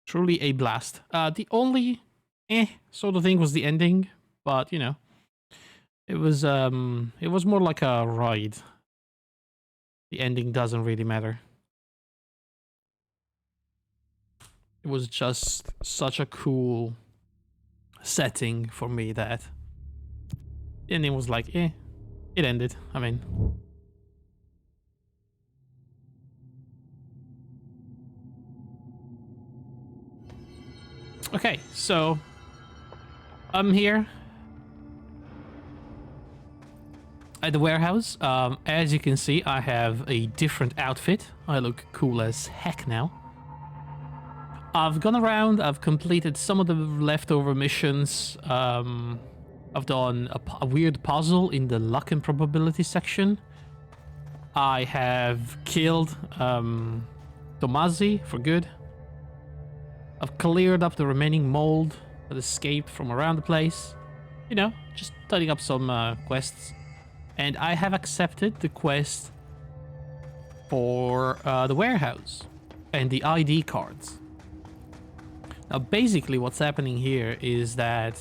Truly a blast. The only sort of thing was the ending, but you know, it was more like a ride. The ending doesn't really matter. It was just such a cool setting for me that the ending was like, it ended. I mean, okay, so I'm here at the warehouse. As you can see, I have a different outfit. I look cool as heck now. I've gone around, I've completed some of the leftover missions. I've done a weird puzzle in the luck and probability section. I have killed Tomazi for good. I've cleared up the remaining mold that escaped from around the place. You know, just tidying up some quests. And I have accepted the quest for the warehouse and the ID cards. Now, basically what's happening here is that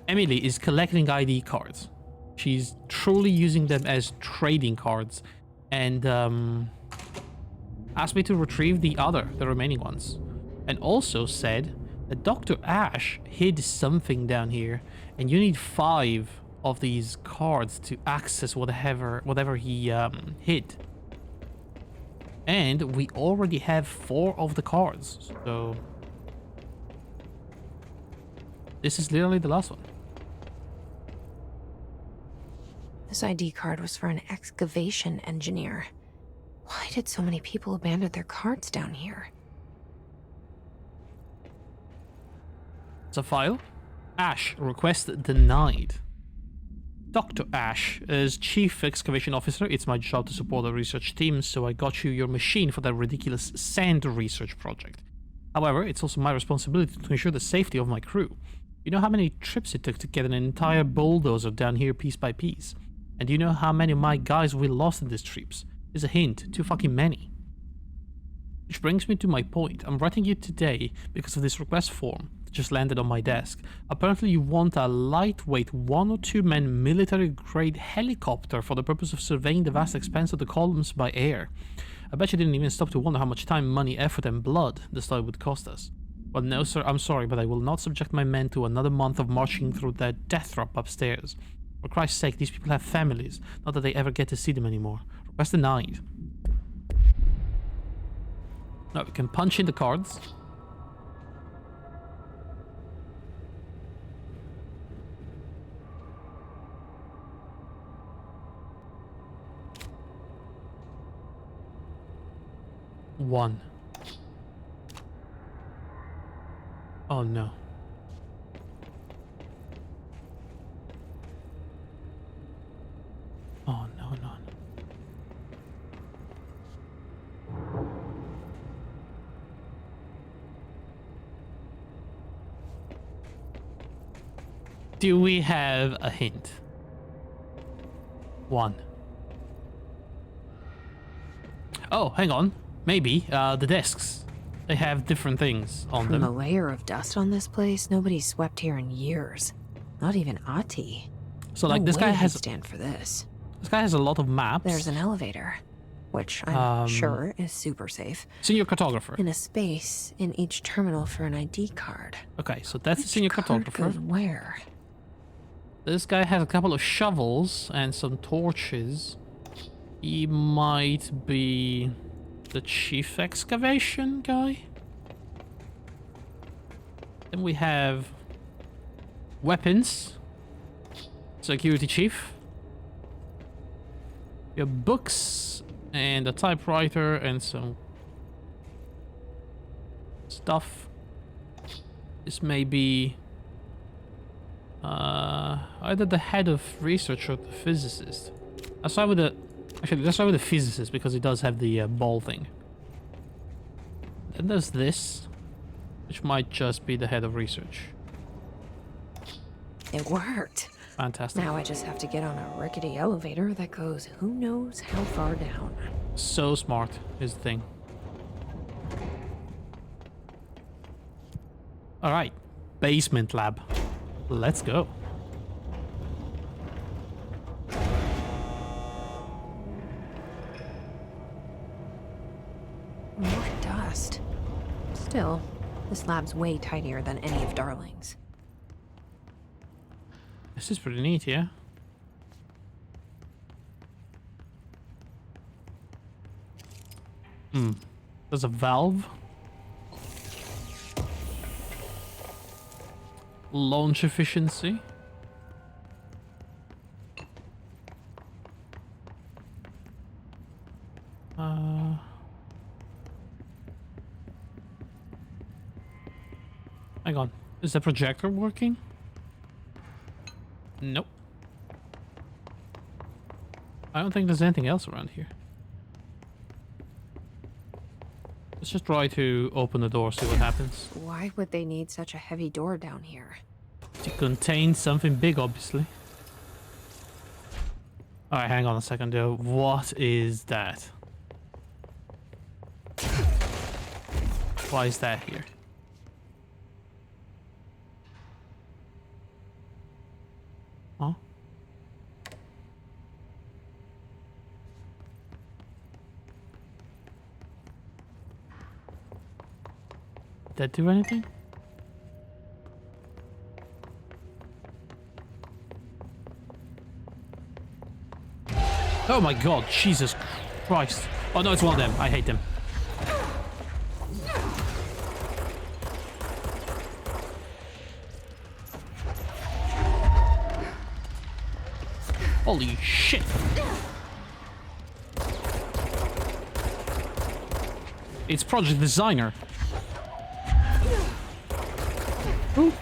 Emily is collecting ID cards. She's truly using them as trading cards and asked me to retrieve the remaining ones. And also said that Dr. Ash hid something down here and you need 5 of these cards to access whatever he hid. And we already have 4 of the cards, so this is literally the last one. This ID card was for an excavation engineer. Why did so many people abandon their cards down here? It's a file. Ash, request denied. Dr. Ash, as Chief Excavation Officer, it's my job to support the research team, so I got you your machine for that ridiculous sand research project. However, it's also my responsibility to ensure the safety of my crew. You know how many trips it took to get an entire bulldozer down here piece by piece? And do you know how many of my guys we lost in these trips? Here's a hint, too fucking many. Which brings me to my point. I'm writing you today because of this request form that just landed on my desk. Apparently you want a lightweight 1 or 2 man military grade helicopter for the purpose of surveying the vast expanse of the columns by air. I bet you didn't even stop to wonder how much time, money, effort and blood the study would cost us. Well, no, sir, I'm sorry, but I will not subject my men to another month of marching through that death trap upstairs. For Christ's sake, these people have families, not that they ever get to see them anymore. Request denied. Now, we can punch in the cards. One. Oh no. Oh no, no, no. Do we have a hint? 1. Oh, hang on. Maybe. The desks. They have different things on From them. the layer of dust on this place, nobody's swept here in years. Not even Ati. So like No this guy way he'd has stand for this. a lot of maps. There's an elevator, which I'm sure is super safe. Senior cartographer. In a space in each terminal for an ID card. Okay, so that's the Which senior card cartographer. goes where? This guy has a couple of shovels and some torches. He might be the chief excavation guy. Then we have weapons. Security chief. We have books and a typewriter and some stuff. This may be either the head of research or the physicist. Let's start with the physicist because he does have the ball thing. Then there's this, which might just be the head of research. It worked. Fantastic. Now I just have to get on a rickety elevator that goes who knows how far down. So smart is the thing. Alright. Basement lab. Let's go. More dust. Still, this lab's way tidier than any of Darling's. This is pretty neat, yeah? There's a valve. Launch efficiency. Hang on. Is the projector working? Nope. I don't think there's anything else around here. Let's just try to open the door, see what happens. Why would they need such a heavy door down here? To contain something big, obviously. Alright, hang on a second though. What is that? Why is that here? Huh? Did that do anything? Oh my god, Jesus Christ. Oh no, it's one of them. I hate them. Holy shit. It's Project Designer. Ooh.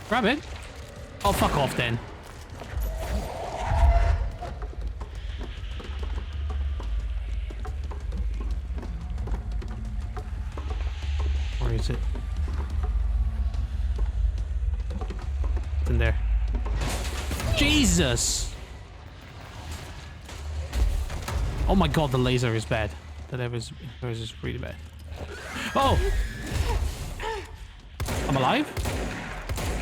Grab it. Oh, fuck off then. Where is it? It's in there. Jesus! Oh my god, the laser is bad. The laser is really bad. Oh! I'm alive?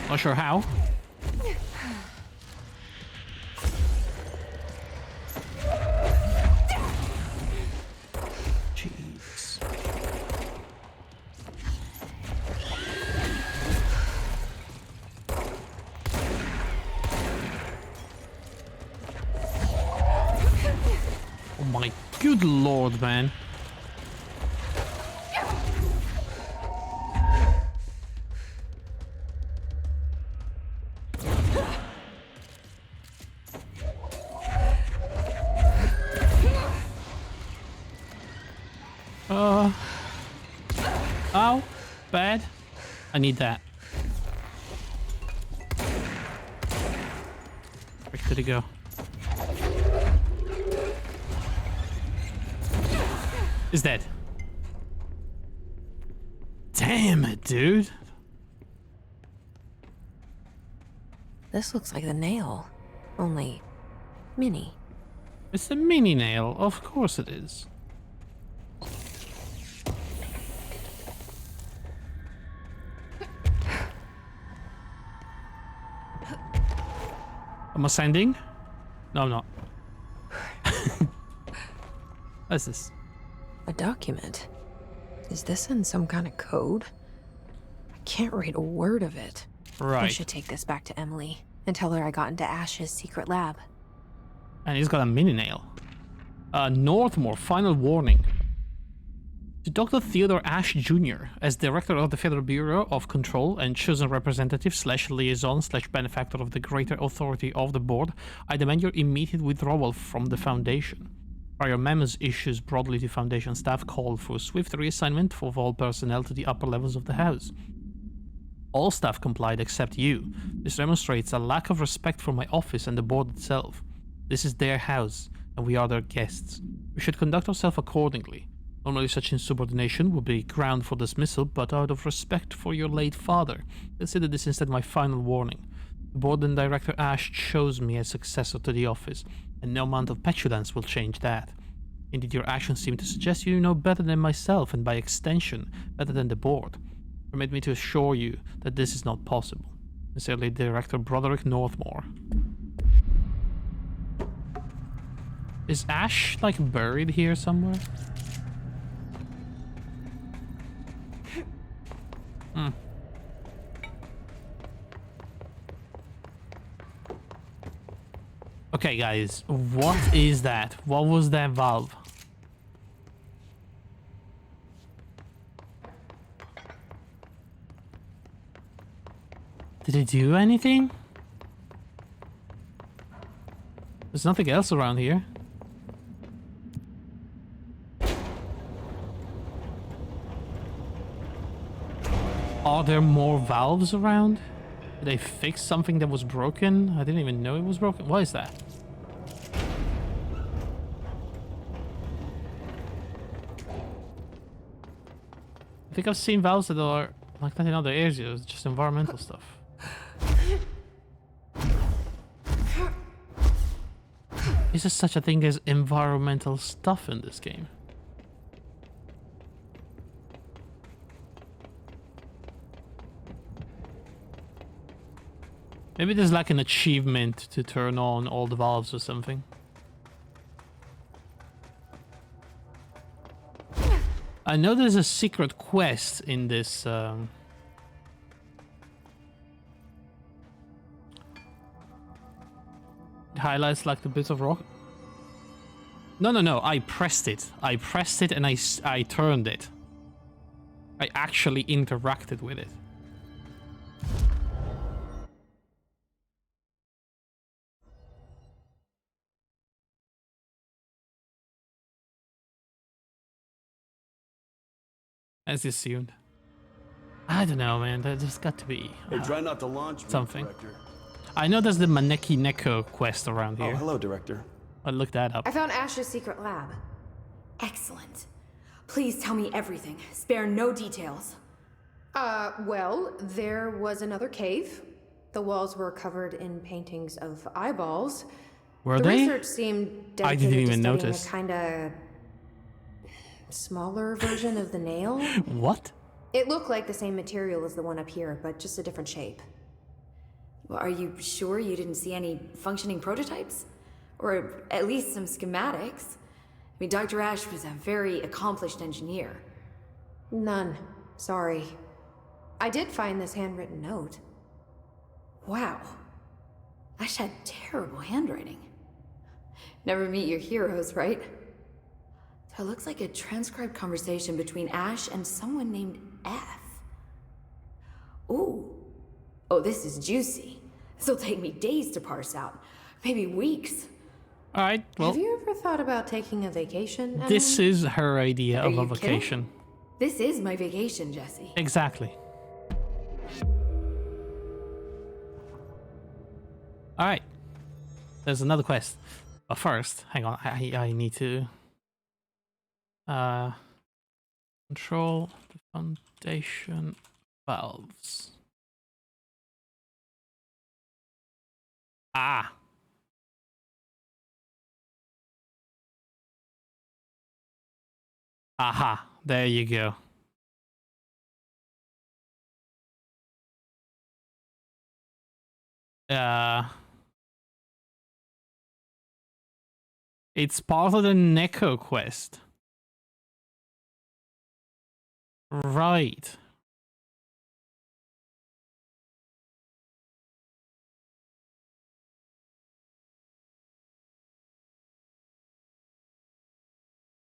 Not sure how. Jeez. Oh my good lord, man. Ow. Bad. I need that. Where did it go? Is dead. Damn it, dude. This looks like the nail. Only mini. It's a mini nail. Of course it is. Am I ascending? No, I'm not. What's this? A document. Is this in some kind of code? I can't read a word of it. I Right. should take this back to Emily and tell her I got into Ash's secret lab. And he's got a mini nail. Northmore, final warning. To Dr. Theodore Ash Jr., as Director of the Federal Bureau of Control and chosen representative / liaison / benefactor of the greater authority of the board, I demand your immediate withdrawal from the Foundation. Prior memos issues broadly to Foundation staff call for swift reassignment of all personnel to the upper levels of the House. All staff complied except you. This demonstrates a lack of respect for my office and the board itself. This is their house, and we are their guests. We should conduct ourselves accordingly. Normally such insubordination would be ground for dismissal, but out of respect for your late father, consider this instead my final warning. The board and Director Ash chose me as successor to the office, and no amount of petulance will change that. Indeed, your actions seem to suggest you know better than myself, and by extension, better than the board. Permit me to assure you that this is not possible. Sincerely, Director Broderick Northmore. Is Ash, like, buried here somewhere? Hmm. Okay, guys, what is that? What was that valve? Did it do anything? There's nothing else around here. Are there more valves around? Did they fix something that was broken? I didn't even know it was broken. What is that? I think I've seen valves that are like that in other areas, just environmental stuff. Is there such a thing as environmental stuff in this game? Maybe there's like an achievement to turn on all the valves or something. I know there's a secret quest in this. It highlights like the bits of rock. No. I pressed it. I pressed it and I turned it. I actually interacted with it. As assumed. I don't know, man. There just got to be Hey, try not to launch me, something. Director. I know there's the Maneki Neko quest around Oh, here. hello, Director. I'll look that up. I found Ash's secret lab. Excellent. Please tell me everything. Spare no details. Well, there was another cave. The walls were covered in paintings of eyeballs. Were The they? research seemed I dedicated didn't even to studying notice. a kind of smaller version of the nail. What? It looked like the same material as the one up here, but just a different shape. Well, are you sure you didn't see any functioning prototypes? Or at least some schematics? I mean, Dr. Ash was a very accomplished engineer. None. Sorry. I did find this handwritten note. Wow. Ash had terrible handwriting. Never meet your heroes, right? So it looks like a transcribed conversation between Ash and someone named F. Ooh. Oh, this is juicy. This'll take me days to parse out. Maybe weeks. Alright, well, Have you ever thought about taking a vacation? this Emily? is her idea Are of a you kidding? vacation. This is my vacation, Jesse. Exactly. Alright. There's another quest. But first, hang on, I need to control the foundation valves. Ah. Aha, there you go. It's part of the Neko quest. Right.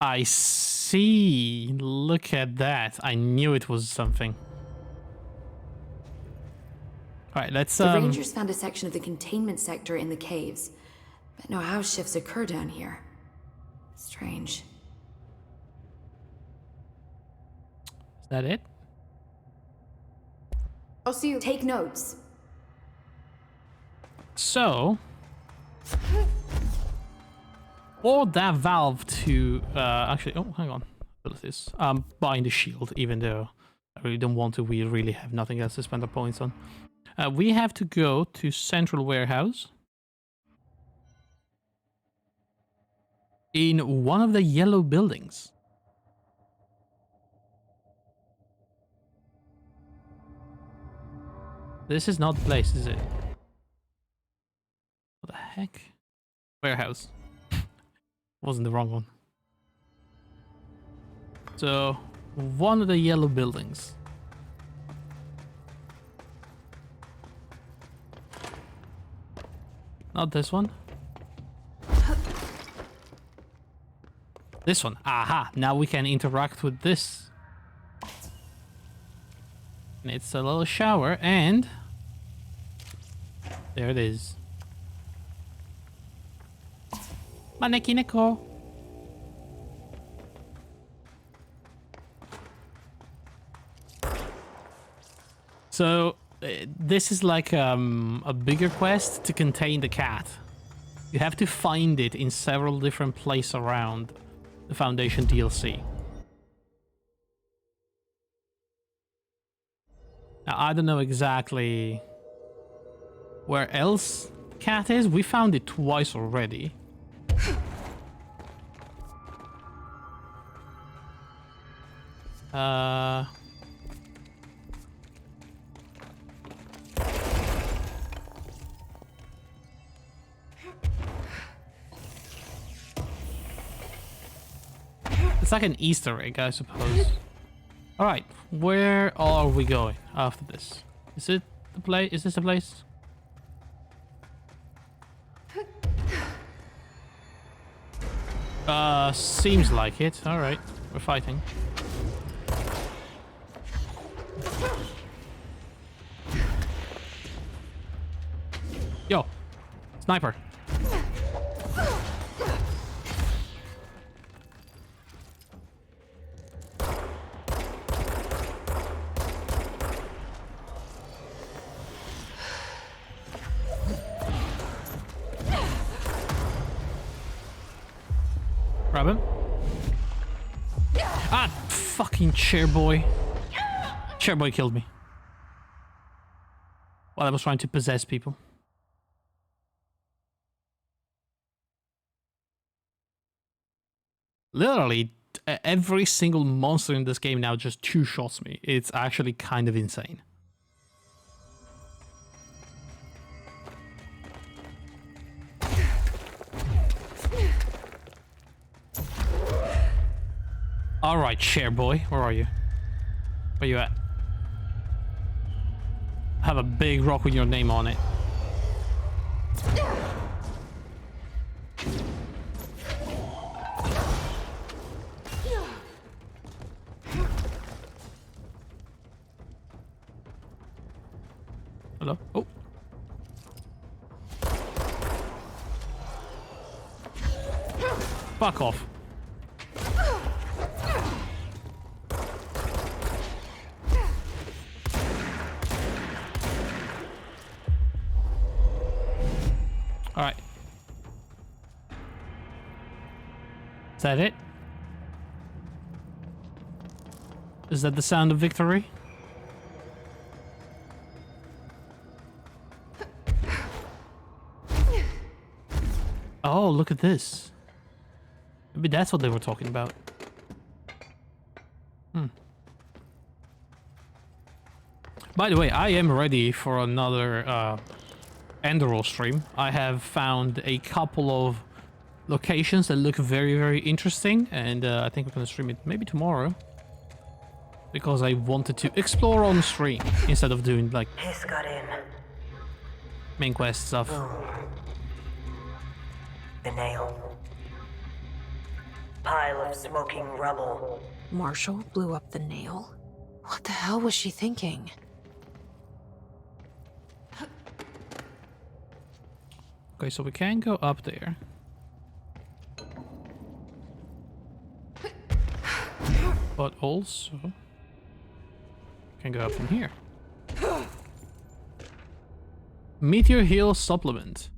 I see. Look at that. I knew it was something. All right, let's The Rangers found a section of the containment sector in the caves, but no house shifts occur down here. Strange. Is that it? I'll see you. Take notes. So, for that valve to actually, oh, hang on, abilities. Buying the shield, even though I really don't want to. We really have nothing else to spend our points on. We have to go to Central Warehouse. in one of the yellow buildings. This is not the place, is it? What the heck? Warehouse. Wasn't the wrong one. So, one of the yellow buildings. Not this one. This one. Aha! Now we can interact with this. And it's a little shower, and there it is. Maneki Neko. So this is like a bigger quest to contain the cat. You have to find it in several different places around the Foundation DLC. Now, I don't know exactly where else the cat is. We found it twice already. It's like an Easter egg, I suppose. Alright, where are we going after this? Is it the place? Is this the place? Seems like it. Alright, we're fighting. Yo, sniper. Grab him. Ah, fucking chairboy. Chairboy killed me while I was trying to possess people. Literally, every single monster in this game now just two-shots me. It's actually kind of insane. Alright, Chairboy, where are you? Where you at? I have a big rock with your name on it. Hello? Oh. Fuck off. Alright. Is that it? Is that the sound of victory? Oh, look at this. Maybe that's what they were talking about. By the way, I am ready for another Enderroll stream. I have found a couple of locations that look very, very interesting, and I think we're gonna stream it maybe tomorrow. Because I wanted to explore on stream instead of doing like Hiss got in. main quest stuff. Boom. The nail. Pile of smoking rubble. Marshall blew up the nail? What the hell was she thinking? Okay, so we can go up there. But also can go up from here. Meteor Hill Supplement.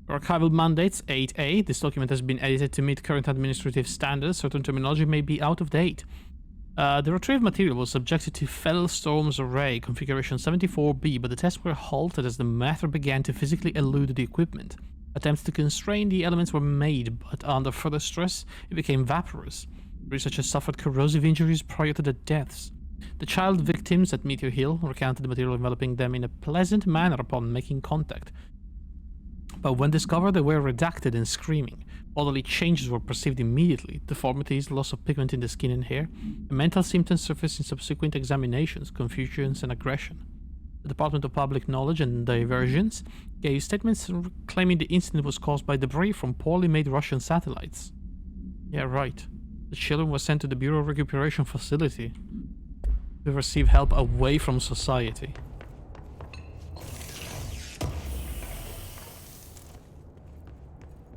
Archival Mandates 8A. This document has been edited to meet current administrative standards. Certain terminology may be out of date. The retrieved material was subjected to Fellstorm's Array, configuration 74B, but the tests were halted as the matter began to physically elude the equipment. Attempts to constrain the elements were made, but under further stress, it became vaporous. Researchers suffered corrosive injuries prior to their deaths. The child victims at Meteor Hill recounted the material enveloping them in a pleasant manner upon making contact. But when discovered, they were redacted and screaming. Bodily changes were perceived immediately: deformities, loss of pigment in the skin and hair, and mental symptoms surfaced in subsequent examinations, confusions, and aggression. The Department of Public Knowledge and Diversions gave statements claiming the incident was caused by debris from poorly made Russian satellites. Yeah, right. The children were sent to the Bureau Recuperation Facility to receive help away from society.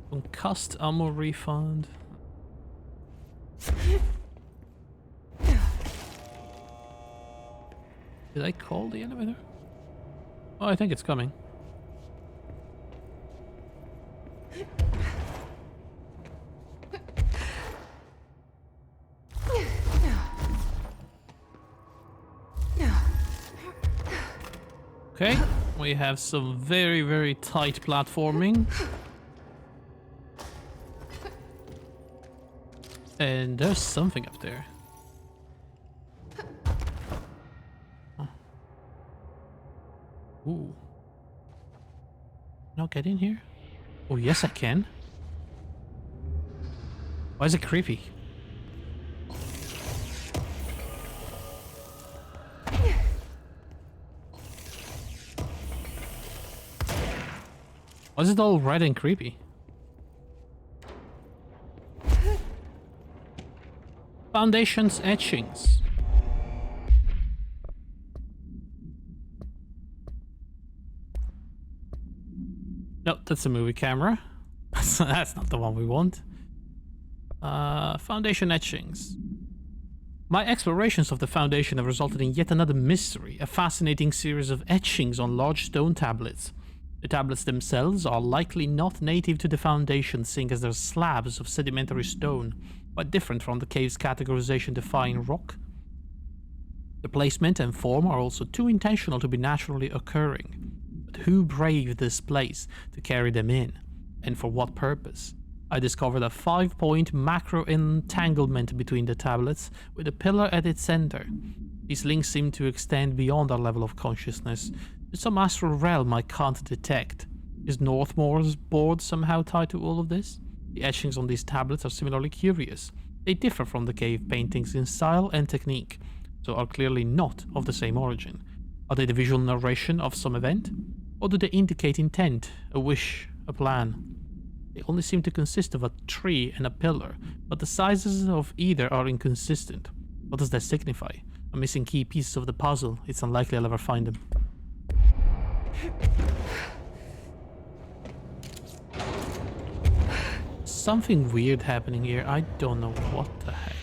Concussed ammo refund. Did I call the elevator? Oh, I think it's coming. Okay, we have some very, very tight platforming. And there's something up there. Ooh. No, get in here? Oh, yes, I can. Why is it creepy? Why is it all red and creepy? Foundation's etchings. No, that's a movie camera. That's not the one we want. Foundation etchings. My explorations of the Foundation have resulted in yet another mystery, a fascinating series of etchings on large stone tablets. The tablets themselves are likely not native to the Foundation, seeing as they're slabs of sedimentary stone, quite different from the cave's categorization defying rock. The placement and form are also too intentional to be naturally occurring. But who braved this place to carry them in? And for what purpose? I discovered a 5-point macro entanglement between the tablets, with a pillar at its center. These links seem to extend beyond our level of consciousness, to some astral realm I can't detect. Is Northmore's board somehow tied to all of this? The etchings on these tablets are similarly curious. They differ from the cave paintings in style and technique, so are clearly not of the same origin. Are they the visual narration of some event? Or do they indicate intent, a wish, a plan? They only seem to consist of a tree and a pillar, but the sizes of either are inconsistent. What does that signify? I'm missing key pieces of the puzzle. It's unlikely I'll ever find them. Something weird happening here. I don't know what the heck.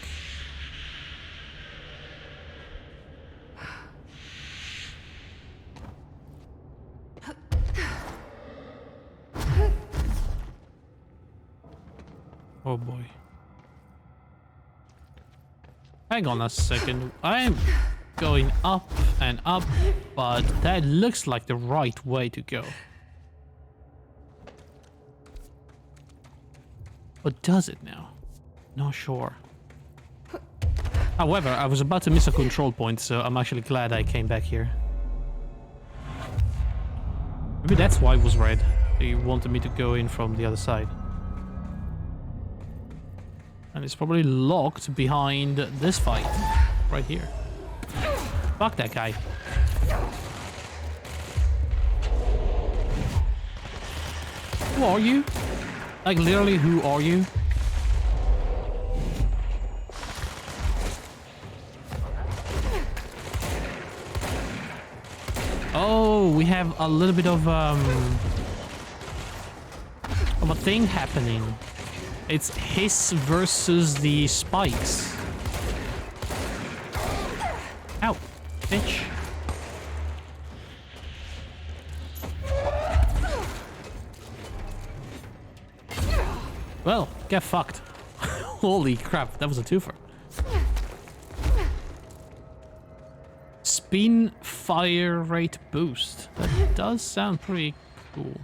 Oh boy. Hang on a second. I'm going up and up, but that looks like the right way to go. But does it now? Not sure. However, I was about to miss a control point, so I'm actually glad I came back here. Maybe that's why it was red. He wanted me to go in from the other side. And it's probably locked behind this fight. Right here. Fuck that guy. Who are you? Like, literally, who are you? Oh, we have a little bit of a thing happening. It's Hiss versus the spikes. Ow, bitch. Well, get fucked. Holy crap, that was a twofer. Spin fire rate boost. That does sound pretty cool.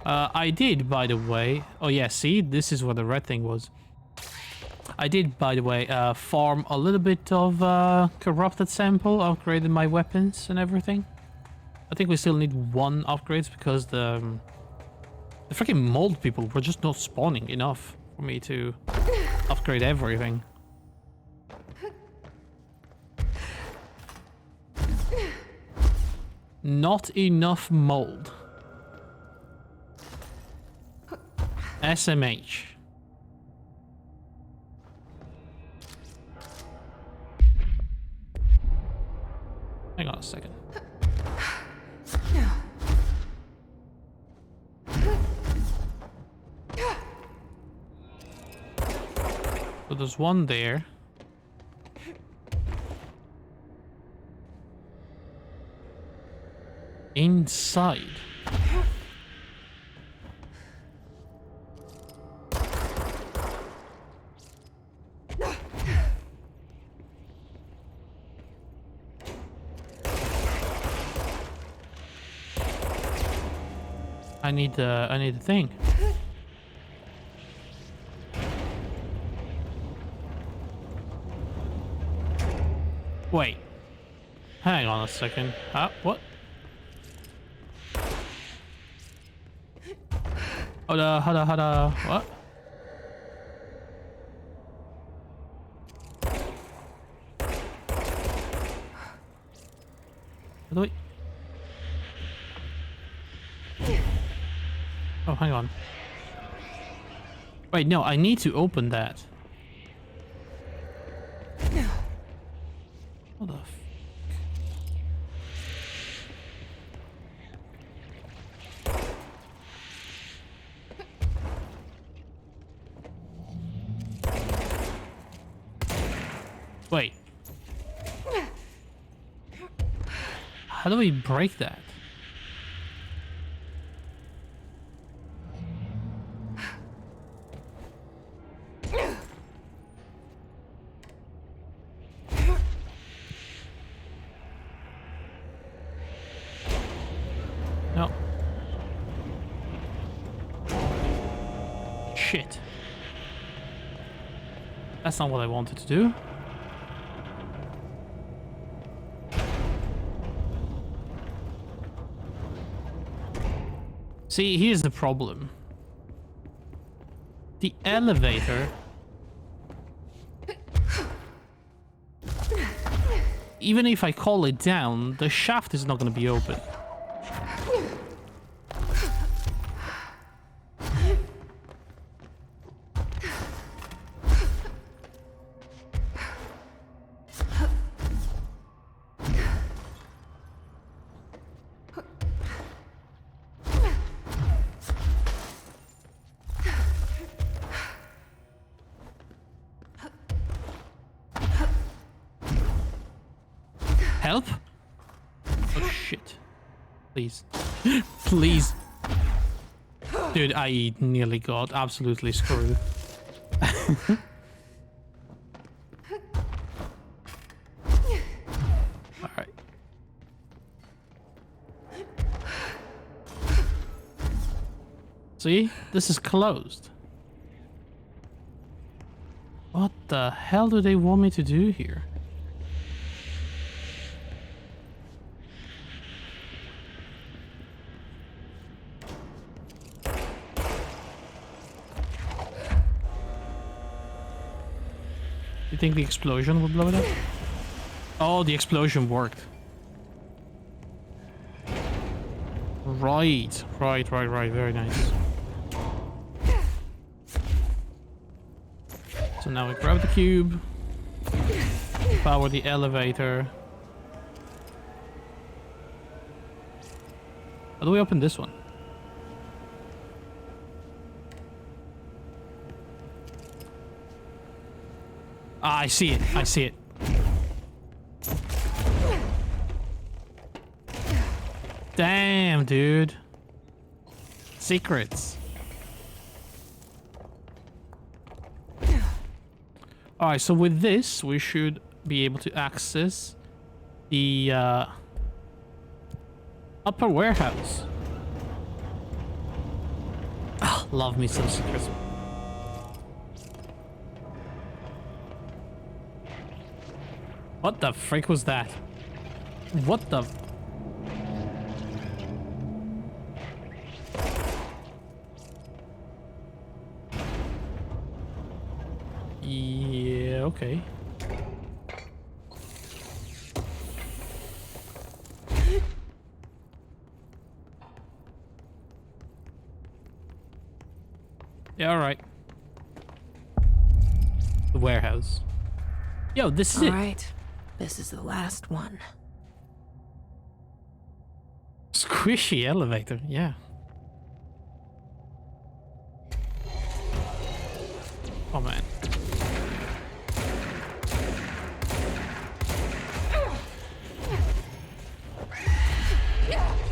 I did, by the way. Oh yeah, see, this is where the red thing was. I did, by the way, farm a little bit of corrupted sample, upgraded my weapons and everything. I think we still need 1 upgrade because the freaking mold people were just not spawning enough for me to upgrade everything. Not enough mold. SMH. Hang on a second. So there's 1 there. Inside. I need the thing. Wait. Hang on a second. What? Hold what? How do we... Oh, hang on. Wait, no, I need to open that. What the f... Wait. How do we break that? No. Shit. That's not what I wanted to do. See, here's the problem. The elevator... Even if I call it down, the shaft is not going to be open. Help? Oh shit. Please. Please. Dude, I nearly got absolutely screwed. Alright. See? This is closed. What the hell do they want me to do here? You think the explosion would blow it up? Oh, the explosion worked. Right. Very nice. So now we grab the cube. Power the elevator. How do we open this one? Ah, I see it. I see it. Damn, dude. Secrets. Alright, so with this, we should be able to access the upper warehouse. Ah, love me some secrets. What the frick was that? What the... Yeah, okay. Yeah, alright. The warehouse. Yo, this is it. All right. This is the last one. Squishy elevator, yeah. Oh man.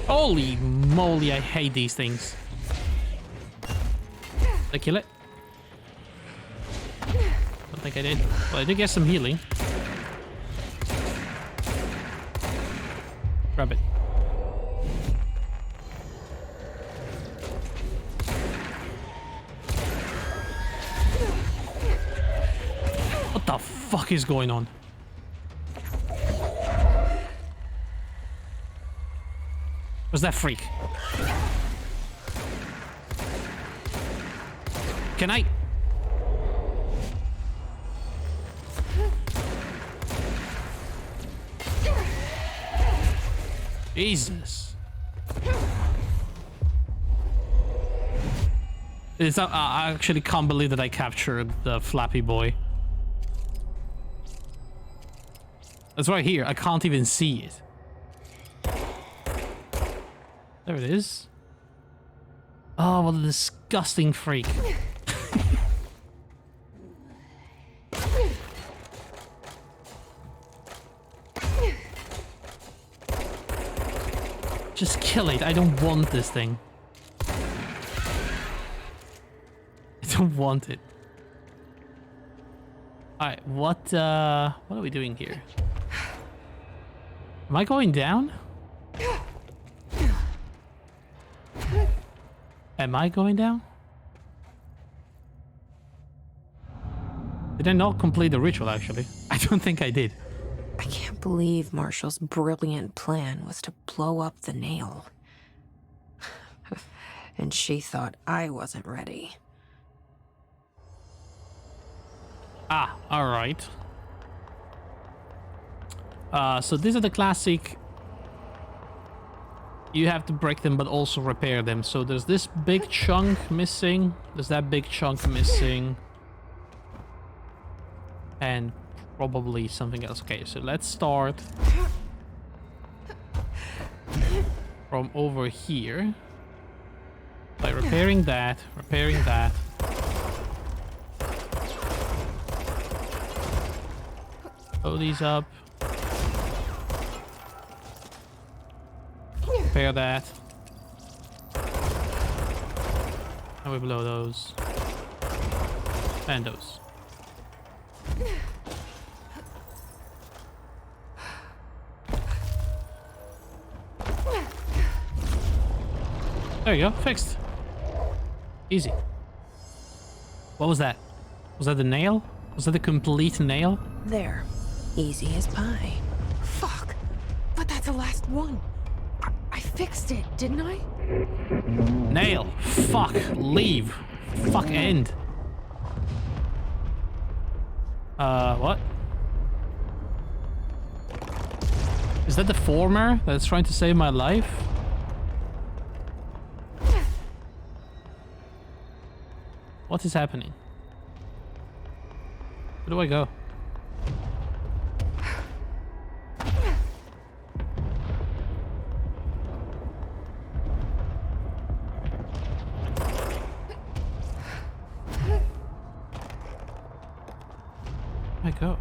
Holy moly, I hate these things. Did I kill it? Don't think I did. Well, I did get some healing. Grab it. What the fuck is going on? What's that freak? Can I? Jesus. I actually can't believe that I captured the Flappy Boy. That's right here. I can't even see it. There it is. Oh, what a disgusting freak. Just kill it. I don't want this thing. I don't want it. Alright, what are we doing here? Am I going down? Am I going down? Did I not complete the ritual, actually? I don't think I did. I can't believe Marshall's brilliant plan was to blow up the nail. And she thought I wasn't ready. Ah, alright. So these are the classic... You have to break them, but also repair them. So there's this big chunk missing. There's that big chunk missing. And probably something else. Okay, so let's start from over here. By repairing that, Blow these up. Repair that. And we blow those. And those. There you go, fixed. Easy. What was that? Was that the nail? Was that the complete nail? There. Easy as pie. Fuck. But that's the last one. I fixed it, didn't I? Nail. Fuck. Leave. Fuck end. What? Is that the former that's trying to save my life? What is happening? Where do I go? Where do I go?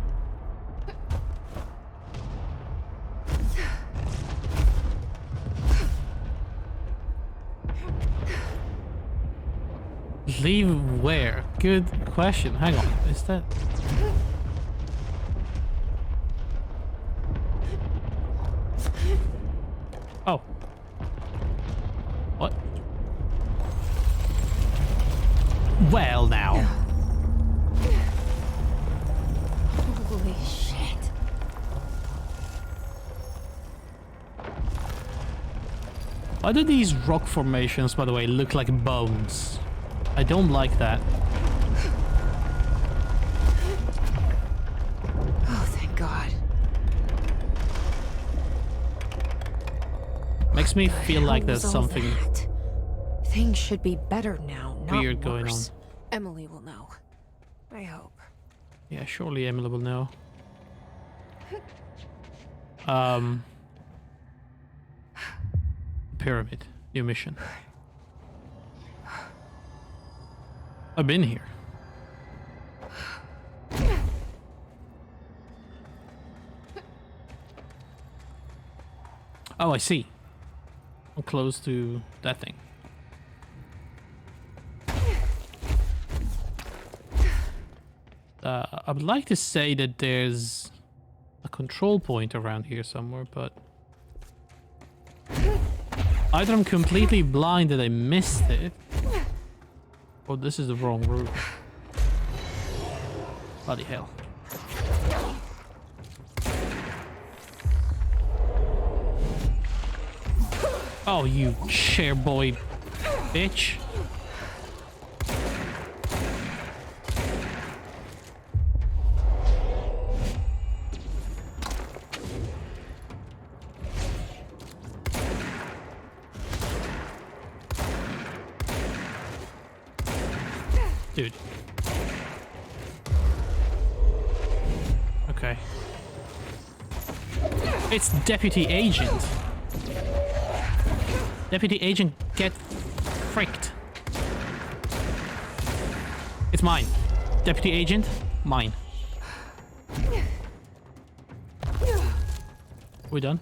Leave where? Good question. Hang on. Is that... Oh. What? Well, now. Holy shit. Why do these rock formations, by the way, look like bones? I don't like that. Oh, thank God. Makes me feel like there's What was all something that? Things should be better now, not weird going on. worse. Emily will know. I hope. Yeah, surely Emily will know. Pyramid. New mission. I've been here. Oh, I see. I'm close to that thing. I would like to say that there's a control point around here somewhere, but either I'm completely blind that I missed it, or this is the wrong route. Bloody hell. Oh, you chair boy bitch. Dude. Okay. It's Deputy Agent. Deputy Agent, get fricked. It's mine. Deputy Agent, mine. We done?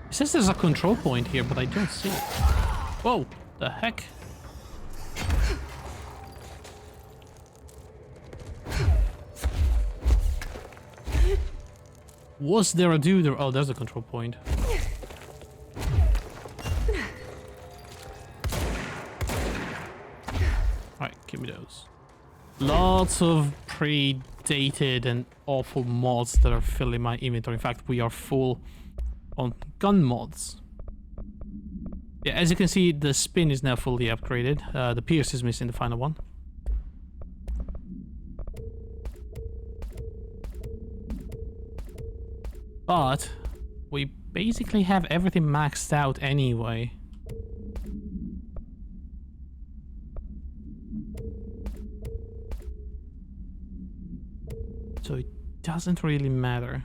It says there's a control point here, but I don't see it. Whoa, the heck? Was there a dude there? Oh, there's a control point. Alright, give me those. Lots of predated and awful mods that are filling my inventory. In fact, we are full on gun mods. Yeah, as you can see, the spin is now fully upgraded. The pierce is missing the final one. But we basically have everything maxed out anyway. So it doesn't really matter.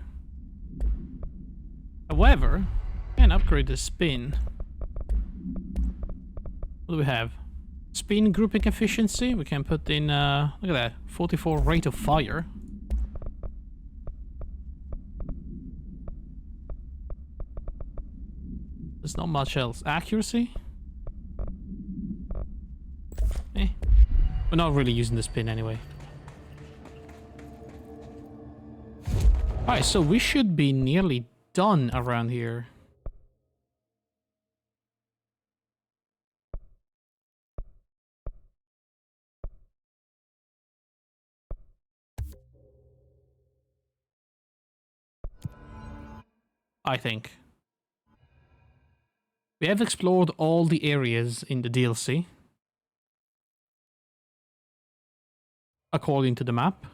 However, we can upgrade the spin. What do we have? Spin grouping efficiency. We can put in, look at that, 44 rate of fire. There's not much else. Accuracy? Eh. We're not really using the spin anyway. Alright, so we should be nearly done around here. I think. We have explored all the areas in the DLC. According to the map.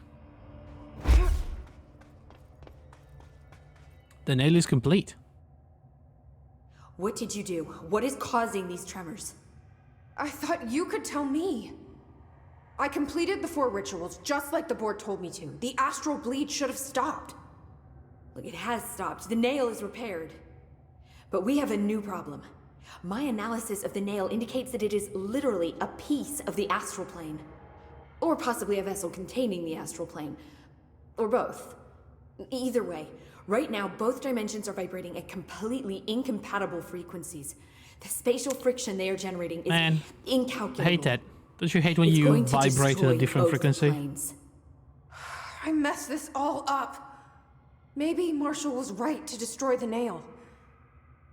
The nail is complete. What did you do? What is causing these tremors? I thought you could tell me. I completed the 4 rituals just like the board told me to. The astral bleed should have stopped. Look, it has stopped. The nail is repaired. But we have a new problem. My analysis of the nail indicates that it is literally a piece of the astral plane. Or possibly a vessel containing the astral plane. Or both. Either way, right now both dimensions are vibrating at completely incompatible frequencies. The spatial friction they are generating is incalculable. I hate that. Don't you hate when It's you going to vibrate at a destroy different both frequency? planes. I messed this all up. Maybe Marshall was right to destroy the nail.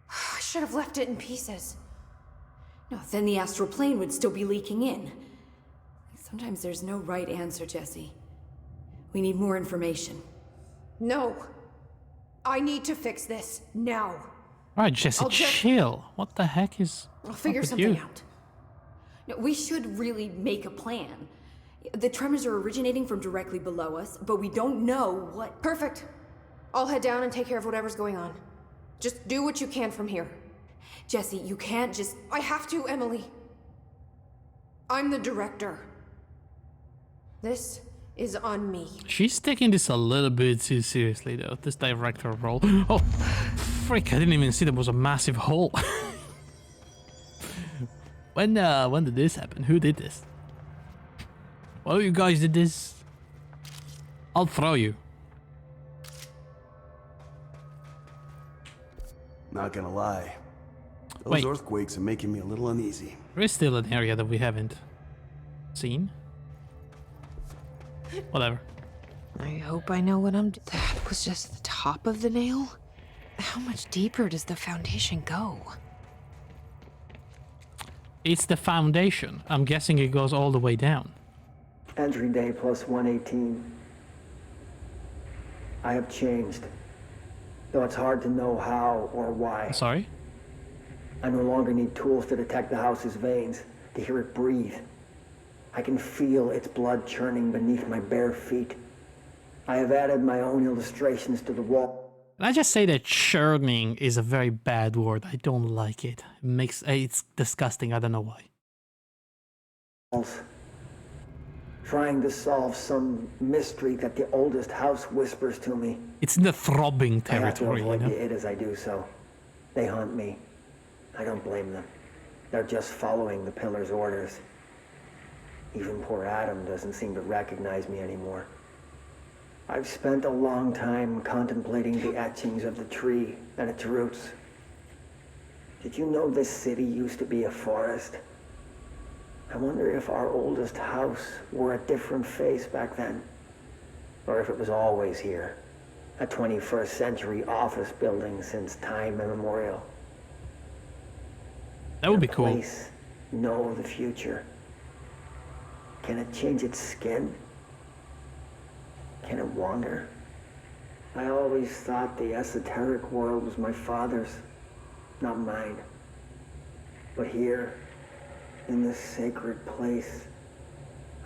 I should have left it in pieces. No, then the astral plane would still be leaking in. Sometimes there's no right answer, Jesse. We need more information. No. I need to fix this now. Alright, Jesse, chill. What the heck is I'll figure up with something you? out. No, we should really make a plan. The tremors are originating from directly below us, but we don't know what... Perfect. I'll head down and take care of whatever's going on. Just do what you can from here. Jesse, you can't just... I have to, Emily. I'm the director. This is on me. She's taking this a little bit too seriously, though. This director role. Oh, frick! I didn't even see there was a massive hole. When did this happen? Who did this? Well, you guys did this. I'll throw you. Not gonna lie. Those Wait. earthquakes are making me a little uneasy. There is still an area that we haven't seen. Whatever. I hope I know what I'm That was just the top of the nail? How much deeper does the foundation go? It's the foundation. I'm guessing it goes all the way down. Entry day plus 118. I have changed, though it's hard to know how or why. Sorry? I no longer need tools to detect the house's veins, to hear it breathe. I can feel its blood churning beneath my bare feet. I have added my own illustrations to the wall. Can I just say that churning is a very bad word? I don't like it. It's disgusting. I don't know why. Trying to solve some mystery that the oldest house whispers to me. It's in the throbbing I have to territory, you avoid know? it as I do so. They hunt me. I don't blame them. They're just following the Pillar's orders. Even poor Adam doesn't seem to recognize me anymore. I've spent a long time contemplating the etchings of the tree and its roots. Did you know this city used to be a forest? I wonder if our oldest house were a different face back then. Or if it was always here. A 21st century office building since time immemorial. That would be cool. Place know the future. Can it change its skin? Can it wander? I always thought the esoteric world was my father's, not mine. But here, in this sacred place,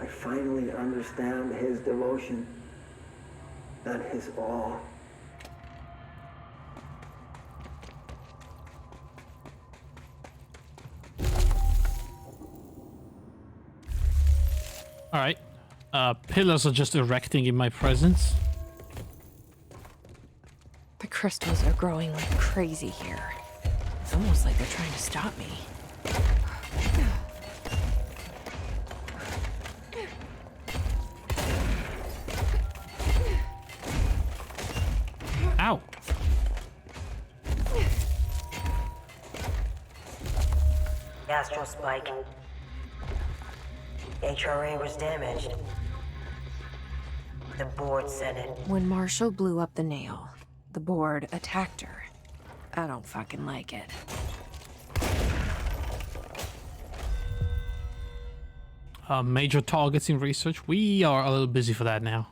I finally understand his devotion and his awe. Alright. Pillars are just erecting in my presence. The crystals are growing like crazy here. It's almost like they're trying to stop me. Ow. Astral spike. HRA was damaged. The board said it. When Marshall blew up the nail, the board attacked her. I don't fucking like it. Major targets in research. We are a little busy for that now.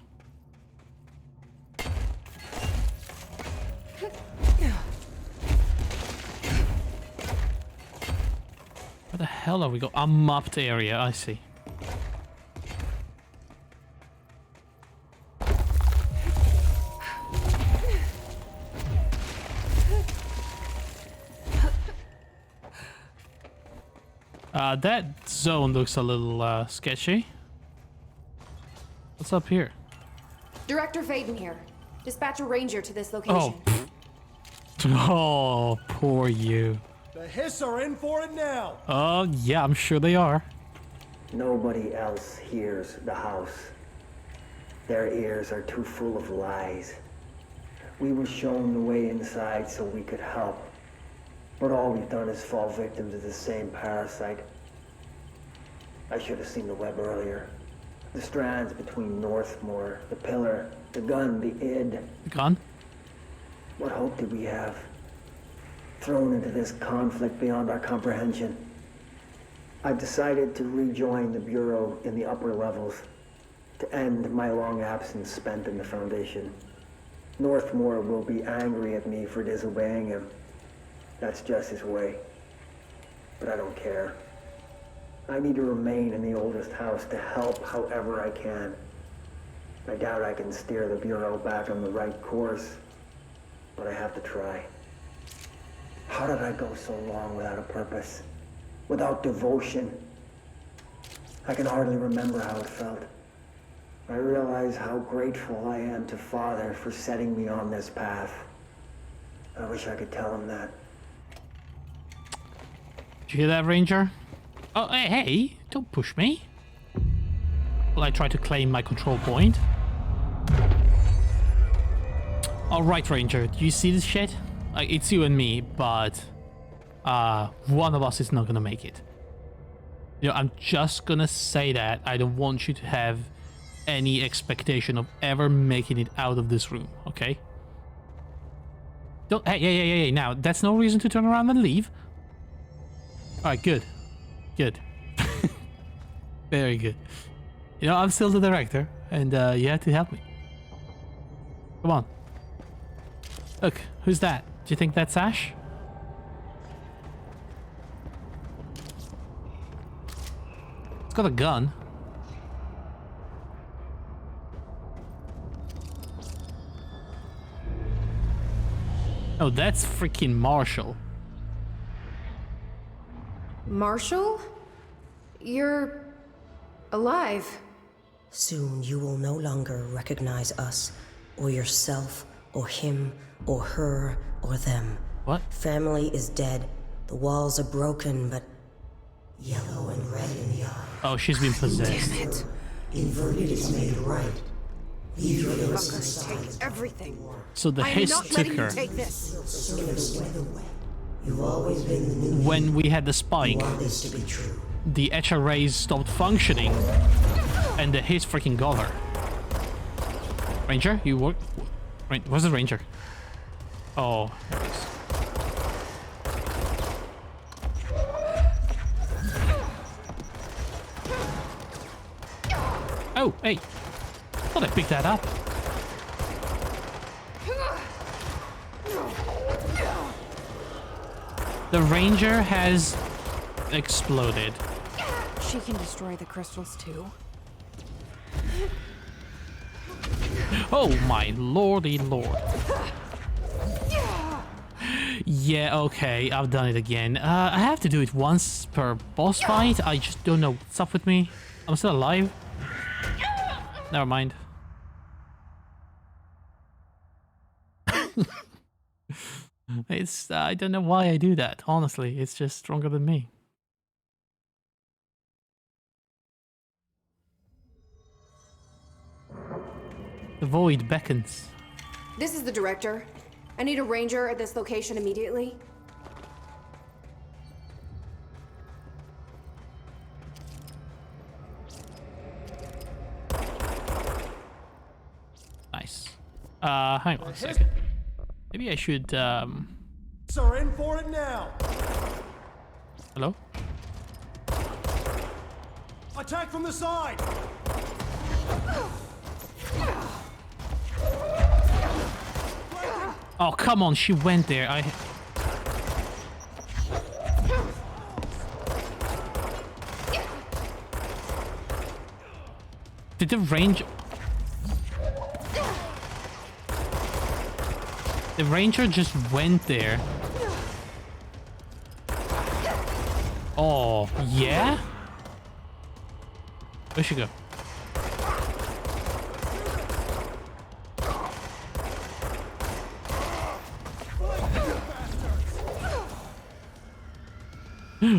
Where the hell are we going? A mapped area, I see. That zone looks a little sketchy. What's up here? Director Faden here. Dispatch a ranger to this location. Oh, poor you. The Hiss are in for it now. Oh, yeah, I'm sure they are. Nobody else hears the house. Their ears are too full of lies. We were shown the way inside so we could help. But all we've done is fall victim to the same parasite. I should have seen the web earlier. The strands between Northmore, the pillar, the gun, the id. The gun? What hope did we have? Thrown into this conflict beyond our comprehension. I've decided to rejoin the Bureau in the upper levels, to end my long absence spent in the Foundation. Northmore will be angry at me for disobeying him. That's just his way. But I don't care. I need to remain in the oldest house to help however I can. I doubt I can steer the Bureau back on the right course, but I have to try. How did I go so long without a purpose? Without devotion? I can hardly remember how it felt. I realize how grateful I am to Father for setting me on this path. I wish I could tell him that. Did you hear that, Ranger? Oh, hey, don't push me. Well, I try to claim my control point. Alright, Ranger, do you see this shit? It's you and me, but one of us is not gonna make it. You know, I'm just gonna say that. I don't want you to have any expectation of ever making it out of this room, okay? Don't. Hey, now, that's no reason to turn around and leave. Alright, good. Good. Very good. You know, I'm still the director, and you have to help me. Come on. Look, who's that? Do you think that's Ash? It's got a gun. Oh, that's freaking Marshall. Marshall? You're alive. Soon you will no longer recognize us, or yourself, or him, or her, or them. What? Family is dead. The walls are broken, but yellow and red in the eye. Oh, she's been possessed. Damn it. Inverted is made right. Leave your Fuckers innocence take aside. everything. So the I am hiss not took letting her you take this. Serve the weather wet. You've always been the new. when we had the You spike. want this to be true. The etch arrays stopped functioning, and the hiss freaking got her. Ranger, you work. Where's the Ranger? Oh, there it is. Oh, hey! Thought I picked that up. The Ranger has exploded. She can destroy the crystals too. Oh my lordy lord. Yeah, okay, I've done it again. I have to do it once per boss fight. I just don't know what's up with me. I'm still alive. Never mind. I don't know why I do that, honestly. It's just stronger than me. The void beckons. This is the director. I need a ranger at this location immediately. Nice. Hang on a second. Maybe I should, Are in for it now. Hello? Attack from the side. Oh, come on, she went there. Did the range... The Ranger just went there. Oh, yeah? Where'd she go?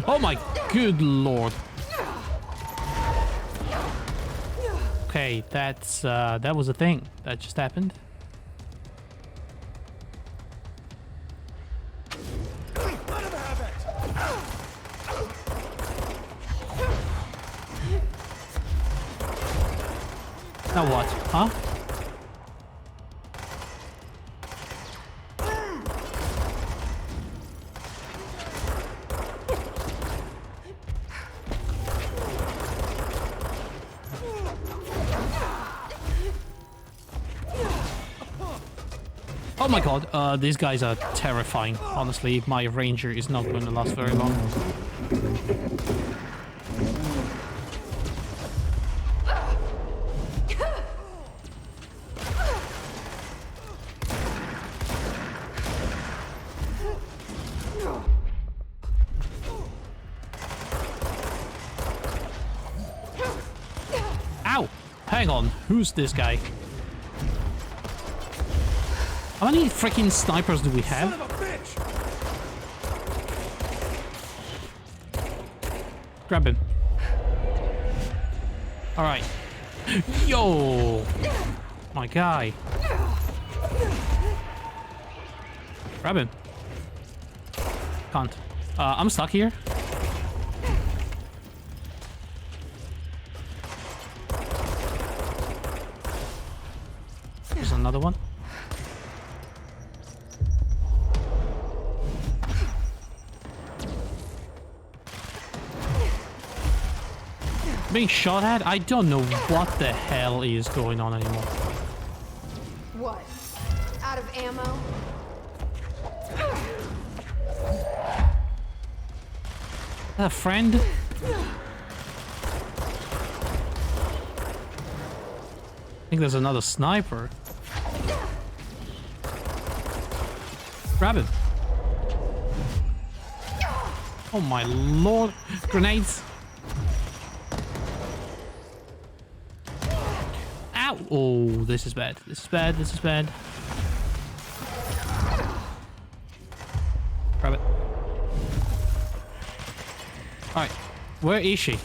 Oh my good lord. Okay, that's that was a thing that just happened. Now what? Huh? Oh my god, these guys are terrifying. Honestly, my ranger is not going to last very long. Ow! Hang on, who's this guy? How many freaking snipers do we have? Son of a bitch! Grab him. Alright. Yo! My guy. Grab him. Can't. I'm stuck here. There's another one. Being shot at? I don't know what the hell is going on anymore. What? Out of ammo? A friend? I think there's another sniper. Grab him. Oh my lord. Grenades. Ow. Oh, this is bad. This is bad. This is bad. Grab it. Alright. Where is she?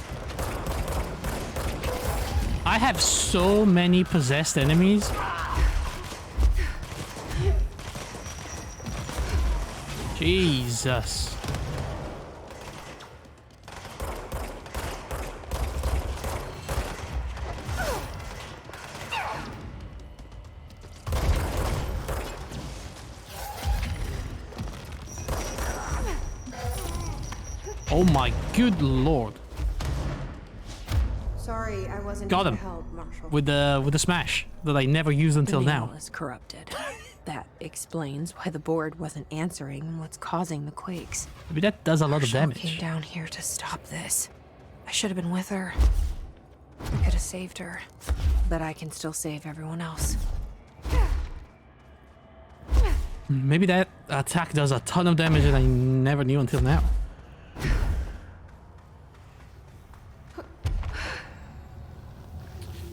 I have so many possessed enemies. Jesus. Oh my good lord. Sorry, I wasn't Got here to him. help, Marshall. With the smash that I never used until The now. mail is corrupted. That explains why the board wasn't answering and what's causing the quakes. Maybe that does a lot of Marshall damage. came down here to stop this. I should have been with her. I could have saved her, but I can still save everyone else. Maybe that attack does a ton of damage that I never knew until now.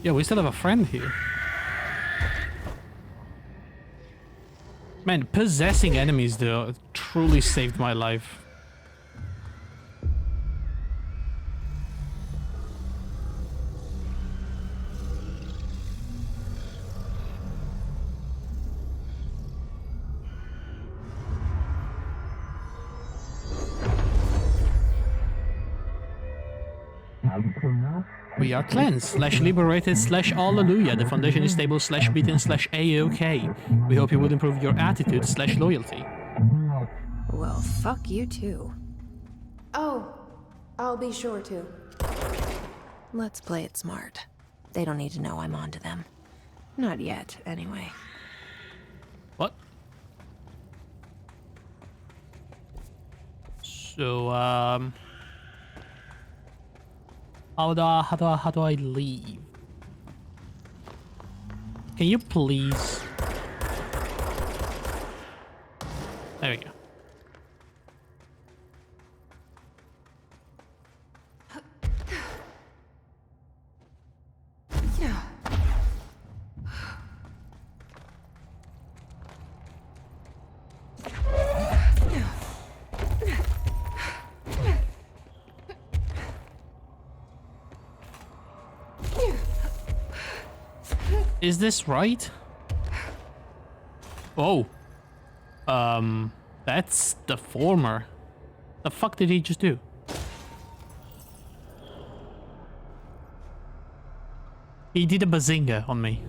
Yeah, we still have a friend here. Man, possessing enemies though truly saved my life. We are cleansed, /liberated, /alleluia. The foundation is stable, /beaten, /A-OK. We hope you would improve your attitude, /loyalty. Well, fuck you too. Oh, I'll be sure to. Let's play it smart. They don't need to know I'm onto them. Not yet, anyway. What? So, how do I leave? Can you please? There we go. Is this right? Oh. That's the former. The fuck did he just do? He did a bazinga on me.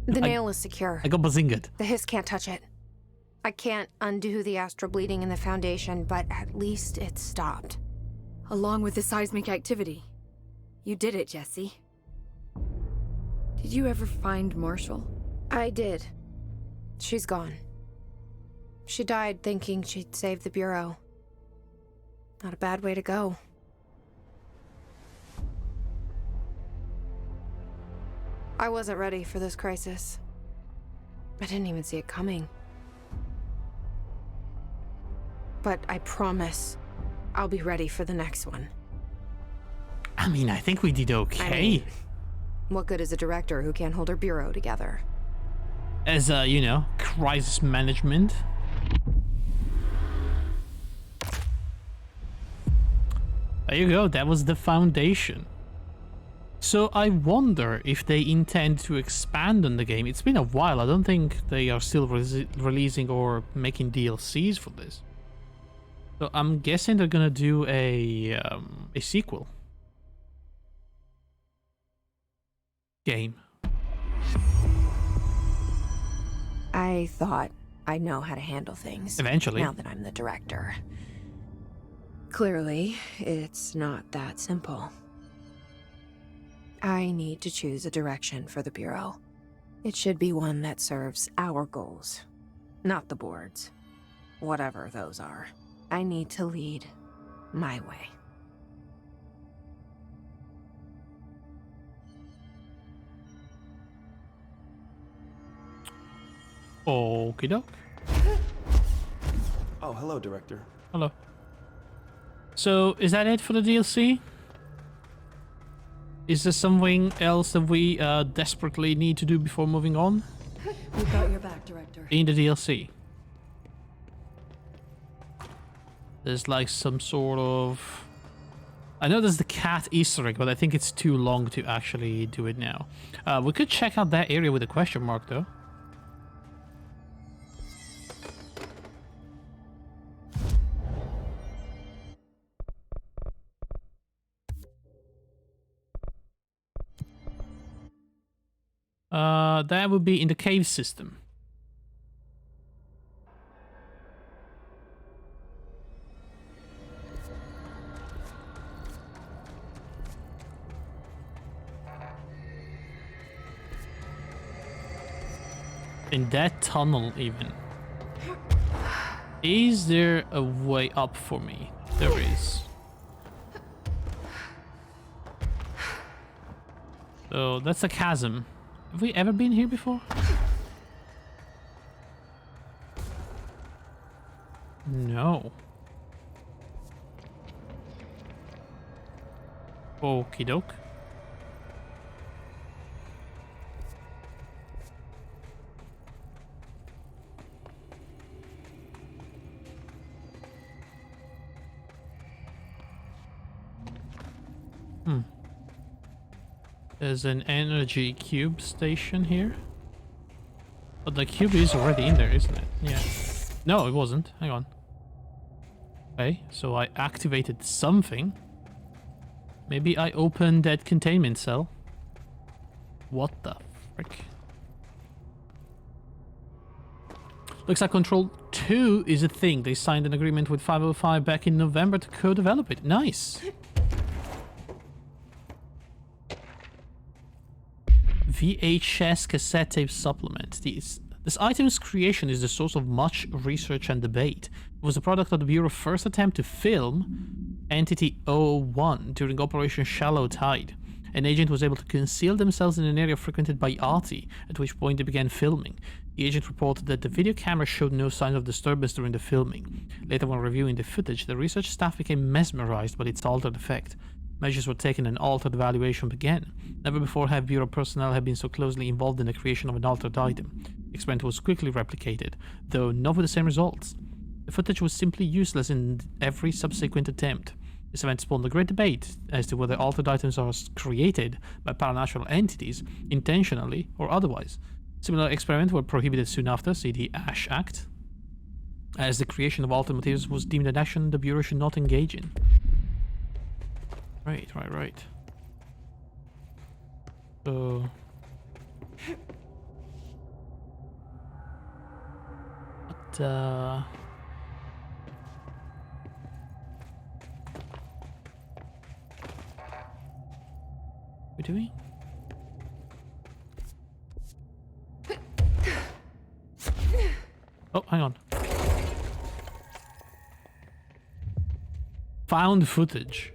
The nail is secure. I got bazinged. The hiss can't touch it. I can't undo the astral bleeding in the Foundation, but at least it's stopped. Along with the seismic activity. You did it, Jesse. Did you ever find Marshall? I did. She's gone. She died thinking she'd save the Bureau. Not a bad way to go. I wasn't ready for this crisis. I didn't even see it coming. But I promise I'll be ready for the next one. I mean, I think we did okay. I mean, what good is a director who can't hold her Bureau together? As a, you know, crisis management. There you go, that was the Foundation. So I wonder if they intend to expand on the game. It's been a while. I don't think they are still releasing or making DLCs for this. So I'm guessing they're gonna do a sequel game. I thought I know how to handle things. Eventually. Now that I'm the director. Clearly, it's not that simple. I need to choose a direction for the Bureau. It should be one that serves our goals, not the board's. Whatever those are. I need to lead my way. Okie doke. Oh, hello, Director. Hello. So, is that it for the DLC? Is there something else that we desperately need to do before moving on? We've got your back, Director. In the DLC? There's like some sort of... I know there's the cat Easter egg, but I think it's too long to actually do it now. We could check out that area with a question mark, though. That would be in the cave system. In that tunnel, even. Is there a way up for me? There is. So that's a chasm. Have we ever been here before? No. Okie doke. There's an energy cube station here. But the cube is already in there, isn't it? Yeah. No, it wasn't. Hang on. Okay, so I activated something. Maybe I opened that containment cell. What the frick? Looks like Control 2 is a thing. They signed an agreement with 505 back in November to co-develop it. Nice. VHS cassette tape supplement. This item's creation is the source of much research and debate. It was the product of the Bureau's first attempt to film Entity 001 during Operation Shallow Tide. An agent was able to conceal themselves in an area frequented by Artie, at which point they began filming. The agent reported that the video camera showed no signs of disturbance during the filming. Later, when reviewing the footage, the research staff became mesmerized by its altered effect. Measures were taken and altered evaluation began. Never before have Bureau personnel have been so closely involved in the creation of an altered item. The experiment was quickly replicated, though not with the same results. The footage was simply useless in every subsequent attempt. This event spawned a great debate as to whether altered items are created by paranatural entities, intentionally or otherwise. Similar experiments were prohibited soon after, see the Ash Act, as the creation of altered materials was deemed an action the Bureau should not engage in. Right. So... What, we doing? Oh, hang on. Found footage.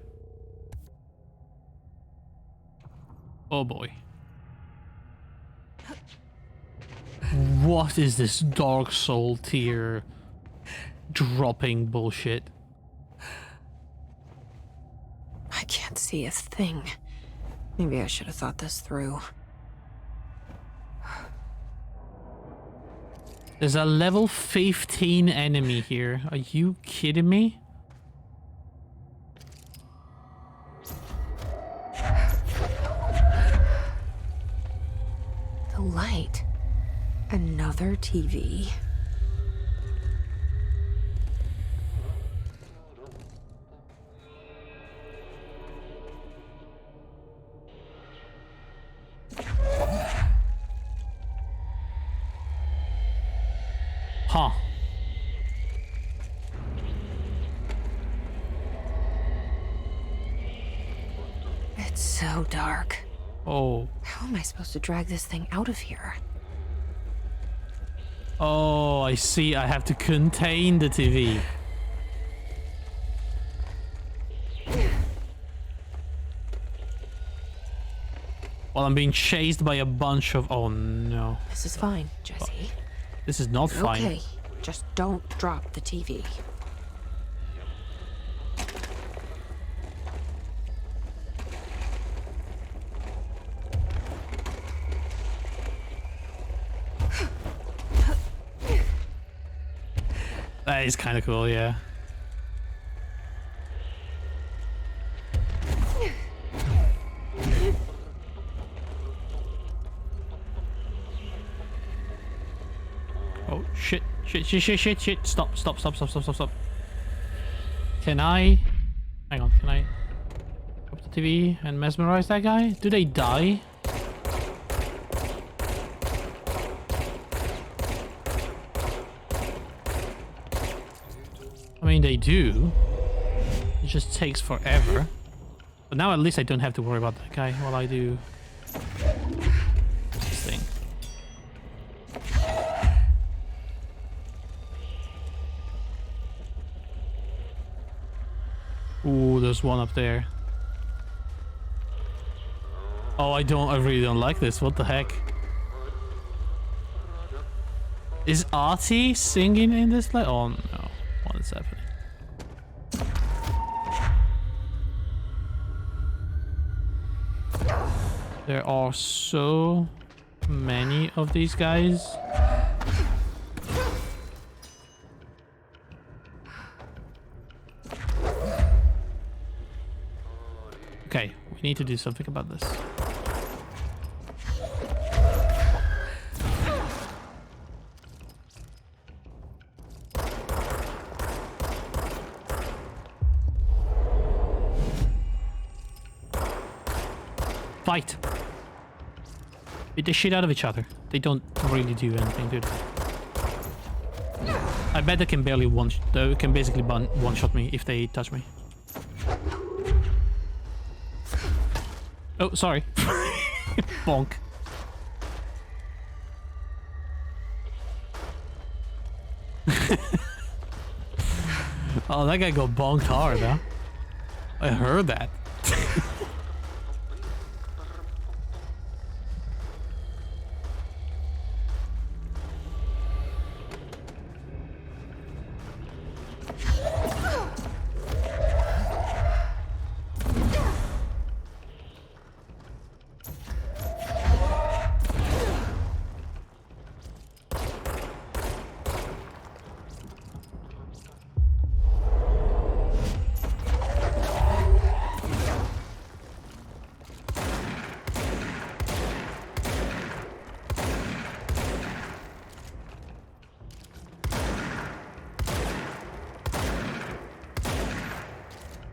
Oh boy. What is this Dark Soul tier dropping bullshit? I can't see a thing. Maybe I should have thought this through. There's a level 15 enemy here. Are you kidding me? The light. Another TV. Huh. It's so dark. Oh. How am I supposed to drag this thing out of here? Oh, I see. I have to contain the TV. Well, I'm being chased by a bunch of... Oh, no. This is fine, Jesse. This is not fine. Okay, just don't drop the TV. That is kind of cool, yeah. Oh, shit. Shit. Stop. Can I... Hang on, can I... Up the TV and mesmerize that guy? Do they die? I mean, they do. It just takes forever. But now at least I don't have to worry about that guy while I do this thing. Ooh, there's one up there. Oh, I really don't like this. What the heck? Is Artie singing in this? Like, oh no. What is happening? There are so many of these guys. Okay, we need to do something about this. Fight! Beat the shit out of each other. They don't really do anything, do they? I bet they can barely they can basically one-shot me if they touch me. Oh, sorry. Bonk. Oh, that guy got bonked hard, huh? I heard that.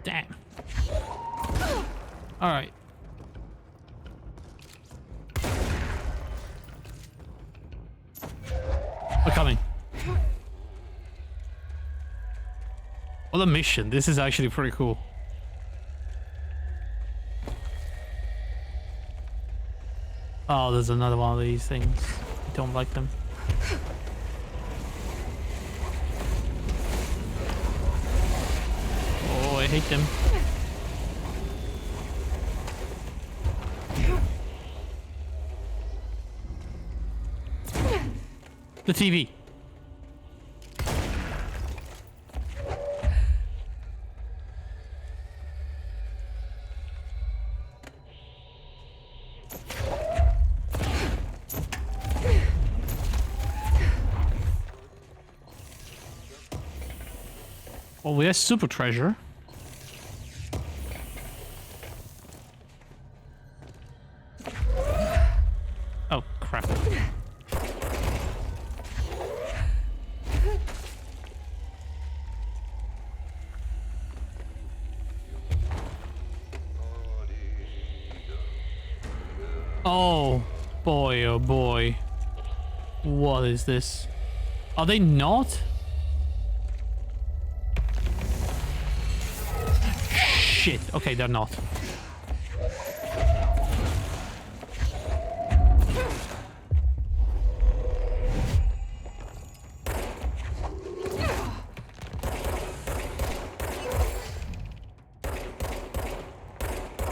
Damn. All right. What a mission. This is actually pretty cool. Oh, there's another one of these things. I don't like them. Oh, I hate them. The TV. Oh, we have super treasure. Oh, crap. Oh boy, oh boy. What is this? Are they not? Shit. Okay, they're not.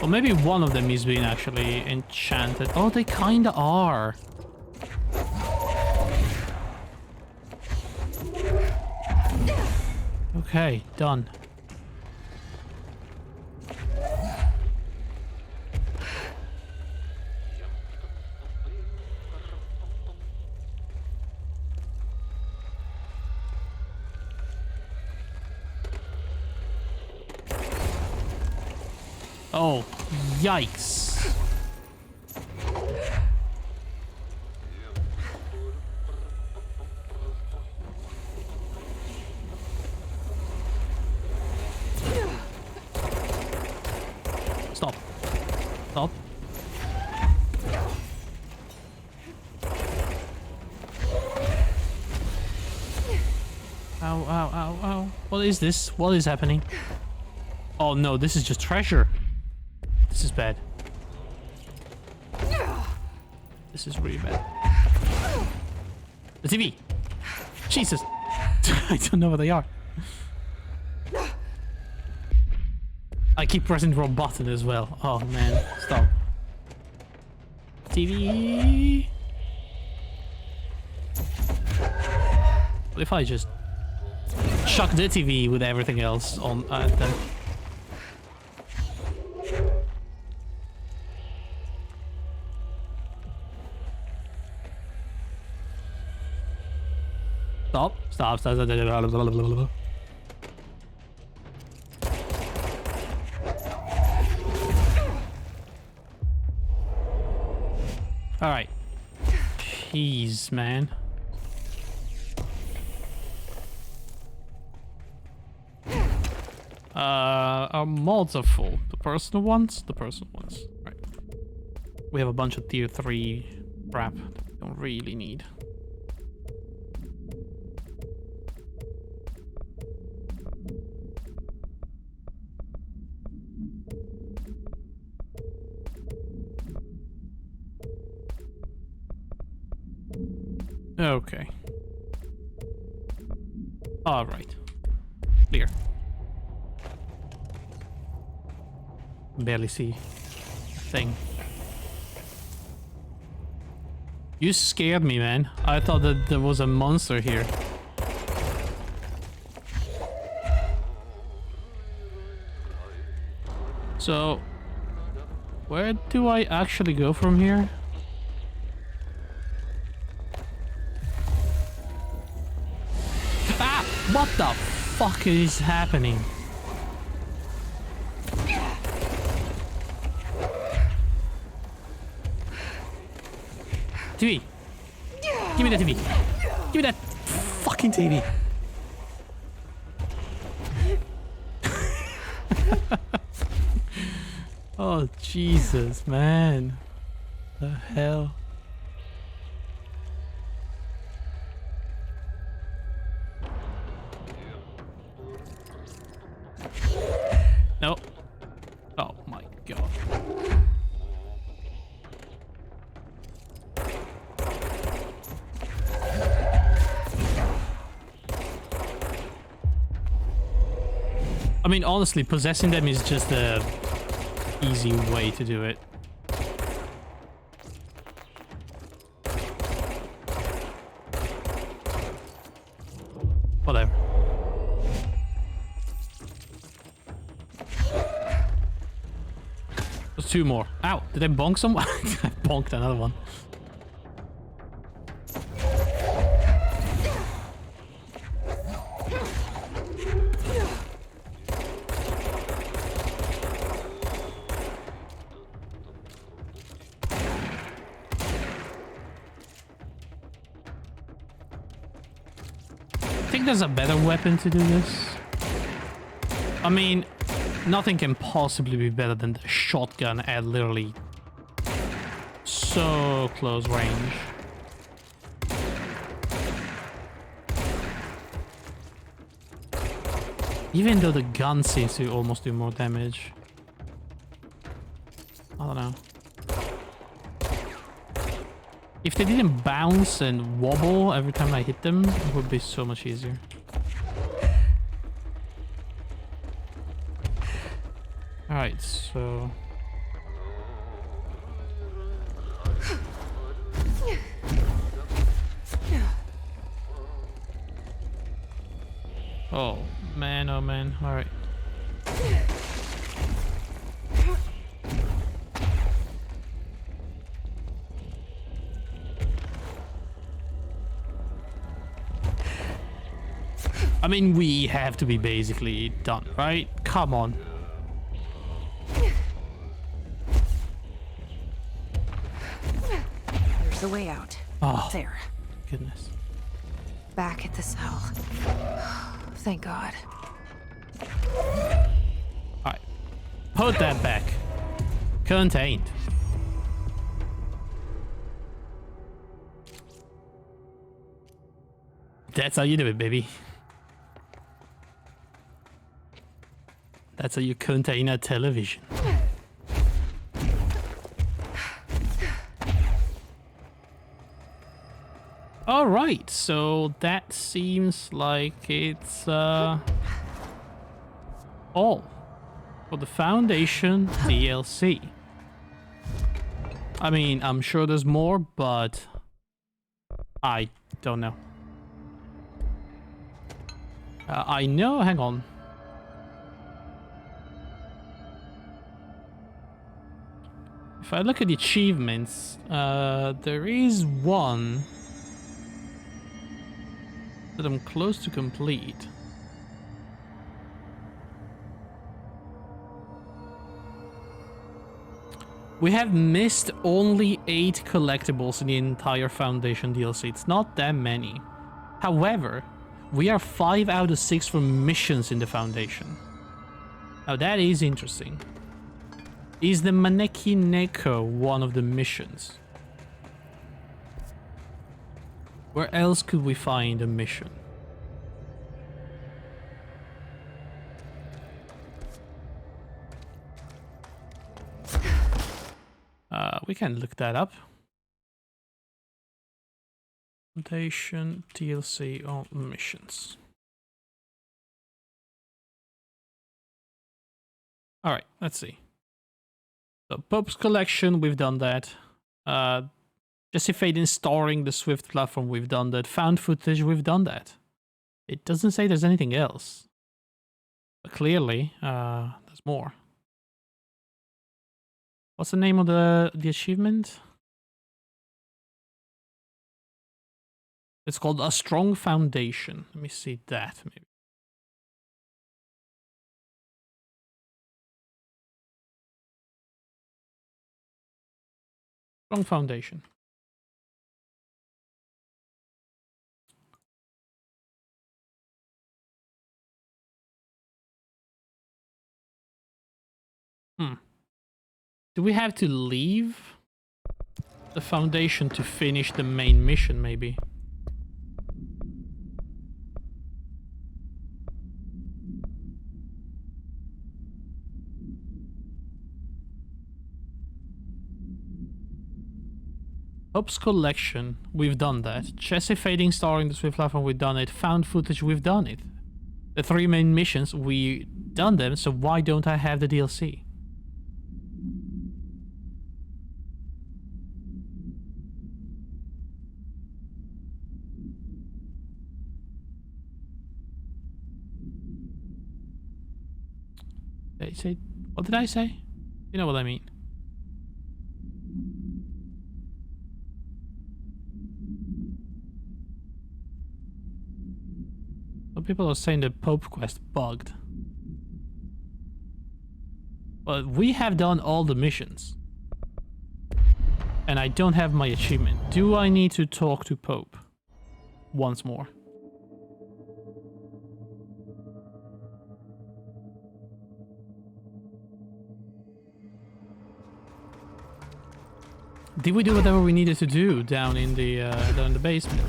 Or maybe one of them is being actually enchanted. Oh, they kinda are. Okay, done. Oh, yikes. Stop. Stop. Ow, ow, ow, ow. What is this? What is happening? Oh no, this is just treasure. This is bad. This is really bad. The TV! Jesus! I don't know where they are. I keep pressing the wrong button as well. Oh man, stop. TV! What if I just chuck the TV with everything else on then? Stop. Stop. Stop. Stop. All right. Jeez, man. Our mods are full. The personal ones? The personal ones. Right. We have a bunch of tier 3 crap that we don't really need. Okay. All right. Clear. Barely see a thing. You scared me, man. I thought that there was a monster here. So, where do I actually go from here? Ah! What the fuck is happening? TV! Give me that TV! Give me that fucking TV! Oh, Jesus, man. The hell? No. Oh my god. I mean, honestly, possessing them is just the easy way to do it. Whatever. There's two more. Ow, did I bonk someone? I bonked another one. I think there's a better weapon to do this. I mean, nothing can possibly be better than the shotgun at literally so close range. Even though the gun seems to almost do more damage. I don't know. If they didn't bounce and wobble every time I hit them, it would be so much easier. Alright, so... oh man, alright. I mean, we have to be basically done, right? Come on. There's the way out. Oh, There. goodness. Back at the cell. Thank God. Alright. Put that back. Contained. That's how you do it, baby. That's how you contain a television. Alright, so that seems like it's all for the Foundation DLC. I mean, I'm sure there's more, but I don't know. I know, hang on. If I look at the achievements, there is one that I'm close to complete. We have missed only 8 collectibles in the entire Foundation DLC. It's not that many. However, we are 5 out of 6 from missions in the Foundation. Now that is interesting. Is the Maneki Neko one of the missions? Where else could we find a mission? We can look that up. Foundation DLC on missions. Alright, let's see. So Pope's Collection, we've done that. Jesse Faden storing the Swift platform, we've done that. Found footage, we've done that. It doesn't say there's anything else. But clearly, there's more. What's the name of the achievement? It's called A Strong Foundation. Let me see that, maybe. Strong Foundation. Do we have to leave the Foundation to finish the main mission, maybe? Pope's collection, we've done that. Jesse Fading Star in the Swift platform, we've done it. Found footage, we've done it. The 3 main missions, we done them, so why don't I have the DLC? Did I say, what did I say? You know what I mean. Some people are saying the Pope quest bugged. But we have done all the missions. And I don't have my achievement. Do I need to talk to Pope once more? Did we do whatever we needed to do down in the basement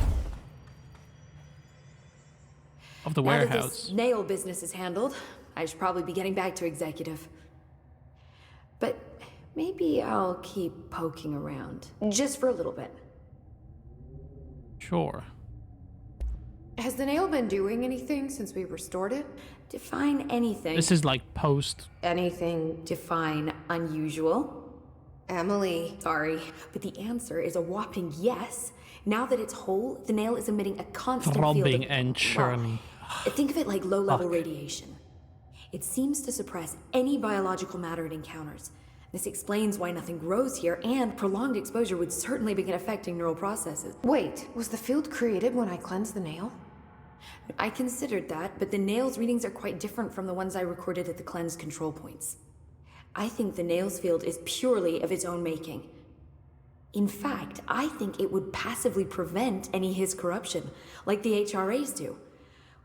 of the Now that warehouse? this nail business is handled, I should probably be getting back to executive. But maybe I'll keep poking around, just for a little bit. Sure. Has the nail been doing anything since we restored it? Define anything. This is like post. Anything? Define unusual. Emily. Sorry, but the answer is a whopping yes. Now that it's whole, the nail is emitting a constant Throbbing field of, and churning. Well, think of it like low-level Fuck. radiation. It seems to suppress any biological matter it encounters. This explains why nothing grows here, and prolonged exposure would certainly begin affecting neural processes. Wait, was the field created when I cleansed the nail? I considered that, but the nail's readings are quite different from the ones I recorded at the cleanse control points. I think the nail's field is purely of its own making. In fact, I think it would passively prevent any His corruption, like the HRAs do.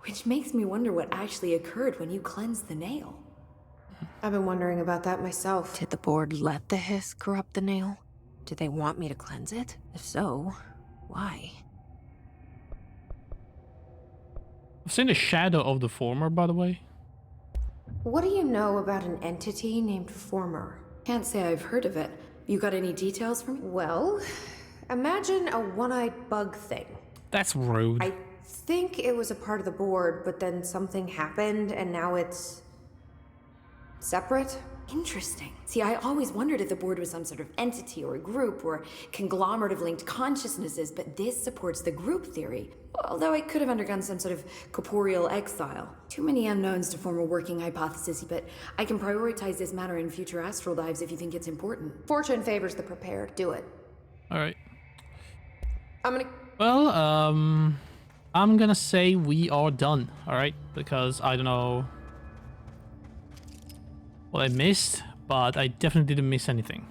Which makes me wonder what actually occurred when you cleansed the nail. I've been wondering about that myself. Did the board let the hiss corrupt the nail? Did they want me to cleanse it? If so, why? I've seen a shadow of the former, by the way. What do you know about an entity named Former? Can't say I've heard of it. You got any details for me? Well, imagine a one-eyed bug thing. That's rude. I think it was a part of the board, but then something happened and now it's separate. Interesting. See, I always wondered if the board was some sort of entity or a group or conglomerate of linked consciousnesses, but this supports the group theory. Although it could have undergone some sort of corporeal exile. Too many unknowns to form a working hypothesis, but I can prioritize this matter in future astral dives if you think it's important. Fortune favors the prepared. Do it. Alright. I'm gonna... Well, I'm gonna say we are done, alright? Because I don't know what I missed, but I definitely didn't miss anything.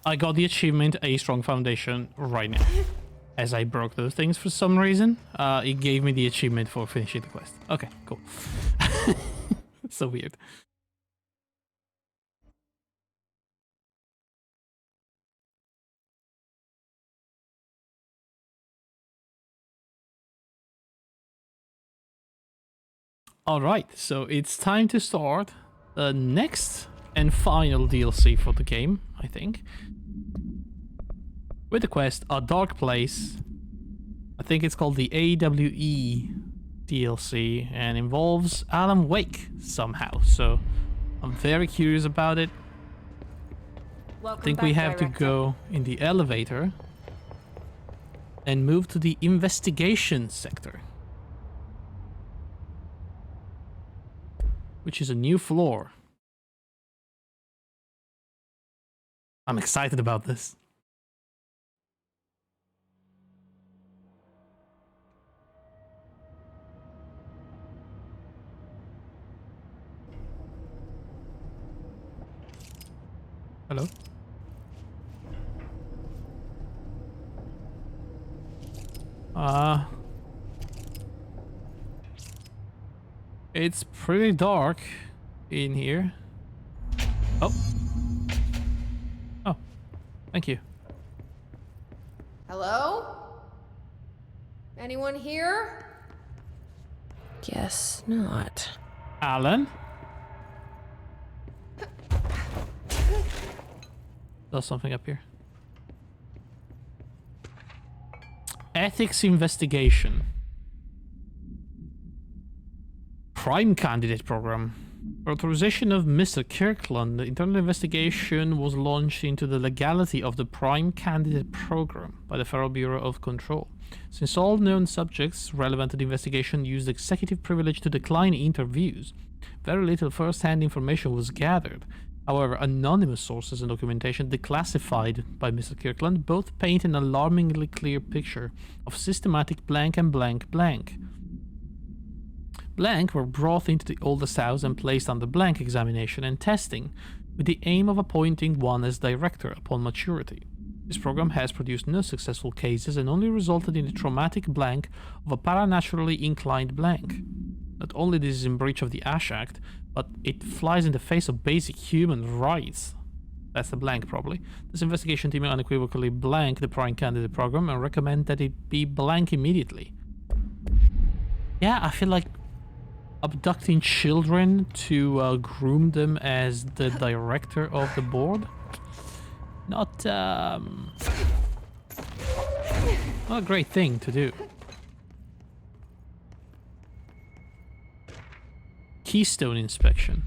I got the achievement A Strong Foundation right now. As I broke those things for some reason, it gave me the achievement for finishing the quest. Okay, cool. So weird. Alright, so it's time to start the next and final DLC for the game, I think. With the quest, A Dark Place. I think it's called the AWE DLC and involves Alan Wake somehow. So I'm very curious about it. I think we have to go in the elevator and move to the investigation sector, which is a new floor. I'm excited about this. Hello? It's pretty dark in here. Oh. Oh. Thank you. Hello? Anyone here? Guess not. Alan? There's something up here. Ethics investigation. Prime candidate program. For authorization of Mr. Kirkland, the internal investigation was launched into the legality of the Prime candidate program by the Federal Bureau of Control. Since all known subjects relevant to the investigation used executive privilege to decline interviews, very little first-hand information was gathered. However, anonymous sources and documentation declassified by Mr. Kirkland both paint an alarmingly clear picture of systematic blank and blank blank. Blank were brought into the oldest house and placed under blank examination and testing, with the aim of appointing one as director upon maturity. This program has produced no successful cases and only resulted in the traumatic blank of a paranaturally inclined blank. Not only this is in breach of the Ash Act, but it flies in the face of basic human rights. That's the blank, probably. This investigation team unequivocally blank the Prime candidate program and recommend that it be blank immediately. Yeah, I feel like abducting children to groom them as the director of the board? Not a great thing to do. Keystone inspection.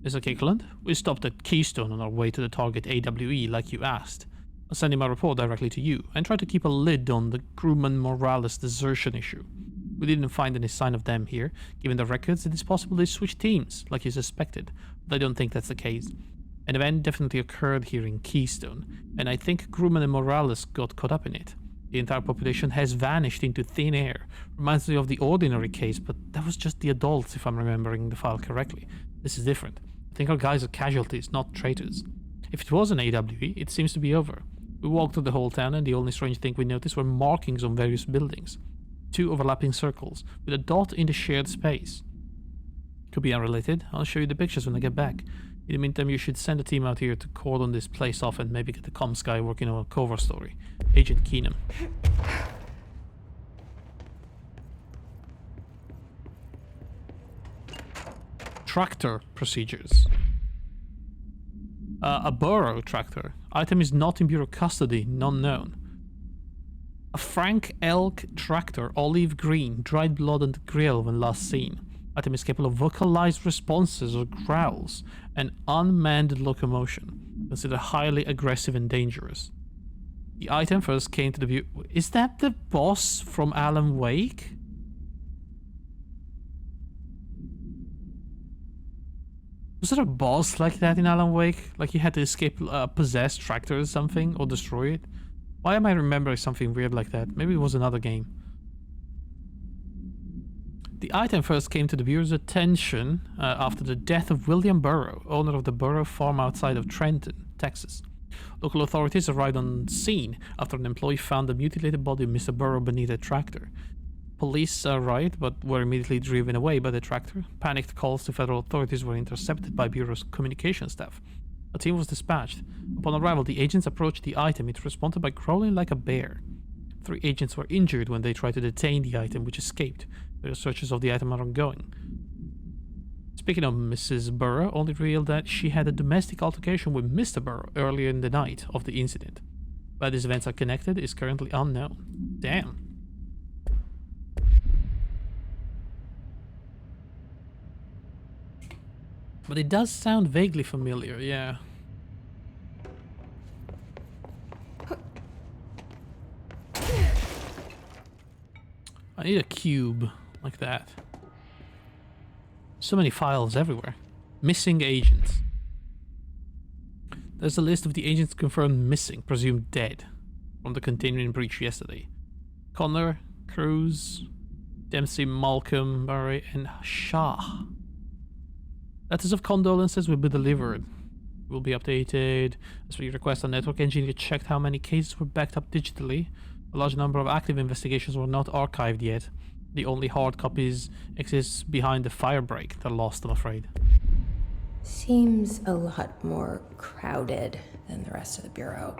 Mr. Kirkland, we stopped at Keystone on our way to the target AWE like you asked. I'll send him a report directly to you and try to keep a lid on the Grumman Morales desertion issue. We didn't find any sign of them here. Given the records, it is possible they switched teams, like you suspected, but I don't think that's the case. An event definitely occurred here in Keystone, and I think Grumman and Morales got caught up in it. The entire population has vanished into thin air. Reminds me of the Ordinary case, but that was just the adults, if I'm remembering the file correctly. This is different. I think our guys are casualties, not traitors. If it was an AWE, it seems to be over. We walked through the whole town, and the only strange thing we noticed were markings on various buildings. 2 overlapping circles, with a dot in the shared space. Could be unrelated. I'll show you the pictures when I get back. In the meantime, you should send a team out here to cordon this place off and maybe get the comms guy working on a cover story. Agent Keenum. Tractor procedures. A burrow tractor. Item is not in Bureau custody, none known. A Frank Elk tractor, olive green, dried blood on the grill when last seen. Item is capable of vocalized responses or growls and unmanned locomotion. Considered highly aggressive and dangerous. The item first came to the view. Is that the boss from Alan Wake? Was there a boss like that in Alan Wake? Like you had to escape a possessed tractor or something, or destroy it? Why am I remembering something weird like that? Maybe it was another game. The item first came to the viewer's attention after the death of William Burrow, owner of the Burrow farm outside of Trenton, Texas. Local authorities arrived on scene after an employee found the mutilated body of Mr. Burrow beneath a tractor. Police arrived, but were immediately driven away by the tractor. Panicked calls to federal authorities were intercepted by Bureau's communication staff. A team was dispatched. Upon arrival, the agents approached the item. It responded by growling like a bear. 3 agents were injured when they tried to detain the item, which escaped. The searches of the item are ongoing. Speaking of Mrs. Burrow, only revealed that she had a domestic altercation with Mr. Burrow earlier in the night of the incident. Why these events are connected is currently unknown. Damn. But it does sound vaguely familiar, yeah. I need a cube like that. So many files everywhere. Missing agents. There's a list of the agents confirmed missing, presumed dead, from the continuing breach yesterday. Connor, Cruz, Dempsey, Malcolm, Murray, and Shah. Letters of condolences will be delivered. Will be updated. As per your request, a network engineer checked how many cases were backed up digitally. A large number of active investigations were not archived yet. The only hard copies exist behind the firebreak. They're lost, I'm afraid. Seems a lot more crowded than the rest of the Bureau.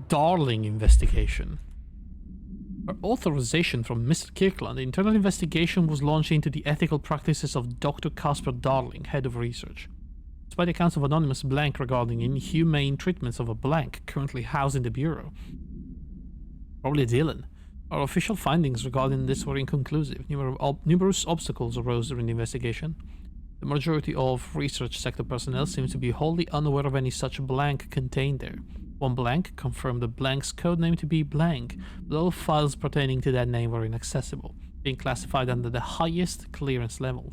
Darling investigation. For authorization from Mr. Kirkland, the internal investigation was launched into the ethical practices of Dr. Casper Darling, head of research. Despite accounts of anonymous blank regarding inhumane treatments of a blank currently housed in the Bureau. Probably Dylan. Our official findings regarding this were inconclusive. Numerous obstacles arose during the investigation. The majority of research sector personnel seems to be wholly unaware of any such blank contained there. One blank confirmed the blank's codename to be blank, but all files pertaining to that name were inaccessible, being classified under the highest clearance level.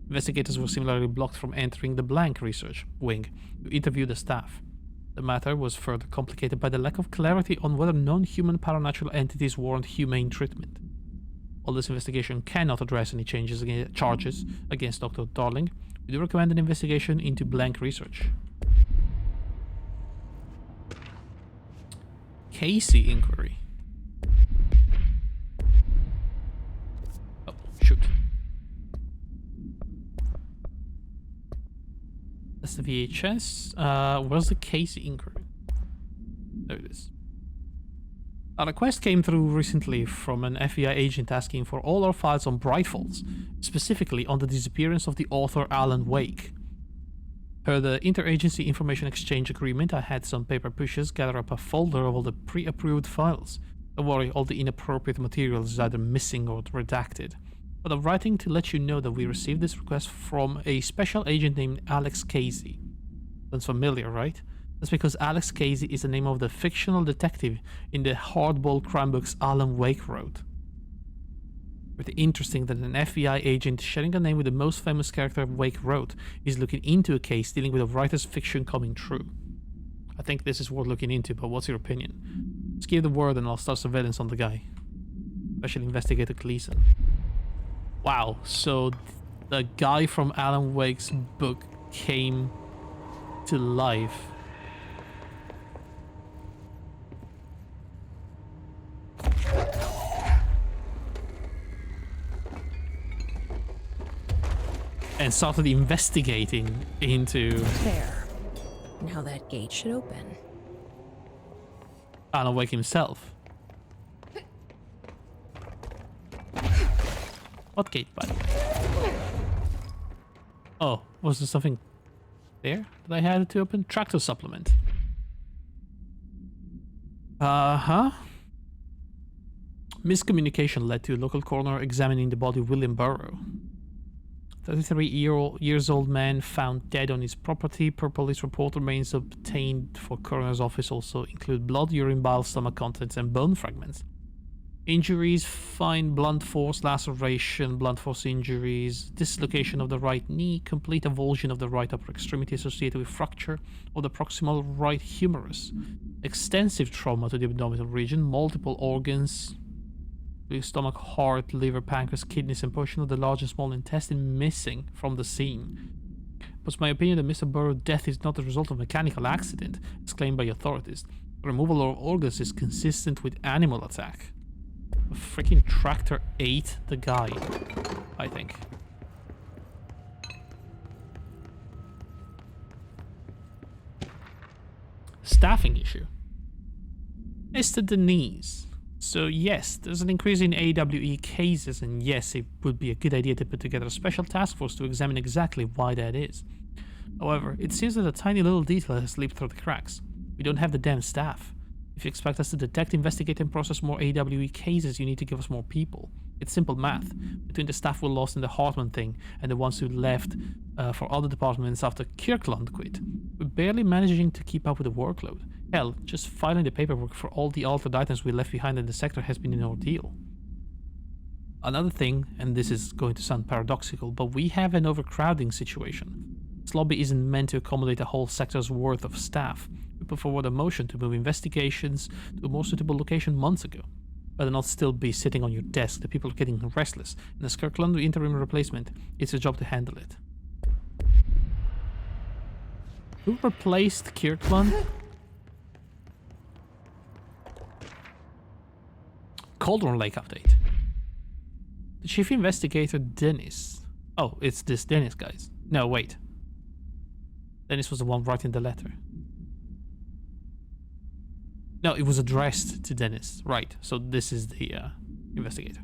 Investigators were similarly blocked from entering the blank research wing to interview the staff. The matter was further complicated by the lack of clarity on whether non-human paranatural entities warrant humane treatment. While this investigation cannot address any charges against Dr. Darling, we do recommend an investigation into blank research. Casey inquiry. Oh, shoot. That's the VHS. Where's the Casey inquiry? There it is. A request came through recently from an FBI agent asking for all our files on Brightfalls, specifically on the disappearance of the author Alan Wake. Per the Interagency Information Exchange Agreement, I had some paper pushers gather up a folder of all the pre-approved files. Don't worry, all the inappropriate material is either missing or redacted. But I'm writing to let you know that we received this request from a special agent named Alex Casey. Sounds familiar, right? That's because Alex Casey is the name of the fictional detective in the hardball crime books Alan Wake wrote. Pretty interesting that an FBI agent sharing a name with the most famous character Wake wrote is looking into a case dealing with a writer's fiction coming true. I think this is worth looking into, but what's your opinion? Just give the word and I'll start surveillance on the guy. Special Investigator Gleason. Wow, so the guy from Alan Wake's book came to life. And started investigating into... There. Now that gate should open. Alan Wake himself. What gate, by the way? Oh, was there something there that I had to open? Tractor supplement. Uh-huh. Miscommunication led to a local coroner examining the body of William Burrow. 33-year-old man found dead on his property. Per police report, remains obtained for coroner's office also include blood, urine, bile, stomach contents, and bone fragments. Injuries: fine blunt force laceration, blunt force injuries, dislocation of the right knee, complete avulsion of the right upper extremity associated with fracture of the proximal right humerus, extensive trauma to the abdominal region, multiple organs, stomach, heart, liver, pancreas, kidneys, and portion of the large and small intestine missing from the scene. But it's my opinion that Mr. Burrow's death is not the result of mechanical accident, as claimed by authorities. The removal of organs is consistent with animal attack. A freaking tractor ate the guy, I think. Staffing issue. Mr. Denise. So yes, there's an increase in AWE cases, and yes, it would be a good idea to put together a special task force to examine exactly why that is. However, it seems that a tiny little detail has slipped through the cracks. We don't have the damn staff. If you expect us to detect, investigate, and process more AWE cases, you need to give us more people. It's simple math. Between the staff we lost in the Hartman thing and the ones who left for other departments after Kirkland quit, we're barely managing to keep up with the workload. Hell, just filing the paperwork for all the altered items we left behind in the sector has been an ordeal. Another thing, and this is going to sound paradoxical, but we have an overcrowding situation. This lobby isn't meant to accommodate a whole sector's worth of staff. We put forward a motion to move investigations to a more suitable location months ago. Better not still be sitting on your desk. The people are getting restless, and as Kirkland interim replacement, it's a job to handle it. Who replaced Kirkland? Cauldron Lake update. The chief investigator, Dennis. Oh, it's this Dennis, guys. No, wait. Dennis was the one writing the letter. No, it was addressed to Dennis. Right, so this is the investigator.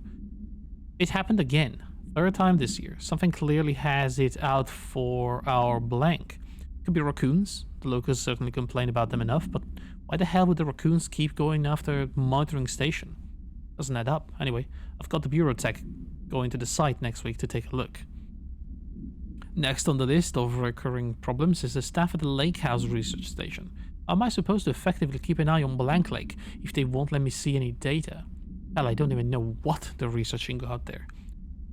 It happened again. Third time this year. Something clearly has it out for our blank. Could be raccoons. The locals certainly complain about them enough, but why the hell would the raccoons keep going after monitoring station? Doesn't add up. Anyway, I've got the bureau tech going to the site next week to take a look. Next on the list of recurring problems is the staff at the Lake House research station. How am I supposed to effectively keep an eye on Blank Lake if they won't let me see any data? Hell, I don't even know what they're researching out there.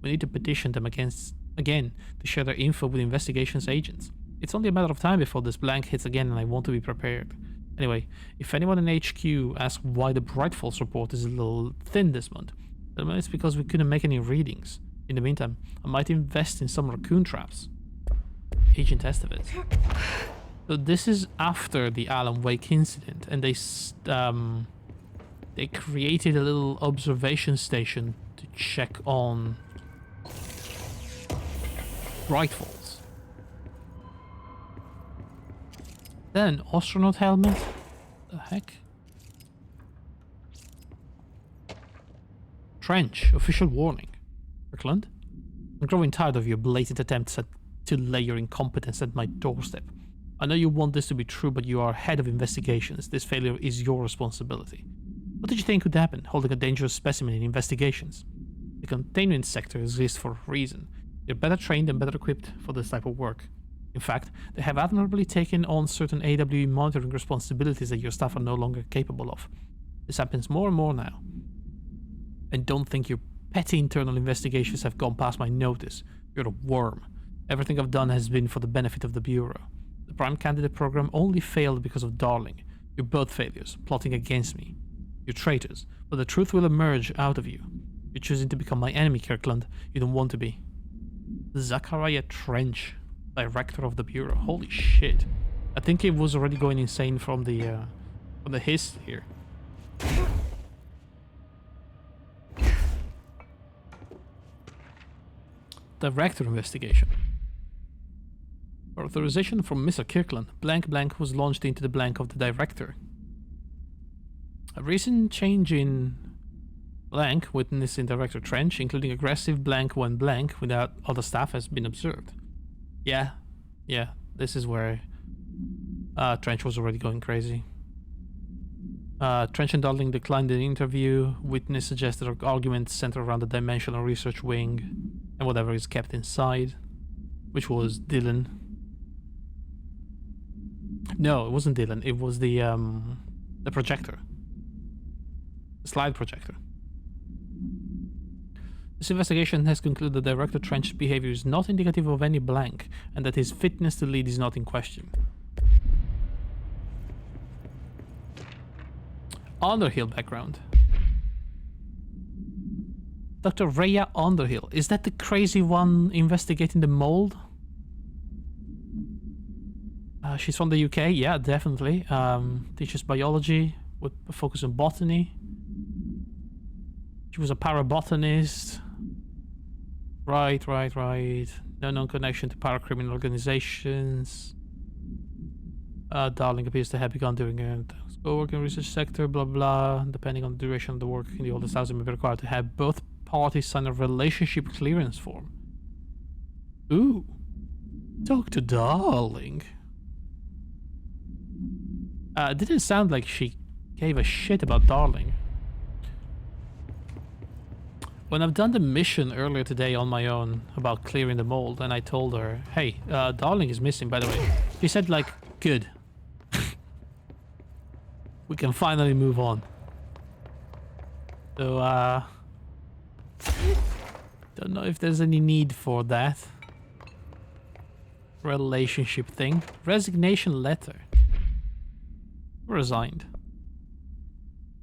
We need to petition them again to share their info with investigations agents. It's only a matter of time before this blank hits again and I want to be prepared. Anyway, if anyone in HQ asks why the Bright Falls report is a little thin this month, then it's because we couldn't make any readings. In the meantime, I might invest in some raccoon traps. Agent Estevez. So this is after the Alan Wake incident, and they created a little observation station to check on Bright Falls. Then astronaut helmet. The heck? Trench. Official warning. Kirkland, I'm growing tired of your blatant attempts to lay your incompetence at my doorstep. I know you want this to be true, but you are head of investigations. This failure is your responsibility. What did you think would happen, holding a dangerous specimen in investigations? The containment sector exists for a reason. They're better trained and better equipped for this type of work. In fact, they have admirably taken on certain AWE monitoring responsibilities that your staff are no longer capable of. This happens more and more now. And don't think your petty internal investigations have gone past my notice. You're a worm. Everything I've done has been for the benefit of the Bureau. The Prime Candidate program only failed because of Darling. You're both failures, plotting against me. You're traitors, but the truth will emerge out of you. You're choosing to become my enemy, Kirkland. You don't want to be. Zachariah Trench, Director of the Bureau. Holy shit. I think he was already going insane from the hiss here. Director investigation. Authorization from Mr. Kirkland. Blank blank was launched into the blank of the director. A recent change in blank witnessed in Director Trench, including aggressive blank when blank without other staff, has been observed. Yeah, this is where Trench was already going crazy. Trench and Darling declined the interview. Witness suggested arguments centered around the Dimensional Research Wing and whatever is kept inside, which was Dylan. No, it wasn't Dylan. It was the projector, the slide projector. This investigation has concluded that Director Trench's behavior is not indicative of any blank, and that his fitness to lead is not in question. Underhill background. Dr. Rhea Underhill. Is that the crazy one investigating the mold? She's from the UK. Yeah, definitely. Teaches biology with a focus on botany. She was a parabotanist. Right. No known connection to paracriminal organizations. Darling appears to have begun doing a co-working in research sector, blah blah. Depending on the duration of the work in the oldest house, it may be required to have both parties sign a relationship clearance form. Ooh. Dr. Darling. Didn't sound like she gave a shit about Darling. When I've done the mission earlier today on my own about clearing the mold, and I told her, hey, Darling is missing, by the way. She said, like, good. We can finally move on. So, don't know if there's any need for that relationship thing. Resignation letter. Resigned.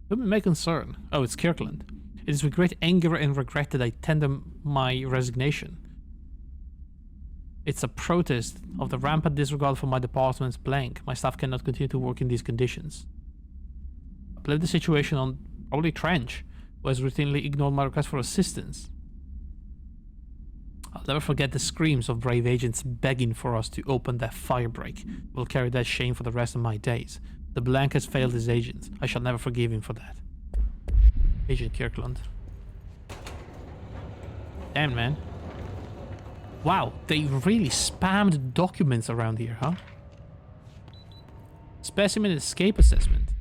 Whom it may concern. Oh, it's Kirkland. It is with great anger and regret that I tender my resignation. It's a protest of the rampant disregard for my department's blank. My staff cannot continue to work in these conditions. I blame the situation on probably Trench, who has routinely ignored my request for assistance. I'll never forget the screams of brave agents begging for us to open that firebreak. We'll carry that shame for the rest of my days. The Blank has failed his agent. I shall never forgive him for that. Agent Kirkland. Damn, man. Wow, they really spammed documents around here, huh? Specimen escape assessment.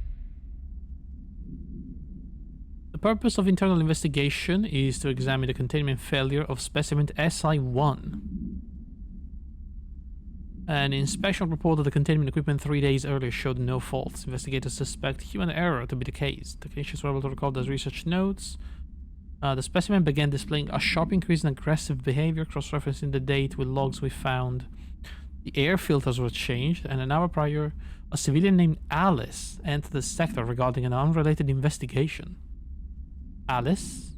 The purpose of internal investigation is to examine the containment failure of specimen SI-1. An inspection report of the containment equipment 3 days earlier showed no faults. Investigators suspect human error to be the case. Technicians were able to record as research notes. The specimen began displaying a sharp increase in aggressive behavior, cross-referencing the date with logs we found. The air filters were changed, and an hour prior, a civilian named Alice entered the sector regarding an unrelated investigation. Alice?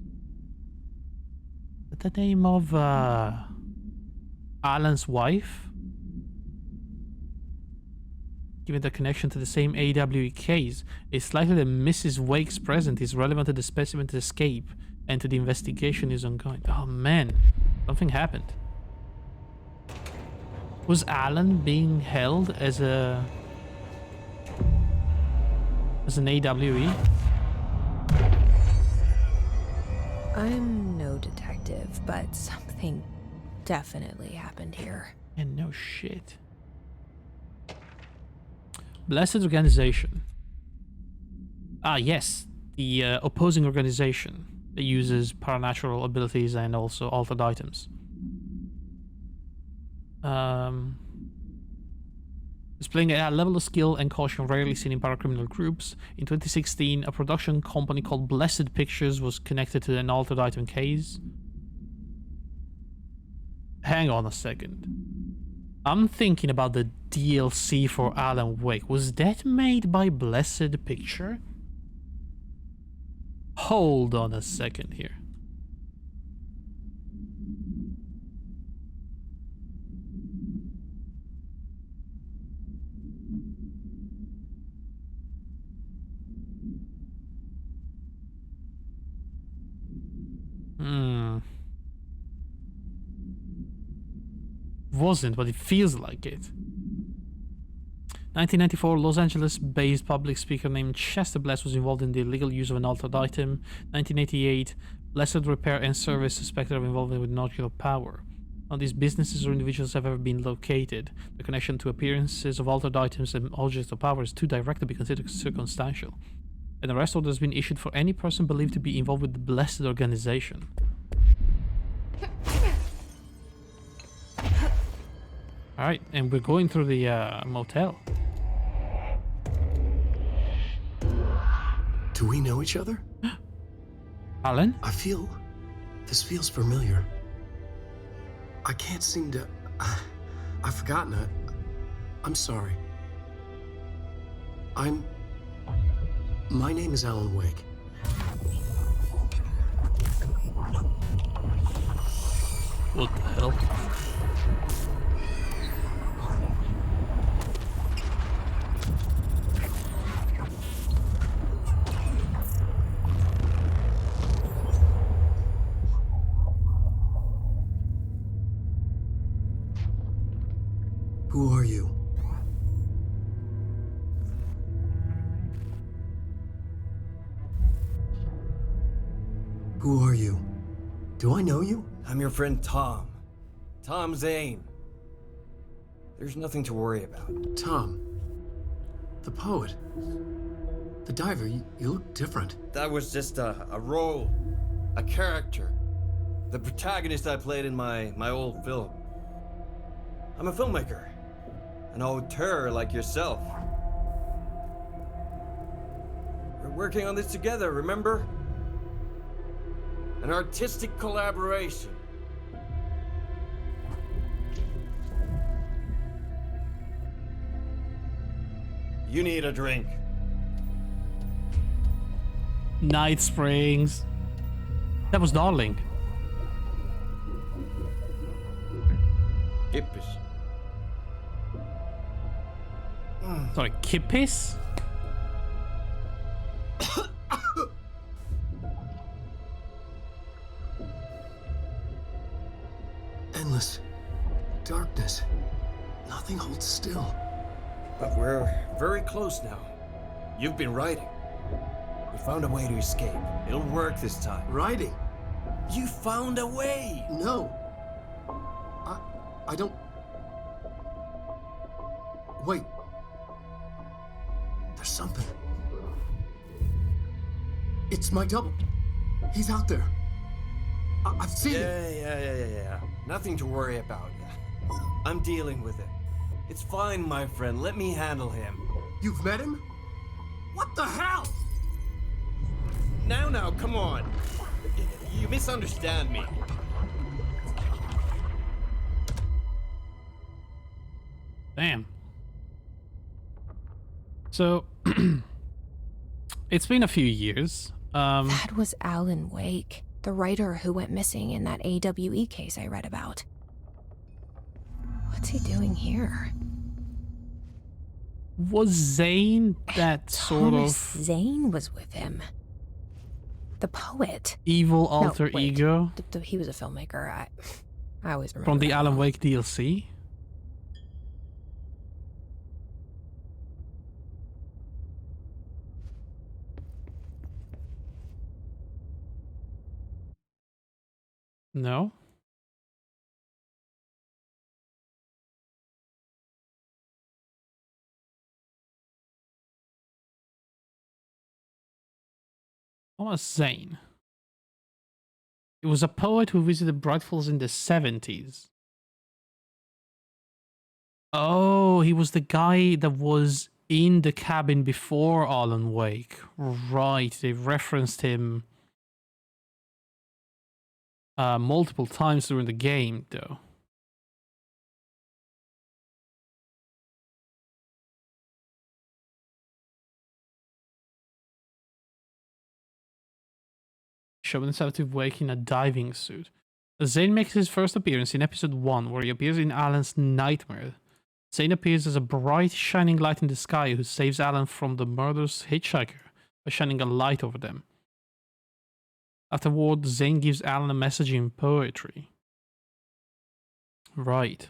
Is that the name of Alan's wife? Given the connection to the same AWE case, it's likely that Mrs. Wake's presence is relevant to the specimen's escape and to the investigation is ongoing. Oh man, something happened. Was Alan being held as an AWE? I'm no detective, but something definitely happened here. And no shit. Blessed Organization. Ah, yes. The opposing organization that uses paranatural abilities and also altered items. Displaying a level of skill and caution rarely seen in paracriminal groups, in 2016, a production company called Blessed Pictures was connected to an altered item case. Hang on a second. I'm thinking about the DLC for Alan Wake. Was that made by Blessed Picture? Hold on a second here. Wasn't, but it feels like it. 1994, Los Angeles-based public speaker named Chester Bless was involved in the illegal use of an altered item. 1988, Blessed Repair and Service suspected of involvement with nuclear power. None of these businesses or individuals have ever been located. The connection to appearances of altered items and objects of power is too direct to be considered circumstantial. An arrest order has been issued for any person believed to be involved with the Blessed Organization. Alright, and we're going through the motel. Do we know each other? Alan? This feels familiar. I can't seem to... I've forgotten it. I'm sorry. My name is Alan Wake. What the hell? Who are you? Who are you? Do I know you? I'm your friend Tom. Tom Zane. There's nothing to worry about. Tom. The poet. The diver. You look different. That was just a role. A character. The protagonist I played in my old film. I'm a filmmaker. An auteur like yourself. We're working on this together, remember? An artistic collaboration. You need a drink. Night Springs. That was Darling. Kippis. Sorry, Kippis? Endless darkness. Nothing holds still. But we're very close now. You've been writing. We found a way to escape. It'll work this time. Writing? You found a way! No. I don't... Wait. There's something. It's my double. He's out there. I've seen him. Yeah. Nothing to worry about. I'm dealing with it. It's fine, my friend. Let me handle him. You've met him? What the hell? Now, come on. You misunderstand me. Damn. So, it's been a few years. That was Alan Wake, the writer who went missing in that AWE case I read about. What's he doing here? Was Zane that sort Thomas of Zane was with him. The poet. evil No, alter wait. ego He was a filmmaker. I always remember from the that Alan wrong. Wake DLC? No? Thomas Zane. He was a poet who visited Bright Falls in the 70s. Oh, he was the guy that was in the cabin before Alan Wake. Right, they referenced him multiple times during the game, though. Shown himself to Wake in a diving suit. Zane makes his first appearance in episode 1, where he appears in Alan's nightmare. Zane appears as a bright, shining light in the sky who saves Alan from the murderous hitchhiker by shining a light over them. Afterward, Zane gives Alan a message in poetry. Right.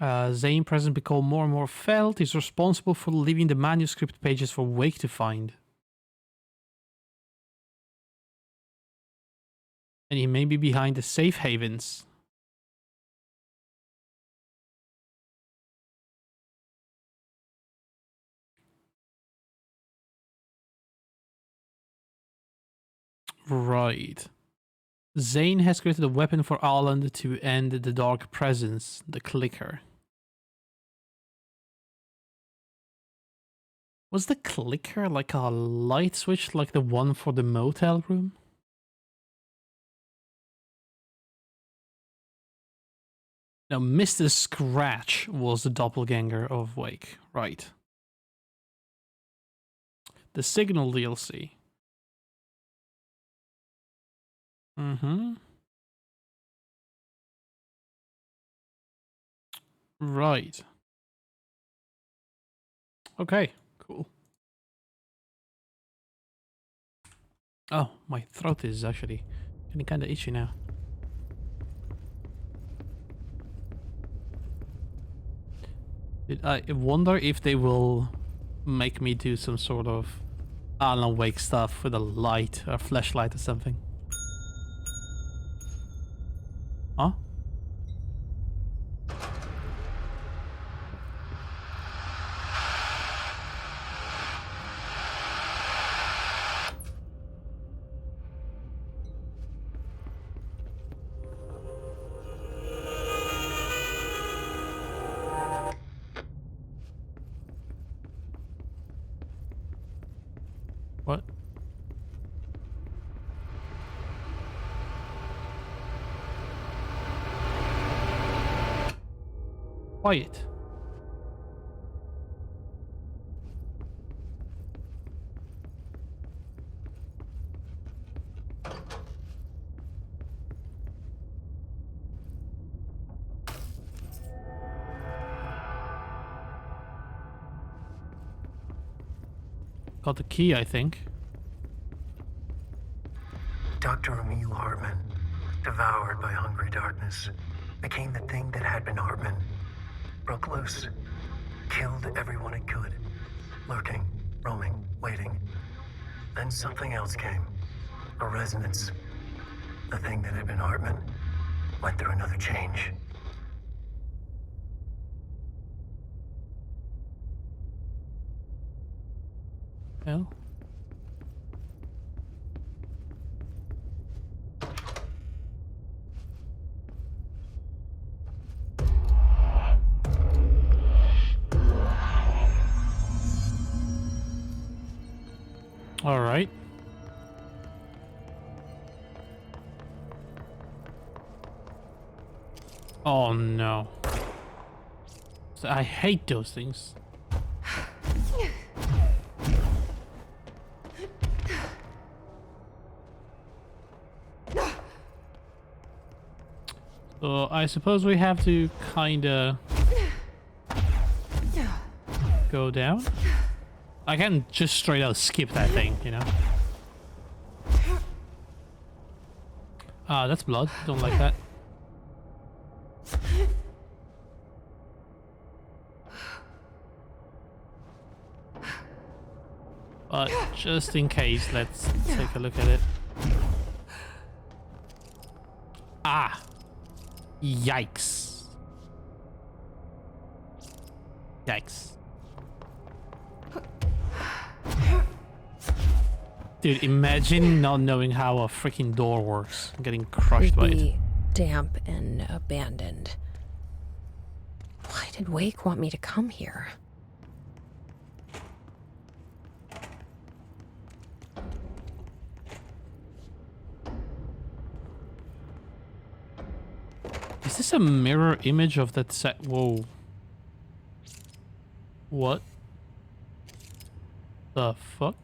Zane presence become more and more felt. He's responsible for leaving the manuscript pages for Wake to find. And he may be behind the safe havens. Right. Zane has created a weapon for Alan to end the dark presence, the clicker. Was the clicker like a light switch like the one for the motel room? Now, Mr. Scratch was the doppelganger of Wake, right? The Signal DLC. Right. Okay, cool. Oh, my throat is actually getting kind of itchy now. I wonder if they will make me do some sort of Alan Wake stuff with a light or flashlight or something. Huh? What? Quiet. Got the key, I think. Dr. Emil Hartman, devoured by hungry darkness, became the thing that had been Hartman. Broke loose, killed everyone it could. lurking, roaming, waiting. Then something else came. A resonance. The thing that had been Hartman went through another change. Hell. All right. Oh no. I hate those things. So I suppose we have to kinda go down. I can just straight out skip that thing, you know? Ah, that's blood. Don't like that. But just in case, let's take a look at it. Ah! Yikes. Yikes. Dude, imagine not knowing how a freaking door works. Getting crushed by it. Damp and abandoned. Why did Wake want me to come here? Is this a mirror image of that set? Whoa. What the fuck?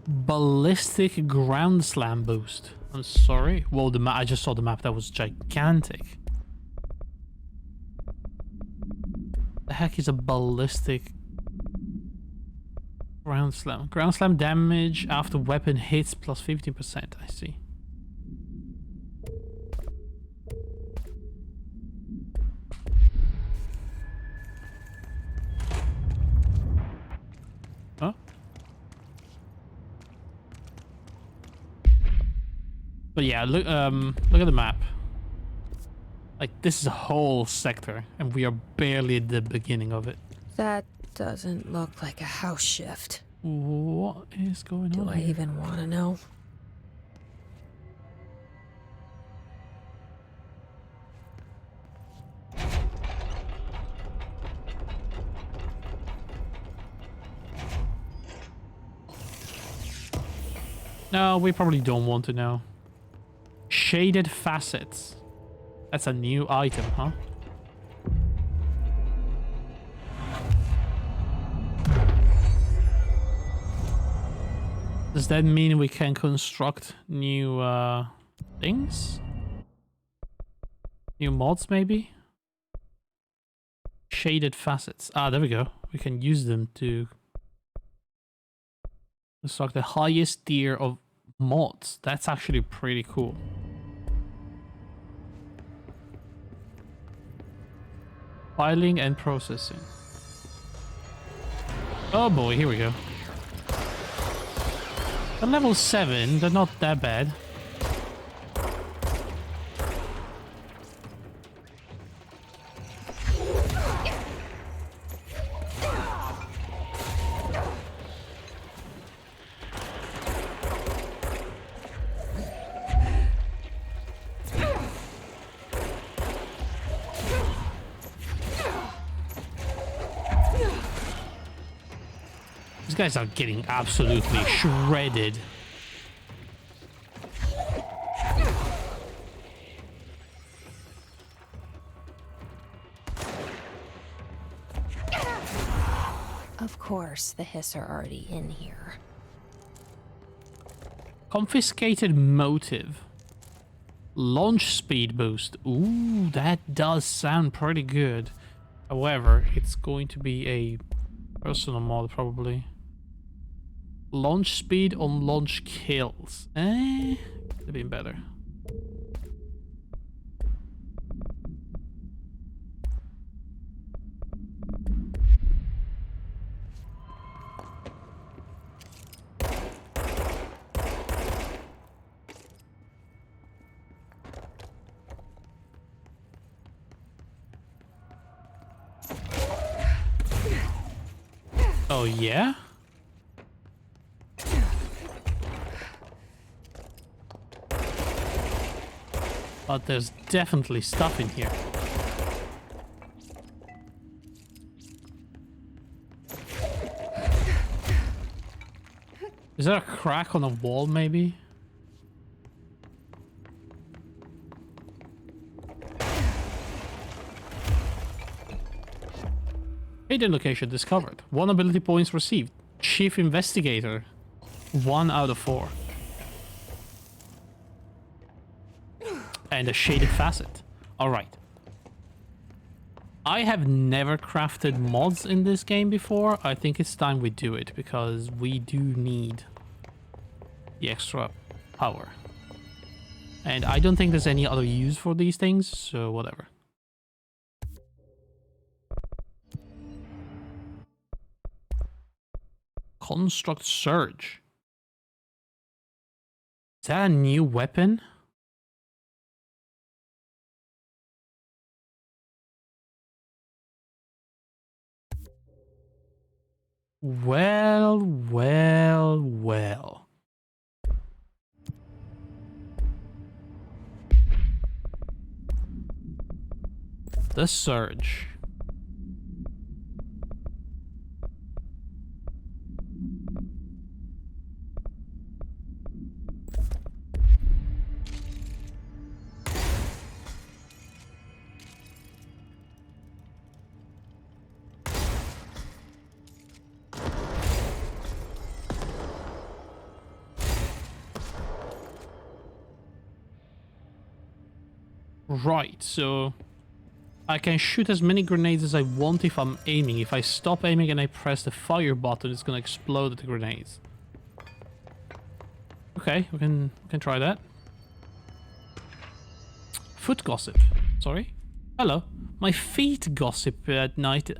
Ballistic ground slam boost. I'm sorry. Whoa, the map. I just saw the map. That was gigantic. The heck is a ballistic ground slam? Ground slam damage after weapon hits plus 15%. I see. Huh? But yeah, look at the map. Like, this is a whole sector, and we are barely at the beginning of it. That doesn't look like a house shift. What is going on? Do I even want to know? No, we probably don't want to know. Shaded facets. That's a new item, huh? Does that mean we can construct new things? New mods, maybe? Shaded facets. Ah, there we go. We can use them to construct the highest tier of mods. That's actually pretty cool. Filing and processing. Oh boy, here we go. At level 7, they're not that bad. These guys are getting absolutely shredded. Of course, the Hiss are already in here. Confiscated motive. Launch speed boost. Ooh, that does sound pretty good. However, it's going to be a personal mod probably. Launch speed on launch kills. Could have been better. Oh, yeah? But there's definitely stuff in here. Is there a crack on a wall, maybe? Hidden location discovered. 1 ability points received. Chief Investigator. 1 out of 4. And a shaded facet. Alright. I have never crafted mods in this game before. I think it's time we do it, because we do need the extra power. And I don't think there's any other use for these things, so whatever. Construct Surge. Is that a new weapon? Well, well, well. The Surge. Right, so I can shoot as many grenades as I want if I'm aiming. If I stop aiming and I press the fire button, it's gonna explode the grenades. Okay, we can try that. Foot gossip. Sorry. Hello. My feet gossip at night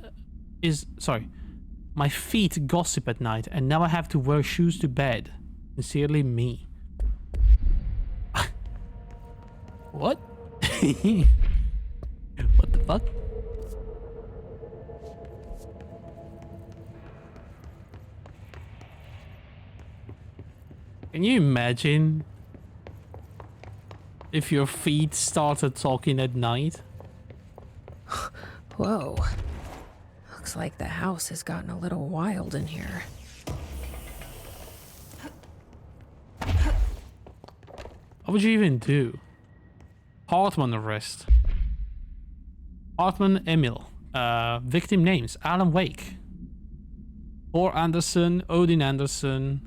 is... Sorry. My feet gossip at night, and now I have to wear shoes to bed. Sincerely, me. What? What the fuck? Can you imagine if your feet started talking at night? Whoa. Looks like the house has gotten a little wild in here. What would you even do? Hartman arrest. Hartman Emil. Victim names: Alan Wake, Thor Anderson, Odin Anderson.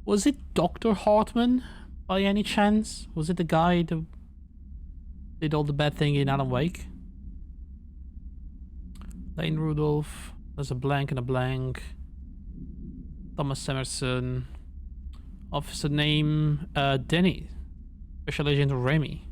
Was it Dr. Hartman by any chance? Was it the guy that did all the bad thing in Alan Wake? Lane Rudolph. There's a blank and a blank. Thomas Emerson. Officer name Denny. Special Agent Remy.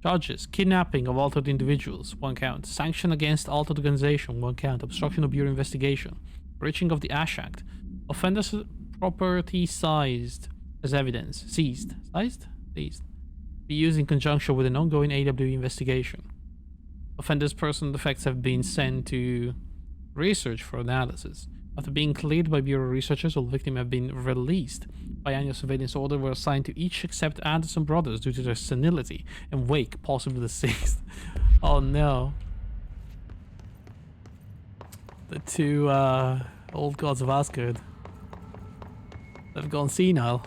Charges: kidnapping of altered individuals, 1 count. Sanction against altered organization, 1 count. Obstruction of Bureau investigation. Breaching of the Ash Act. Offenders' property seized as evidence. Seized. Seized. Be used in conjunction with an ongoing AWE investigation. Offenders' personal effects have been sent to research for analysis. After being cleared by Bureau researchers, all victims have been released. Biannual surveillance order were assigned to each except Anderson brothers due to their senility, and Wake, possibly the 6th. Oh no. The 2 old gods of Asgard. They've gone senile.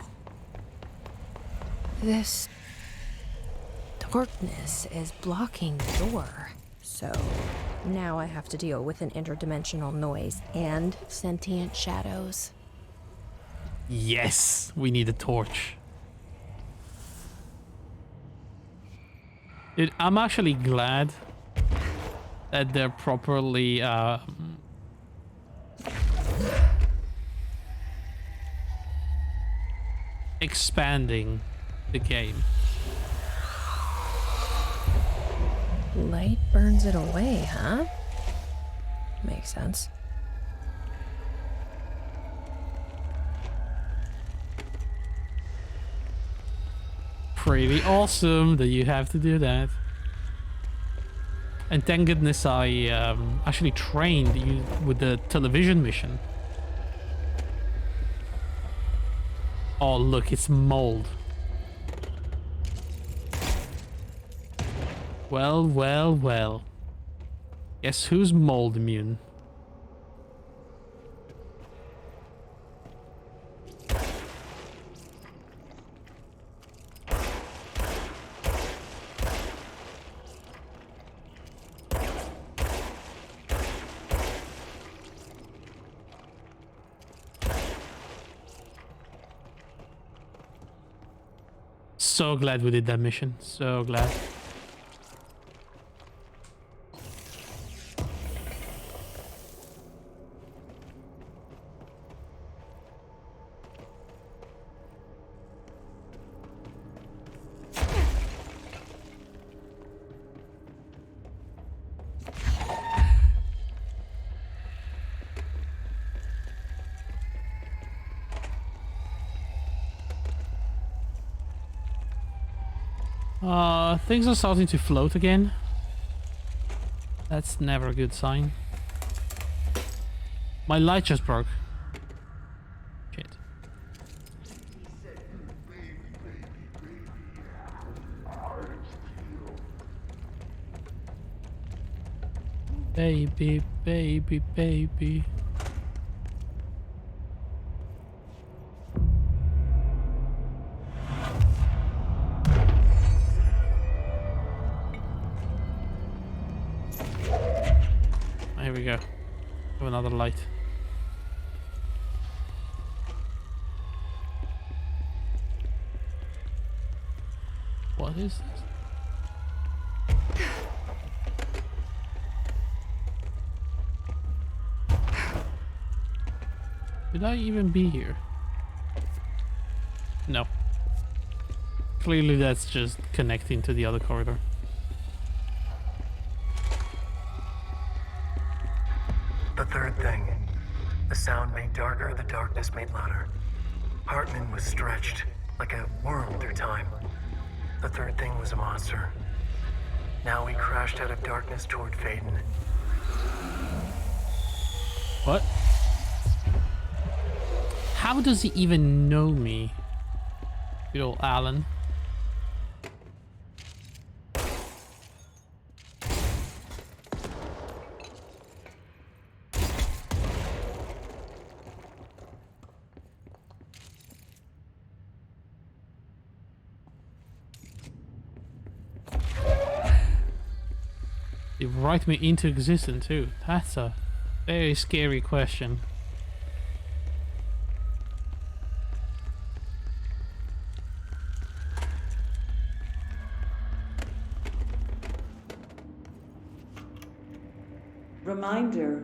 This darkness is blocking the door. So now I have to deal with an interdimensional noise and sentient shadows. Yes, we need a torch. Dude, I'm actually glad that they're properly expanding the game. Light burns it away, huh? Makes sense. Pretty awesome that you have to do that. And thank goodness I actually trained you with the television mission. Oh, look, it's mold. Well, well, well. Guess who's mold immune? So glad we did that mission. So glad. Things are starting to float again. That's never a good sign. My light just broke. Shit. Baby, baby, baby. Here we go. Have another light. What is this? Did I even be here? No. Clearly that's just connecting to the other corridor. The third thing. The sound made darker, the darkness made louder. Hartman was stretched, like a worm through time. The third thing was a monster. Now he crashed out of darkness toward Faden. What? How does he even know me? Good old Alan. They write me into existence too. That's a very scary question. Reminder,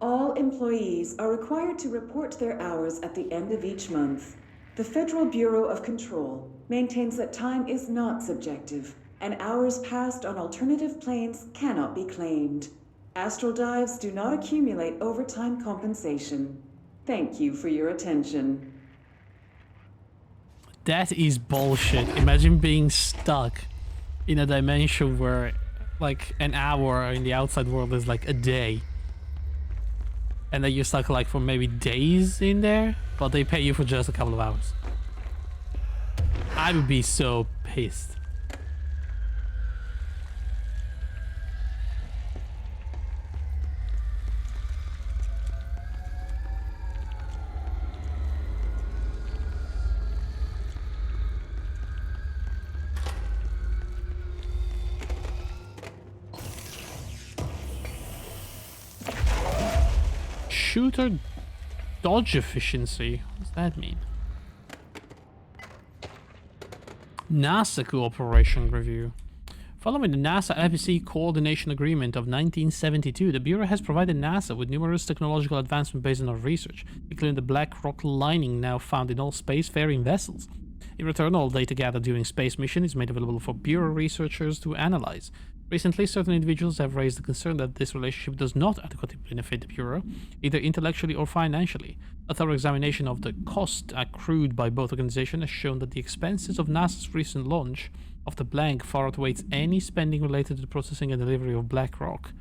all employees are required to report their hours at the end of each month. The Federal Bureau of Control maintains that time is not subjective, and hours passed on alternative planes cannot be claimed. Astral dives do not accumulate overtime compensation. Thank you for your attention. That is bullshit. Imagine being stuck in a dimension where like an hour in the outside world is like a day. And then you're stuck like for maybe days in there, but they pay you for just a couple of hours. I would be so pissed. Shooter dodge efficiency. What does that mean? NASA cooperation review. Following the NASA FCC Coordination Agreement of 1972, the Bureau has provided NASA with numerous technological advancements based on our research, including the black rock lining now found in all spacefaring vessels. In return, all data gathered during space mission is made available for Bureau researchers to analyze. Recently, certain individuals have raised the concern that this relationship does not adequately benefit the Bureau, either intellectually or financially. A thorough examination of the cost accrued by both organizations has shown that the expenses of NASA's recent launch of the blank far outweighs any spending related to the processing and delivery of black rock.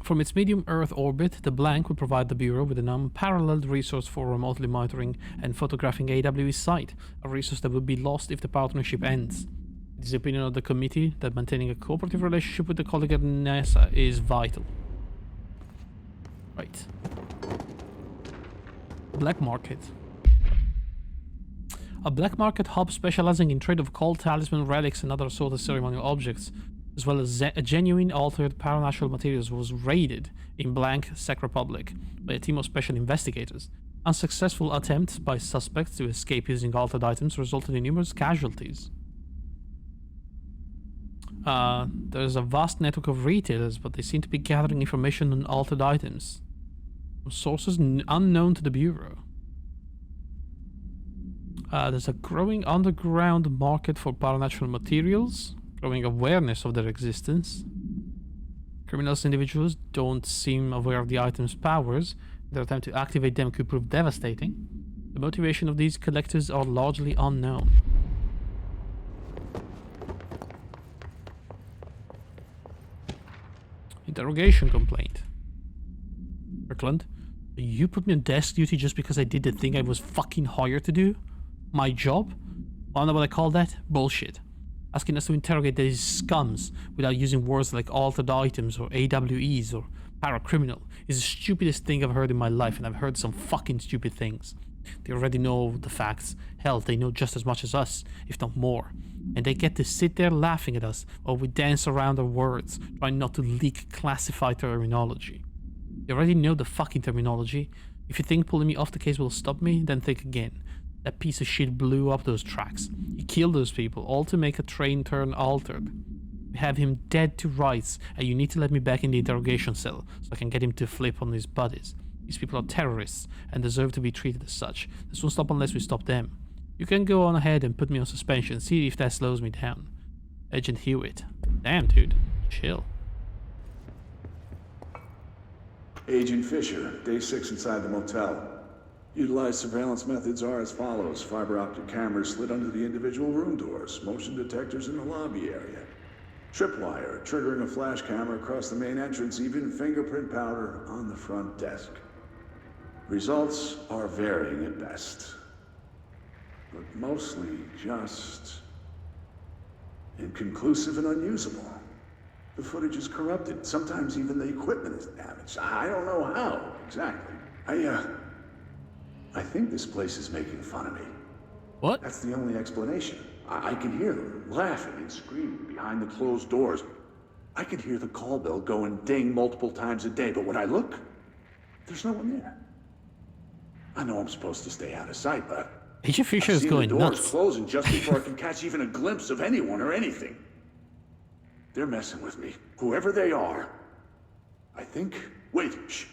From its medium Earth orbit, the blank will provide the Bureau with an unparalleled resource for remotely monitoring and photographing AWE's site, a resource that would be lost if the partnership ends. It is the opinion of the committee that maintaining a cooperative relationship with the colleague at NASA is vital. Right. Black market. A black market hub specializing in trade of cult talisman relics and other sort of ceremonial objects, as well as genuine altered paranatural materials, was raided in blank Czech Republic by a team of special investigators. Unsuccessful attempts by suspects to escape using altered items resulted in numerous casualties. There's a vast network of retailers, but they seem to be gathering information on altered items from sources unknown to the Bureau. There's a growing underground market for paranatural materials, growing awareness of their existence. Criminals individuals don't seem aware of the item's powers. Their attempt to activate them could prove devastating. The motivation of these collectors are largely unknown. Interrogation complaint. Strickland, you put me on desk duty just because I did the thing I was fucking hired to do? My job? Wanna know what I call that? Bullshit. Asking us to interrogate these scums without using words like altered items or AWEs or paracriminal is the stupidest thing I've heard in my life, and I've heard some fucking stupid things. They already know the facts. Hell, they know just as much as us, if not more. And they get to sit there laughing at us while we dance around our words, trying not to leak classified terminology. They already know the fucking terminology. If you think pulling me off the case will stop me, then think again. That piece of shit blew up those tracks. He killed those people, all to make a train turn altered. We have him dead to rights, and you need to let me back in the interrogation cell so I can get him to flip on his buddies. These people are terrorists and deserve to be treated as such. This won't stop unless we stop them. You can go on ahead and put me on suspension, see if that slows me down. Agent Hewitt. Damn, dude. Chill. Agent Fisher, day 6 inside the motel. Utilized surveillance methods are as follows. Fiber optic cameras slid under the individual room doors. Motion detectors in the lobby area. Tripwire, triggering a flash camera across the main entrance. Even fingerprint powder on the front desk. Results are varying at best. But mostly just inconclusive and unusable. The footage is corrupted. Sometimes even the equipment is damaged. I don't know how, exactly. I think this place is making fun of me. What? That's the only explanation. I can hear them laughing and screaming behind the closed doors. I can hear the call bell go and ding multiple times a day, but when I look, there's no one there. I know I'm supposed to stay out of sight, but Agent Fisher is going the doors nuts. closing just before I can catch even a glimpse of anyone or anything. They're messing with me, whoever they are. I think... Wait, shh.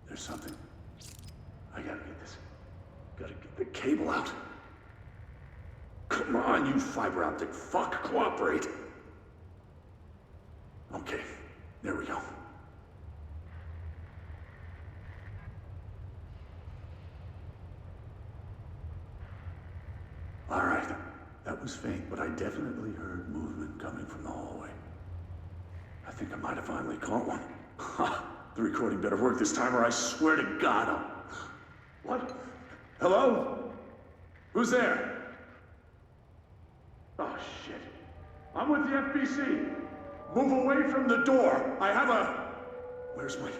There's something. I gotta get this. Gotta get the cable out. Come on, you fiber optic fuck, cooperate. Okay, there we go. All right, that was faint, but I definitely heard movement coming from the hallway. I think I might have finally caught one. Ha! The recording better work this time, or I swear to God I'll... What? Hello? Who's there? Oh, shit. I'm with the FBC. Move away from the door. I have a... Where's my...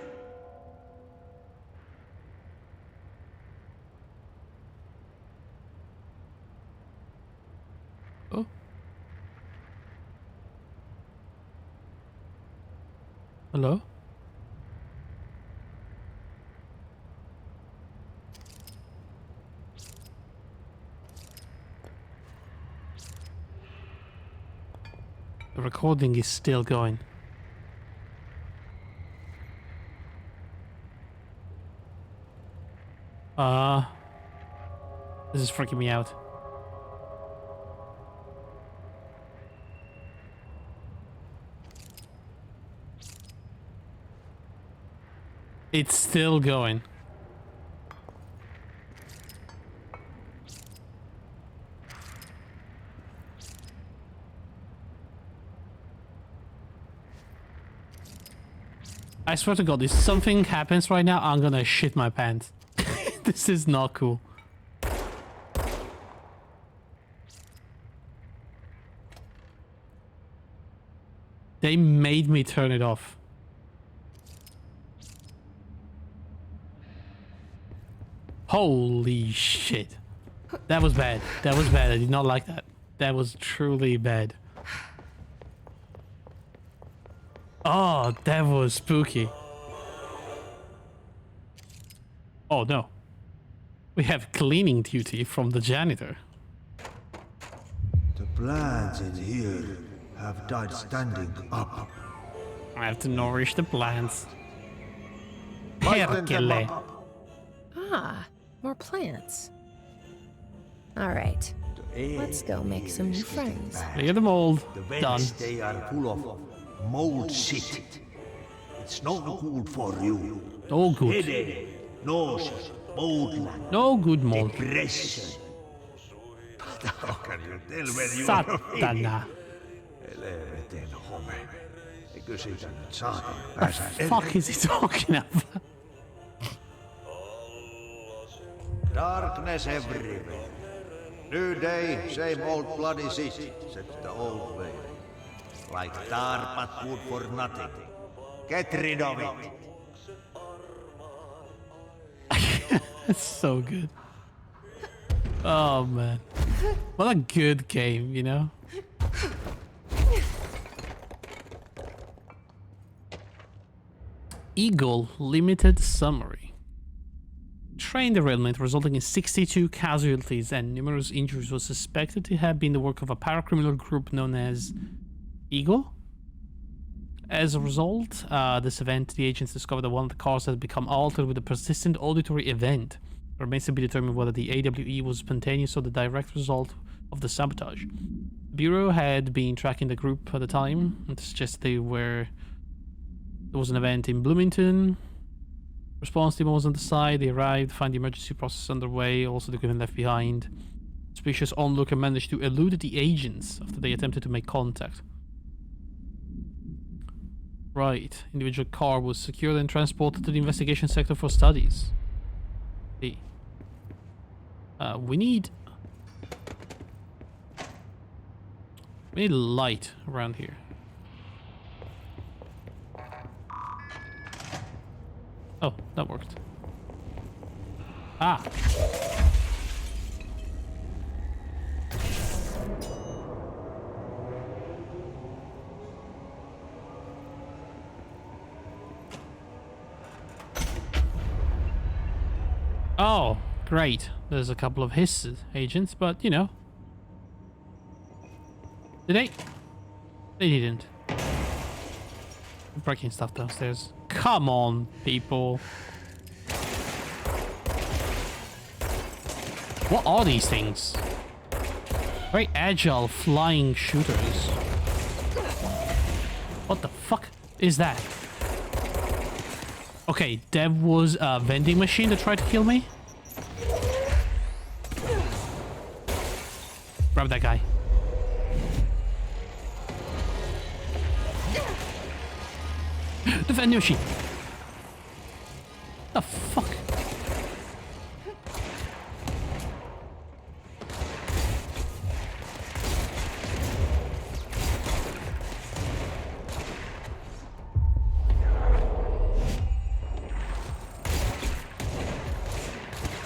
Oh. Hello? The recording is still going. This is freaking me out. It's still going. I swear to God, if something happens right now, I'm gonna shit my pants. This is not cool. They made me turn it off. Holy shit. That was bad. That was bad. I did not like that. That was truly bad. Oh, that was spooky. Oh no. We have cleaning duty from the janitor. The plants in here have died standing up. I have to nourish the plants. Lighten them Hercule. up. Ah, more plants. All right. Let's go make some new friends. Look at the mold. The Done. vents, they are full of mold shit. It's not good for you. No good. Headache, nausea, mold, No good mold. depression. But how can you tell when you Satana. Eläveten home. Eikö siitä nyt saada The päästä fuck is he talking about? Darkness everywhere. New day, same old bloody city, said the old way. Like tar but good for nothing. Get rid of it. That's so good. Oh man. What a good game, you know? Eagle Limited Summary. Train derailment resulting in 62 casualties and numerous injuries was suspected to have been the work of a paracriminal group known as Eagle. As a result, this event, the agents discovered that one of the cars had become altered with a persistent auditory event. It remains to be determined whether the AWE was spontaneous or the direct result of the sabotage. The Bureau had been tracking the group at the time and suggested there was an event in Bloomington. Response team was on the side. They arrived, find the emergency process underway, also the equipment left behind. Suspicious onlooker managed to elude the agents after they attempted to make contact. Right. Individual car was secured and transported to the investigation sector for studies. See. We need light around here. Oh, that worked. Ah. Oh, great. There's a couple of his agents, but you know. Did they? They didn't. Breaking stuff downstairs. Come on, people. What are these things? Very agile flying shooters. What the fuck is that? Okay, there was a vending machine that tried to kill me. Grab that guy. The vending machine. The fuck?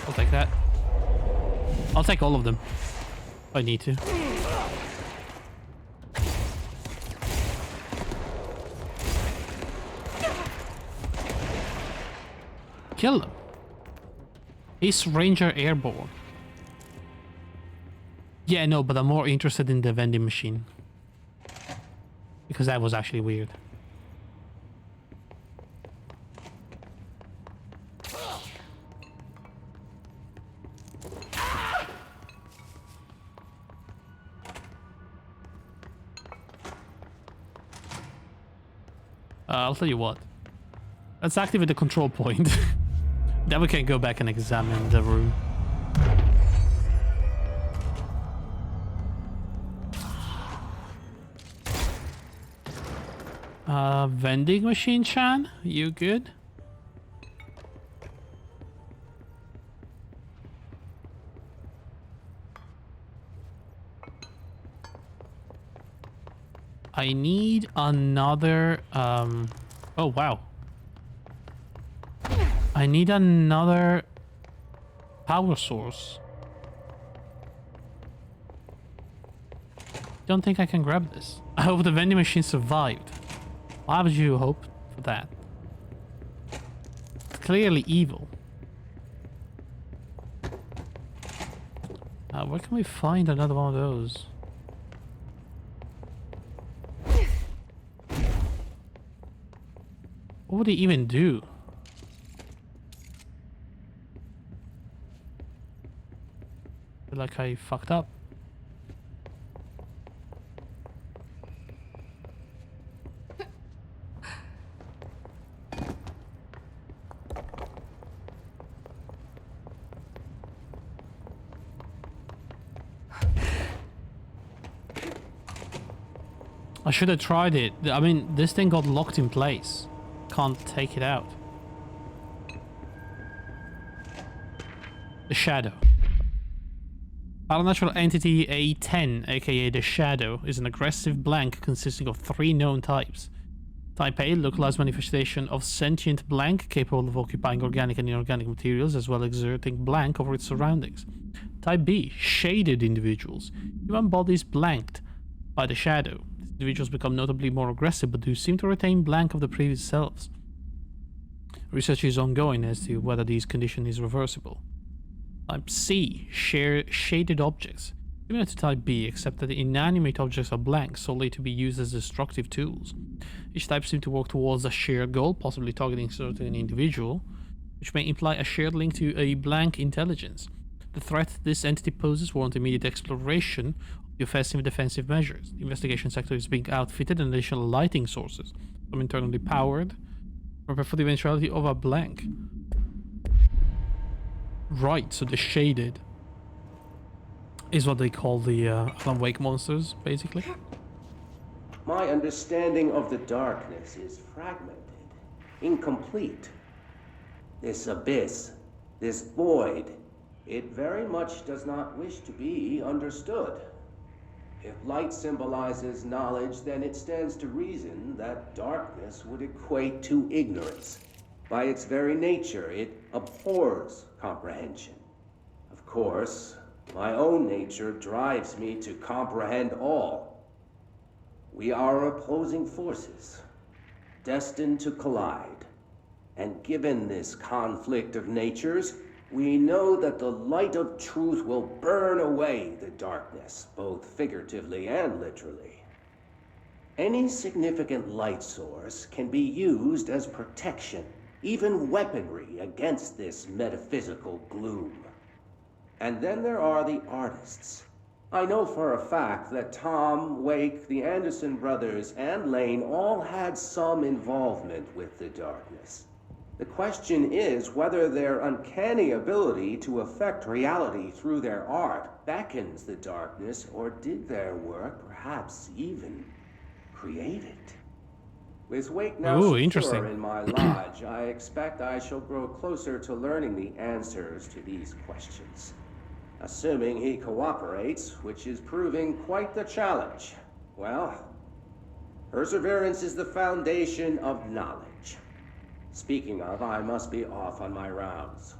I'll take that. I'll take all of them. If I need to. Kill him. He's Ranger Airborne. Yeah, no, but I'm more interested in the vending machine. Because that was actually weird. I'll tell you what. Let's activate the control point. Then we can go back and examine the room. Vending machine, Chan? You good? I need another, oh wow. I need another power source. Don't think I can grab this. I hope the vending machine survived. Why would you hope for that? It's clearly evil. Where can we find another one of those? What would they even do? I feel like I fucked up. I should have tried it. I mean, this thing got locked in place. Can't take it out. The Shadow. Paranatural entity A10, aka the Shadow, is an aggressive blank consisting of 3 known types. Type A, localized manifestation of sentient blank capable of occupying organic and inorganic materials as well as exerting blank over its surroundings. Type B, shaded individuals. Human bodies blanked by the Shadow. Individuals become notably more aggressive but do seem to retain blank of the previous selves. Research is ongoing as to whether this condition is reversible. Type C, shaded objects. Similar to Type B, except that the inanimate objects are blank, solely to be used as destructive tools. Each type seems to work towards a shared goal, possibly targeting a certain individual, which may imply a shared link to a blank intelligence. The threat this entity poses warrants immediate exploration of the offensive and defensive measures. The investigation sector is being outfitted and additional lighting sources, some internally powered, prepare for the eventuality of a blank. Right, so the shaded is what they call the Alan Wake monsters, basically. My understanding of the darkness is fragmented, incomplete. This abyss, this void, it very much does not wish to be understood. If light symbolizes knowledge, then it stands to reason that darkness would equate to ignorance. By its very nature, it abhors comprehension. Of course, my own nature drives me to comprehend all. We are opposing forces, destined to collide. And given this conflict of natures, we know that the light of truth will burn away the darkness, both figuratively and literally. Any significant light source can be used as protection, even weaponry, against this metaphysical gloom. And then there are the artists. I know for a fact that Tom, Wake, the Anderson brothers, and Lane all had some involvement with the darkness. The question is whether their uncanny ability to affect reality through their art beckons the darkness, or did their work perhaps even create it? With Wake now secure in my lodge, I expect I shall grow closer to learning the answers to these questions. Assuming he cooperates, which is proving quite the challenge. Well, perseverance is the foundation of knowledge. Speaking of, I must be off on my rounds.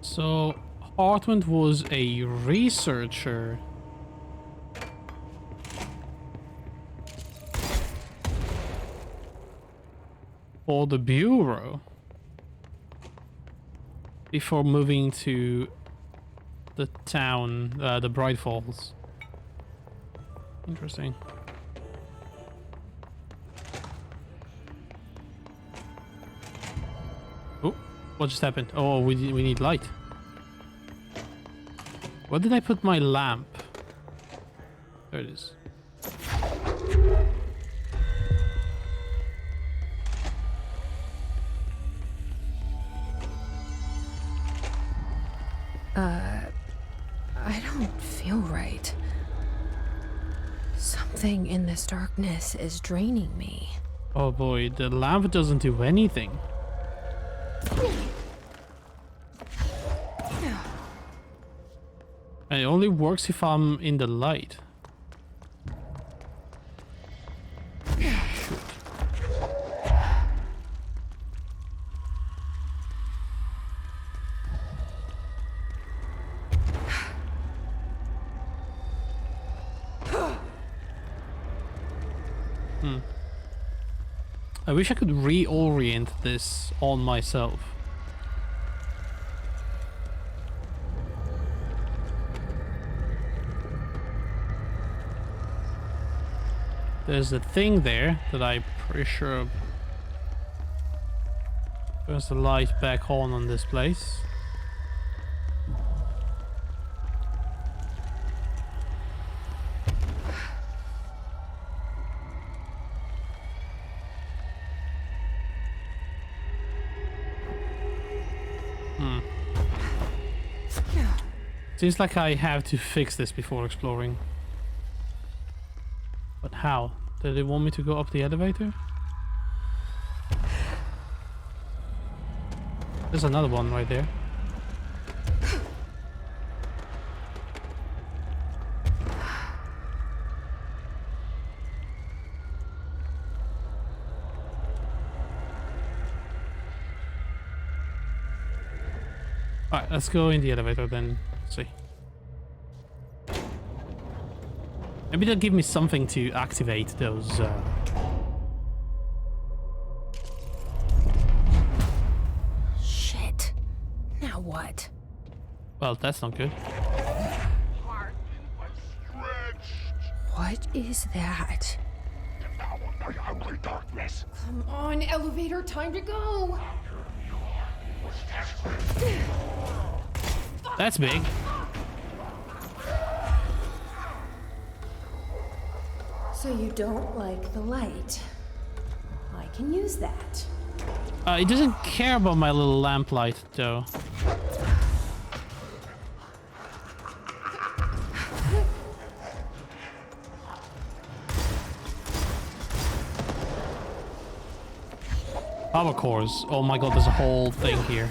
So, Hartman was a researcher. For the Bureau. Before moving to the town, the Bright Falls. Interesting. Oh, what just happened? Oh, we need light. Where did I put my lamp? There it is. I don't feel right. Something Something in this darkness is draining me. Oh boy, the lamp doesn't do anything. And it only works if I'm in the light. I wish I could reorient this on myself. There's a thing there that I'm pretty sure turns the light back on this place. Seems like I have to fix this before exploring. But how? Do they want me to go up the elevator? There's another one right there. Alright, let's go in the elevator then. See. Maybe they'll give me something to activate those. Shit. Now what? Well, that's not good. What is that? Devoured by hungry darkness. Come on, elevator, time to go. That's big. So you don't like the light? I can use that. It doesn't care about my little lamplight, though. Power cores. Oh my god, there's a whole thing here.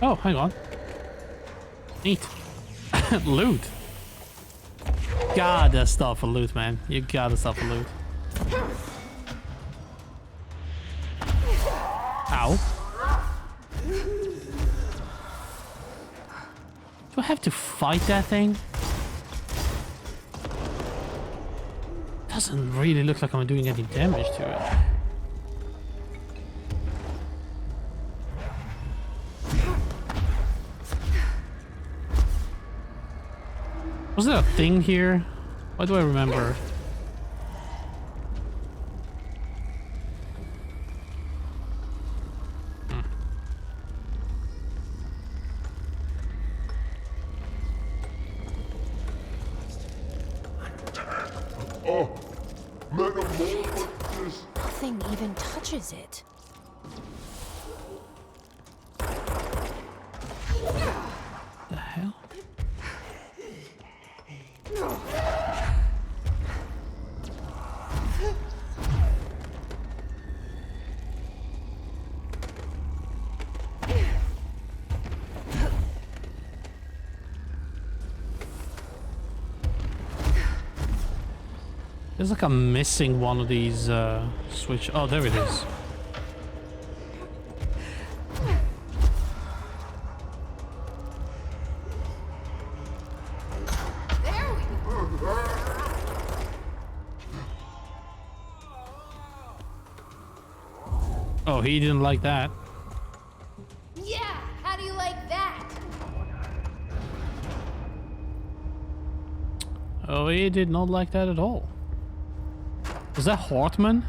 Oh, hang on. Neat. Loot. Gotta stop for loot, man. You gotta stop for loot. Ow. Do I have to fight that thing? Doesn't really look like I'm doing any damage to it. Was there a thing here? Why do I remember? Oh, metamorphosis. Nothing even touches it. The hell? There's like I'm missing one of these switch. Oh, there it is. Oh, he didn't like that. Yeah, how do you like that? Oh, he did not like that at all. Was that Hartman?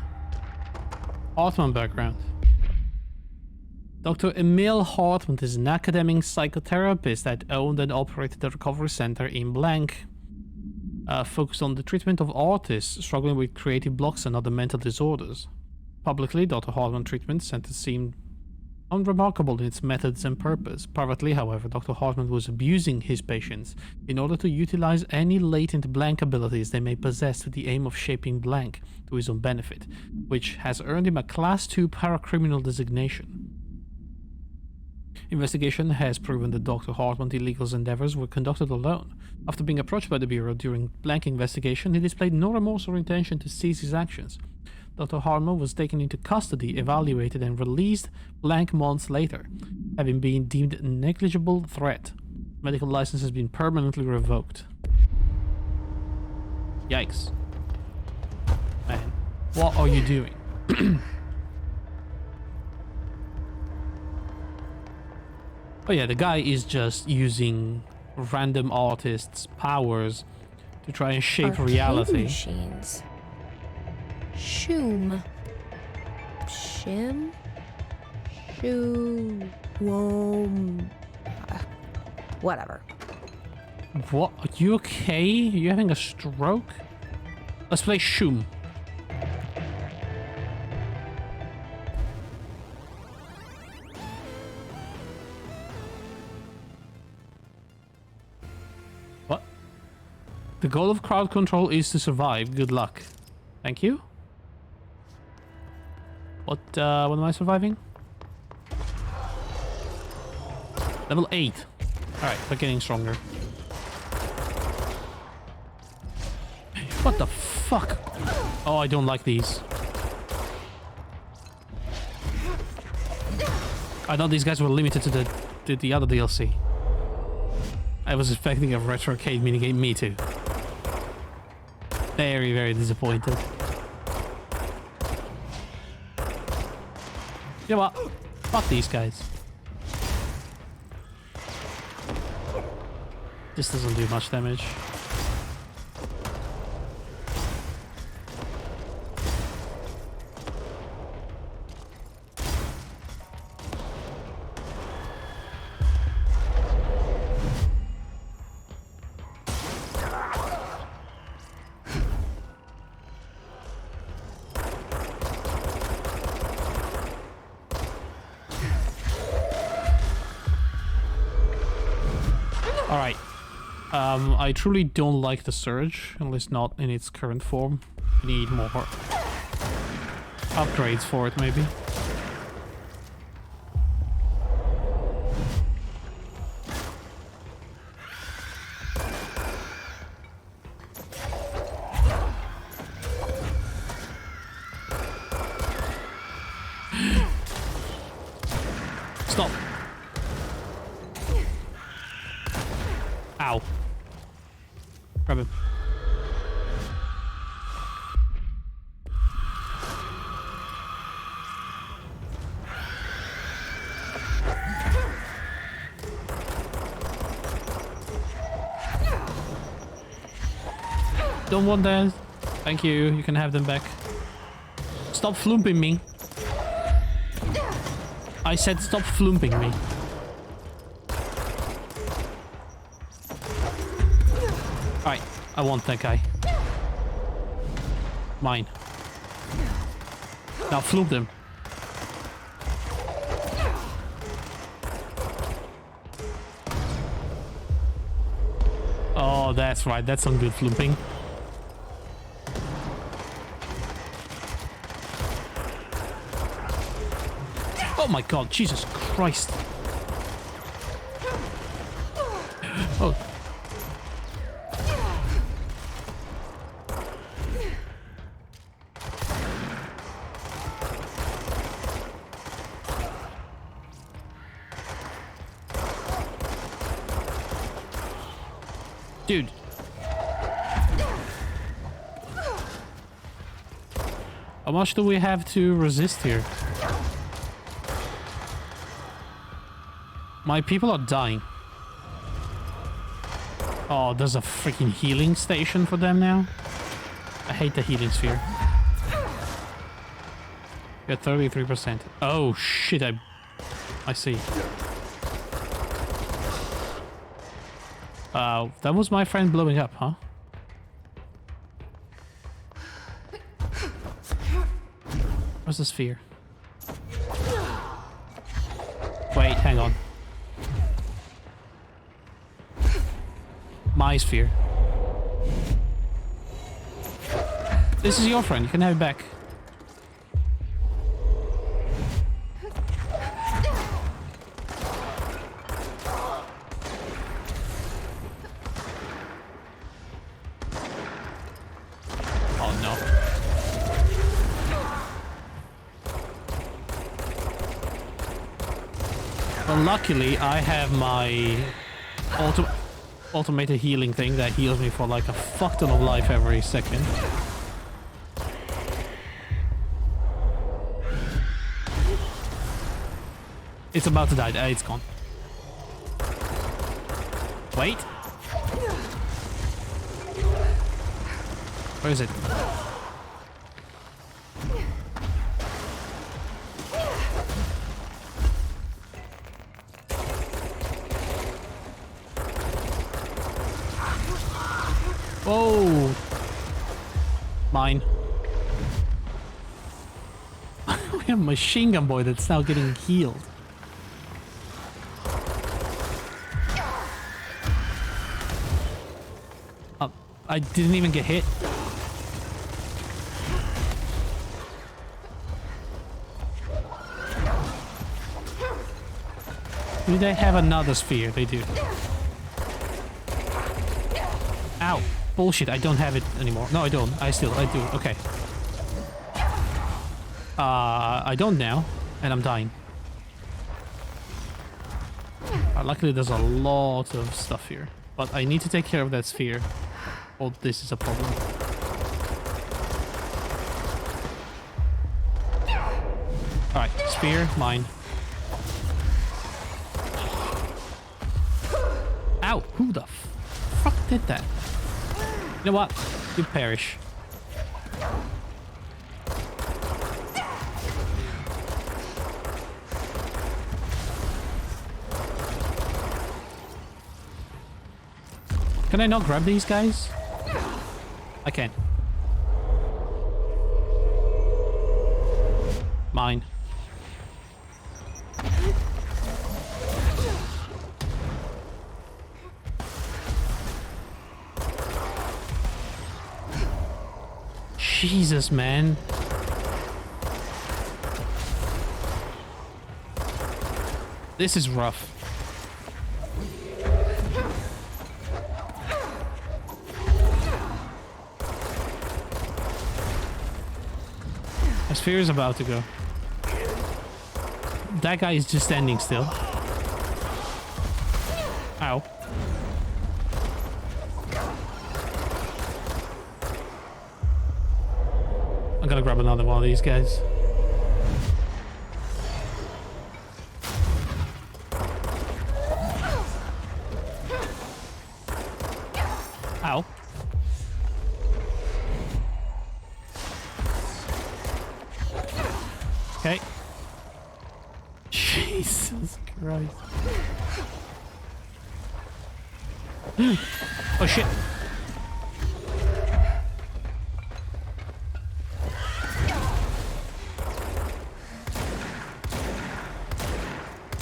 Hartman background. Dr. Emil Hartman is an academic psychotherapist that owned and operated the recovery center in Blank. focused on the treatment of artists struggling with creative blocks and other mental disorders. Publicly, Dr. Hartman Treatment Center seemed unremarkable in its methods and purpose. Privately, however, Dr. Hartman was abusing his patients in order to utilize any latent blank abilities they may possess with the aim of shaping blank to his own benefit, which has earned him a Class 2 paracriminal designation. Investigation has proven that Dr. Hartman's illegal endeavors were conducted alone. After being approached by the Bureau during blank investigation, he displayed no remorse or intention to cease his actions. Dr. Hartman was taken into custody, evaluated, and released blank months later, having been deemed a negligible threat. Medical license has been permanently revoked. Yikes. Man, what are you doing? Oh yeah, the guy is just using random artists' powers to try and shape reality. Machines. Shoom. Shim? Shoo. Wom. Whatever. What? Are you okay? Are you having a stroke? Let's play Shoom. What? The goal of crowd control is to survive. Good luck. Thank you. What am I surviving? Level 8. Alright, we're getting stronger. What the fuck? Oh, I don't like these. I thought these guys were limited to the other DLC. I was expecting a retrocade minigame, me too. Very, very disappointed. You know what? Fuck these guys. This doesn't do much damage. Alright. I truly don't like the Surge, at least not in its current form. We need more upgrades for it, maybe. Stop. Ow. Grab him. Don't want that. Thank you. You can have them back. Stop flooping me. I said stop flooping me. Alright, I want that guy. Mine. Now floop them. Oh, that's right. That's some good flooping. Oh my god, Jesus Christ. Oh. Dude. How much do we have to resist here? My people are dying. Oh, there's a freaking healing station for them now. I hate the healing sphere. Got 33%. Oh shit, I see. That was my friend blowing up, huh? What's the sphere? Wait, hang on. My sphere. This is your friend. You can have it back. Oh no. Well, luckily I have my automated healing thing that heals me for like a fuck ton of life every second. It's about to die. It's gone. Wait. Where is it? Whoa. Mine. We have a machine gun boy that's now getting healed. I didn't even get hit. Do they have another sphere? They do. Ow. Bullshit, I don't have it anymore. No, I don't. I do. Okay. I don't now. And I'm dying. Luckily, there's a lot of stuff here. But I need to take care of that sphere. Oh, this is a problem. Alright, sphere, mine. Ow! Who the fuck did that? You know what? You perish. Can I not grab these guys? I can. Mine. Jesus, man. This is rough. My sphere is about to go. That guy is just standing still. Ow. I'm gonna grab another one of these guys. Ow. Okay. Jesus Christ. Oh shit.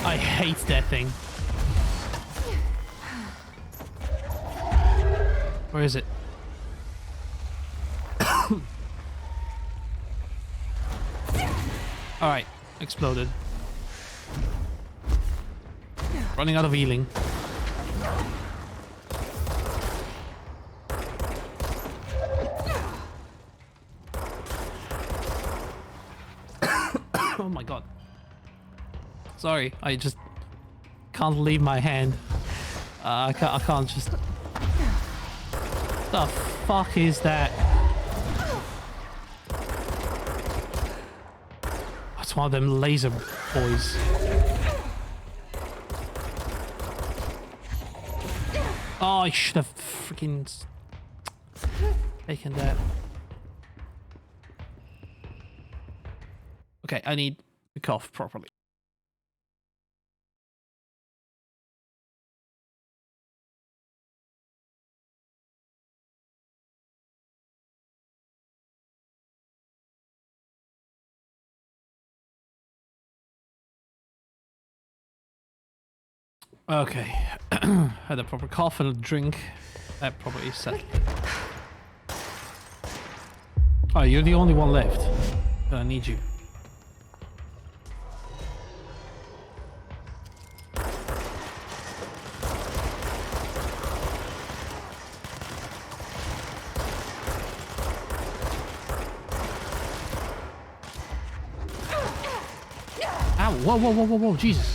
I hate that thing. Where is it? Alright, exploded. Running out of healing. Oh my god. Sorry, I just can't leave my hand. I can't just... The fuck is that? That's one of them laser boys. Oh, I should have freaking taken that. Okay, I need to cough properly. Okay. Had a proper cough and a drink. That probably is set. Oh, you're the only one left. I need you. Ow, whoa, Jesus.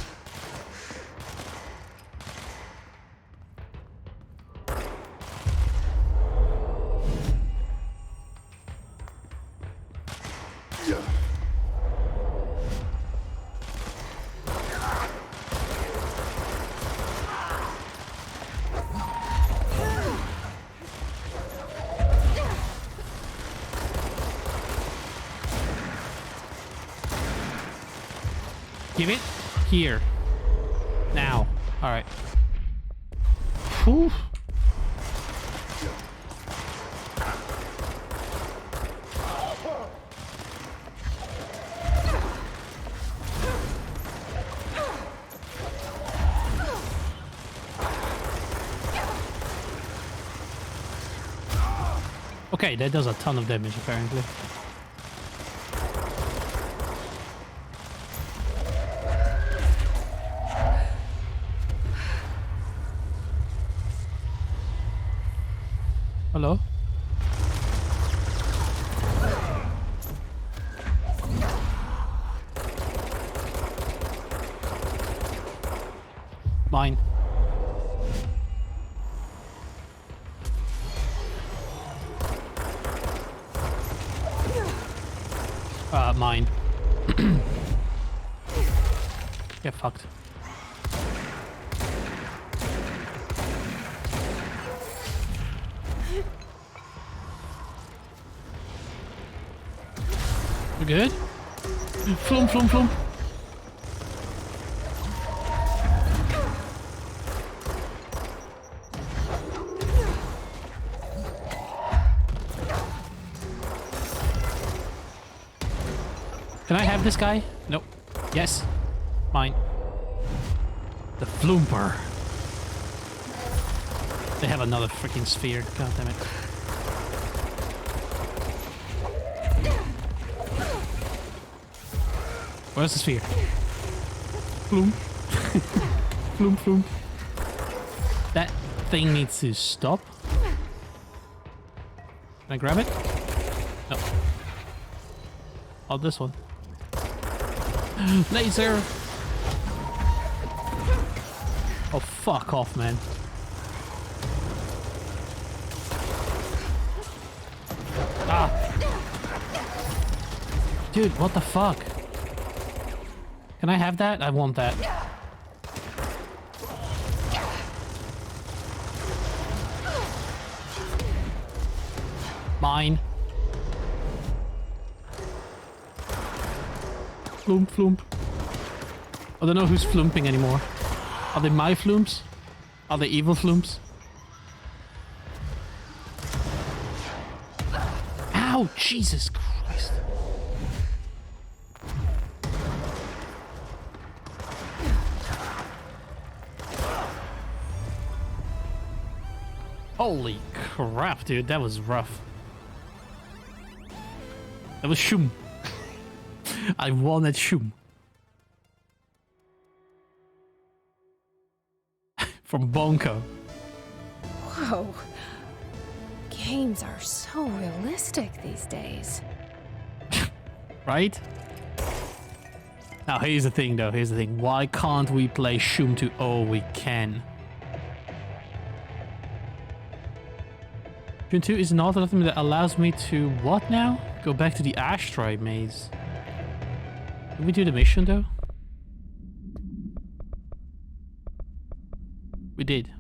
Give it here. Now. Alright. Whew. Okay, that does a ton of damage apparently. Hello? Mine. Mine. Get fucked. We're good? Flum, flum, flum. Can I have this guy? Nope. Yes. Mine. The Floomper. They have another freaking sphere. God damn it. Where's the sphere? Floom. Floom, floom. That thing needs to stop. Can I grab it? No. Oh, this one. Laser! Oh, fuck off, man. Ah! Dude, what the fuck? Can I have that? I want that. Mine. Floomp, floomp. I don't know who's floomping anymore. Are they my floomps? Are they evil floomps? Ow! Jesus Christ. Holy crap, dude. That was rough. That was shoom. I won at shoom. From Bonko. Whoa. Games are so realistic these days. Right? Now here's the thing though, here's the thing. Why can't we play Shoom to all we can? Shoom 2 is an algorithm that allows me to what now? Go back to the Ashtray maze. Did we do the mission though? We did.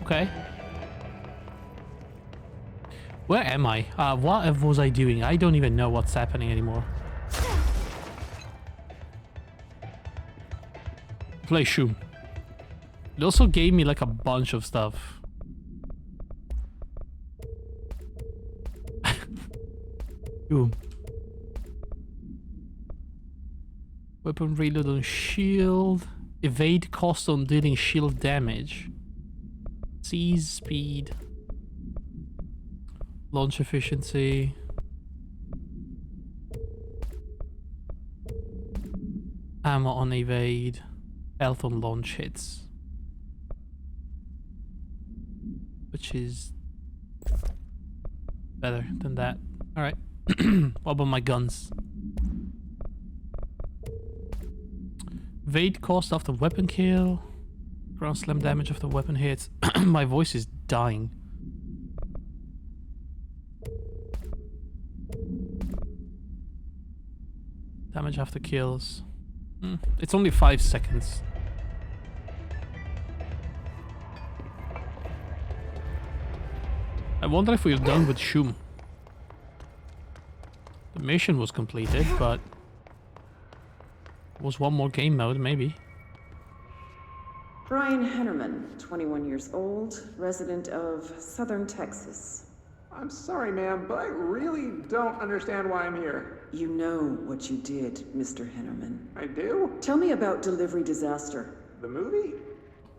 Okay. Where am I? What was I doing? I don't even know what's happening anymore. Play Shoom. It also gave me like a bunch of stuff. Shoom. Weapon reload on shield. Evade cost on dealing shield damage. Seize speed. Launch efficiency. Ammo on evade. Health on launch hits. Which is better than that. Alright. What about my guns? Evade cost after weapon kill. Ground slam damage after weapon hits. My voice is dying. Damage after kills. It's only 5 seconds. I wonder if we're done with Shum. The mission was completed, but was one more game mode, maybe. Brian Hennerman, 21 years old, resident of Southern Texas. I'm sorry, ma'am, but I really don't understand why I'm here. You know what you did, Mr. Hennerman. I do? Tell me about Delivery Disaster. The movie?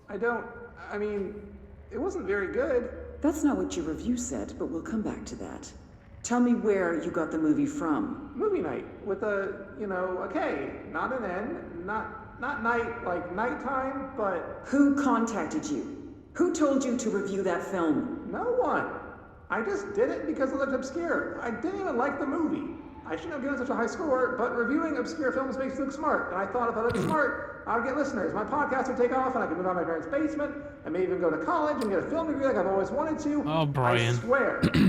I mean, it wasn't very good. That's not what your review said, but we'll come back to that. Tell me where you got the movie from. Movie night with a, a K, not an N, not night like nighttime, but... Who contacted you? Who told you to review that film? No one. I just did it because it looked obscure. I didn't even like the movie. I shouldn't have given such a high score, but reviewing obscure films makes you look smart. And I thought if I looked smart, I would get listeners. My podcast would take off and I could move out of my parents' basement and maybe even go to college and get a film degree like I've always wanted to. Oh, Brian.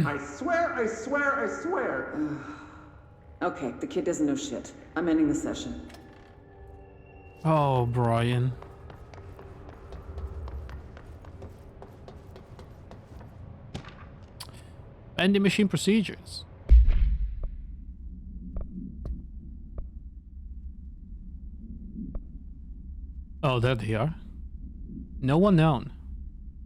I swear. I swear. Okay, the kid doesn't know shit. I'm ending the session. Oh, Brian. Vending machine procedures. Oh, there they are. No one known.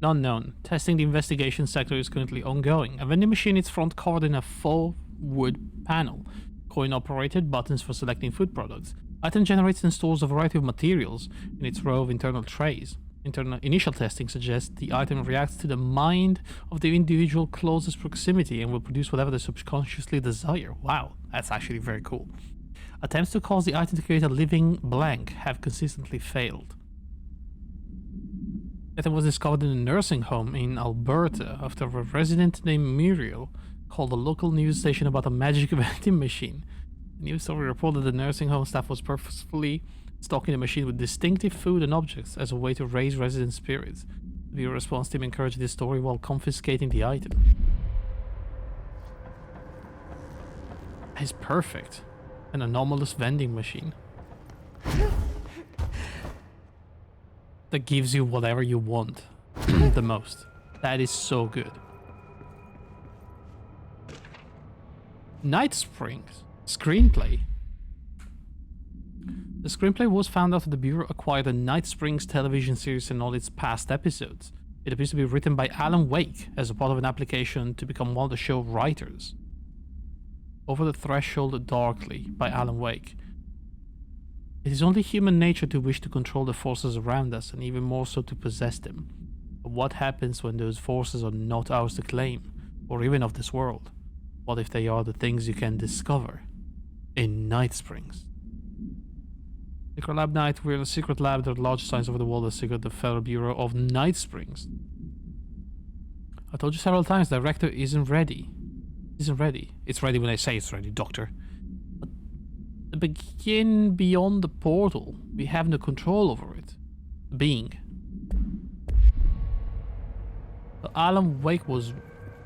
None known. Testing the investigation sector is currently ongoing. A vending machine is front covered in a faux wood panel. Coin-operated buttons for selecting food products. Item generates and stores a variety of materials in its row of internal trays. Initial testing suggests the item reacts to the mind of the individual closest proximity and will produce whatever they subconsciously desire. Wow, that's actually very cool. Attempts to cause the item to create a living blank have consistently failed. The item was discovered in a nursing home in Alberta after a resident named Muriel called a local news station about a magic vending machine. The news story reported the nursing home staff was purposefully stocking the machine with distinctive food and objects as a way to raise resident spirits. The Bureau response team encouraged this story while confiscating the item. It's perfect. An anomalous vending machine. That gives you whatever you want the most. That is so good. Night Springs. Screenplay. The screenplay was found after the Bureau acquired the Night Springs television series and all its past episodes. It appears to be written by Alan Wake as a part of an application to become one of the show writers. Over the Threshold Darkly by Alan Wake. It is only human nature to wish to control the forces around us, and even more so to possess them. But what happens when those forces are not ours to claim, or even of this world? What if they are the things you can discover in Night Springs? Secret Lab Night. We're in a secret lab. There are large signs over the wall that secret the Federal Bureau of Night Springs. I told you several times, the reactor isn't ready. Isn't ready. It's ready when I say it's ready, Doctor. But the begin beyond the portal. We have no control over it. The being. So Alan Wake was...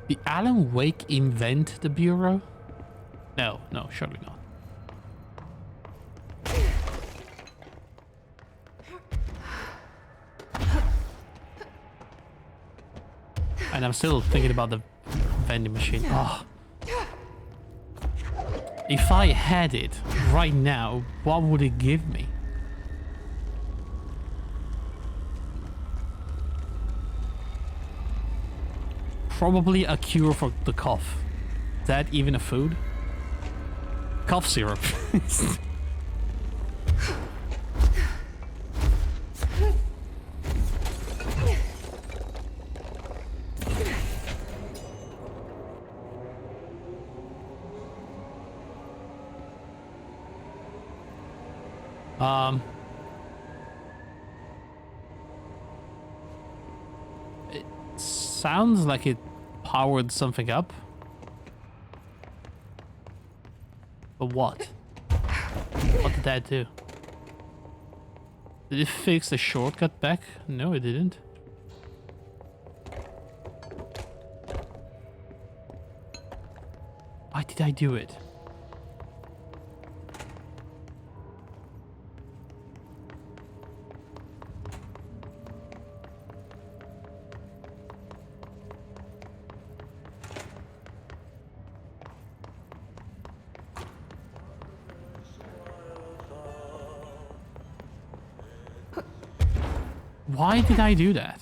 Did Alan Wake invent the Bureau? No, surely not. And I'm still thinking about the vending machine. Oh. If I had it right now, what would it give me? Probably a cure for the cough. Is that even a food? Cough syrup. It sounds like it powered something up. But what? What did that do? Did it fix the shortcut back? No, it didn't. Why did I do it? Why did I do that?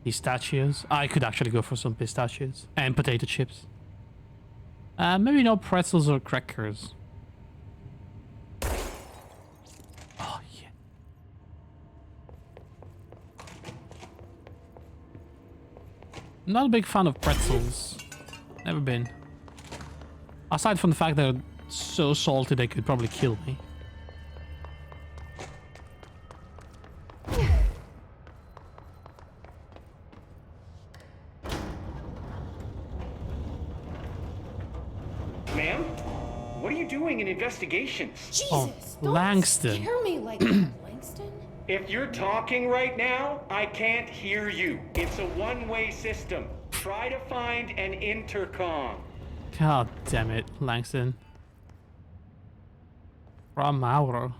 Pistachios? I could actually go for some pistachios. And potato chips. Maybe no pretzels or crackers. Oh, yeah. I'm not a big fan of pretzels. Never been. Aside from the fact that they're so salty they could probably kill me. Ma'am? What are you doing in investigations? Jesus, Langston. Scare me like that, Langston. If you're talking right now, I can't hear you. It's a one-way system. Try to find an intercom. God damn it, Langston. From Mauro.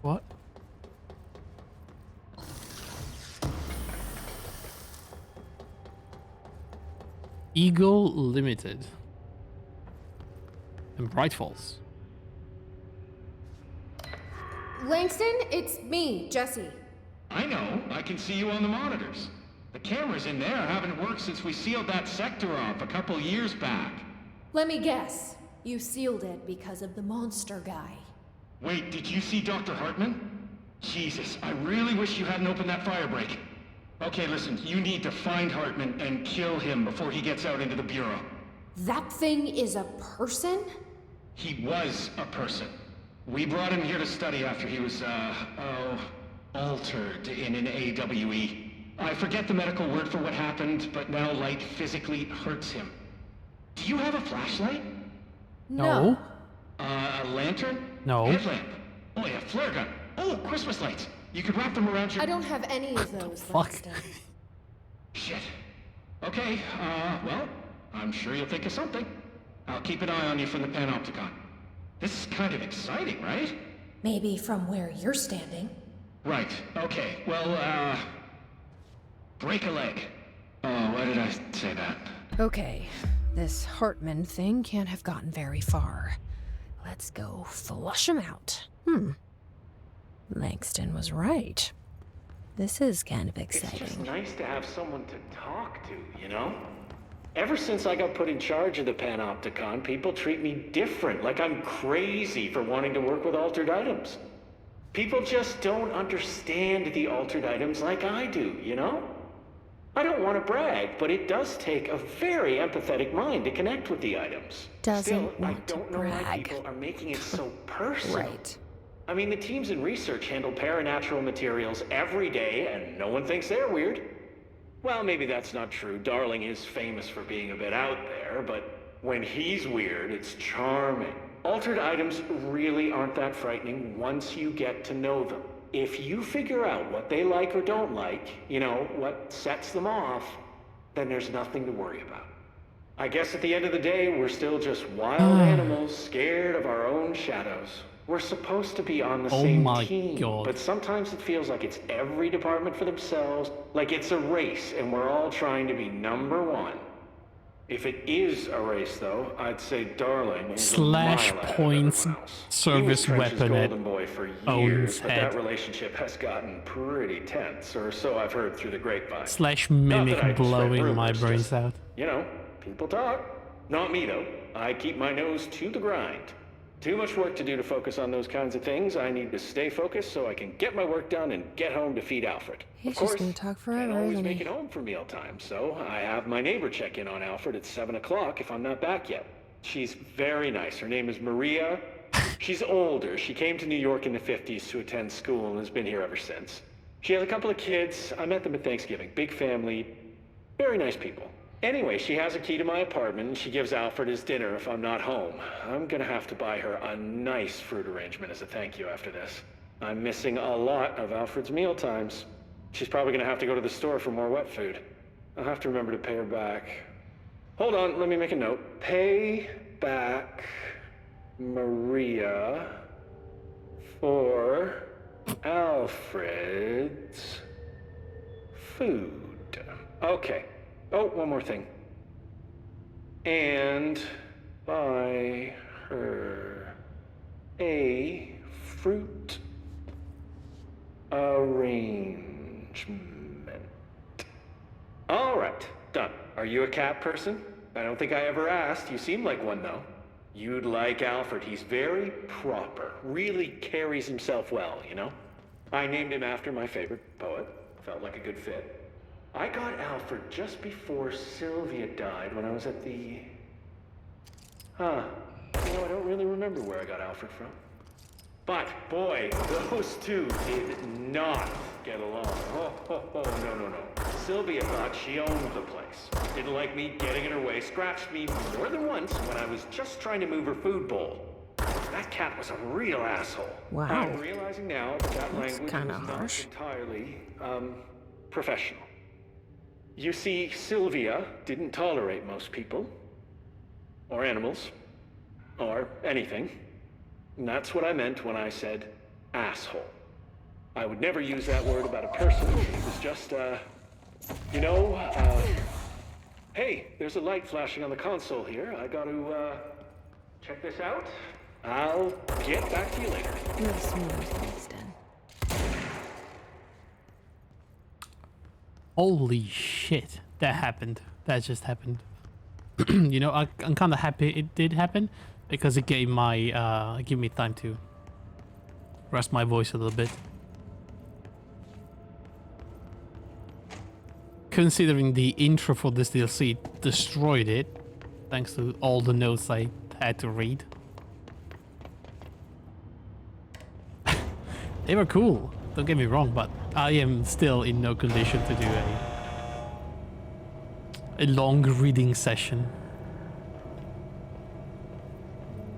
What? Eagle Limited. And Bright Falls. Langston, it's me, Jesse. I know. I can see you on the monitors. The cameras in there haven't worked since we sealed that sector off a couple years back. Let me guess. You sealed it because of the monster guy. Wait, did you see Dr. Hartman? Jesus, I really wish you hadn't opened that fire break. Okay, listen, you need to find Hartman and kill him before he gets out into the Bureau. That thing is a person? He was a person. We brought him here to study after he was, altered in an AWE. I forget the medical word for what happened, but now light physically hurts him. Do you have a flashlight? No. A lantern? No. Headlamp? Oh yeah, flare gun. Oh, Christmas lights. You could wrap them around your... I don't have any of those, Langston. Shit. Okay, well, I'm sure you'll think of something. I'll keep an eye on you from the Panopticon. This is kind of exciting, right? Maybe from where you're standing. Right, okay. Well, break a leg. Oh, why did I say that? Okay, this Hartman thing can't have gotten very far. Let's go flush him out. Langston was right. This is kind of exciting. It's just nice to have someone to talk to, you know? Ever since I got put in charge of the Panopticon, people treat me different, like I'm crazy for wanting to work with altered items. People just don't understand the altered items like I do, you know? I don't want to brag, but it does take a very empathetic mind to connect with the items. Still, I don't know why people are making it so personal. Right. I mean, the teams in research handle paranatural materials every day, and no one thinks they're weird. Well, maybe that's not true. Darling is famous for being a bit out there, but when he's weird, it's charming. Altered items really aren't that frightening once you get to know them. If you figure out what they like or don't like, you know, what sets them off, then there's nothing to worry about. I guess at the end of the day, we're still just wild animals scared of our own shadows. We're supposed to be on the same team, but sometimes it feels like it's every department for themselves, like it's a race and we're all trying to be number one. If it is a race, though, I'd say Darling is Slash points service weapon at Golden Boy for Owen's years, but head. that relationship has gotten pretty tense, or so I've heard through the grapevine. Slash Not that I mimic spread blowing my rumors, brains just, out. You know, people talk. Not me, though. I keep my nose to the grind. Too much work to do to focus on those kinds of things. I need to stay focused so I can get my work done and get home to feed Alfred. He's of course, just gonna talk forever, can't always isn't make he? it home for mealtime, so I have my neighbor check in on Alfred at 7 o'clock if I'm not back yet. She's very nice. Her name is Maria. She's older. She came to New York in the 50s to attend school and has been here ever since. She has a couple of kids. I met them at Thanksgiving. Big family. Very nice people. Anyway, she has a key to my apartment and she gives Alfred his dinner if I'm not home. I'm gonna have to buy her a nice fruit arrangement as a thank you after this. I'm missing a lot of Alfred's meal times. She's probably gonna have to go to the store for more wet food. I'll have to remember to pay her back. Hold on, let me make a note. Pay back Maria for Alfred's food. Okay. Oh, one more thing. And buy her a fruit arrangement. All right, done. Are you a cat person? I don't think I ever asked. You seem like one, though. You'd like Alfred. He's very proper. Really carries himself well, you know? I named him after my favorite poet. Felt like a good fit. I got Alfred just before Sylvia died when I was at the... You know, I don't really remember where I got Alfred from. But, boy, those two did not get along. Oh, no. Sylvia thought she owned the place. Didn't like me getting in her way, scratched me more than once when I was just trying to move her food bowl. That cat was a real asshole. Wow. I'm realizing now that language kinda was harsh. not entirely, professional. You see, Sylvia didn't tolerate most people, or animals, or anything. And that's what I meant when I said asshole. I would never use that word about a person. It was just, hey, there's a light flashing on the console here. I got to, check this out. I'll get back to you later. You have smoother things done. Holy shit, that happened. That just happened. You know, I'm kind of happy it did happen because it gave me time to rest my voice a little bit. Considering the intro for this DLC destroyed it, thanks to all the notes I had to read. They were cool, don't get me wrong, but I am still in no condition to do a long reading session.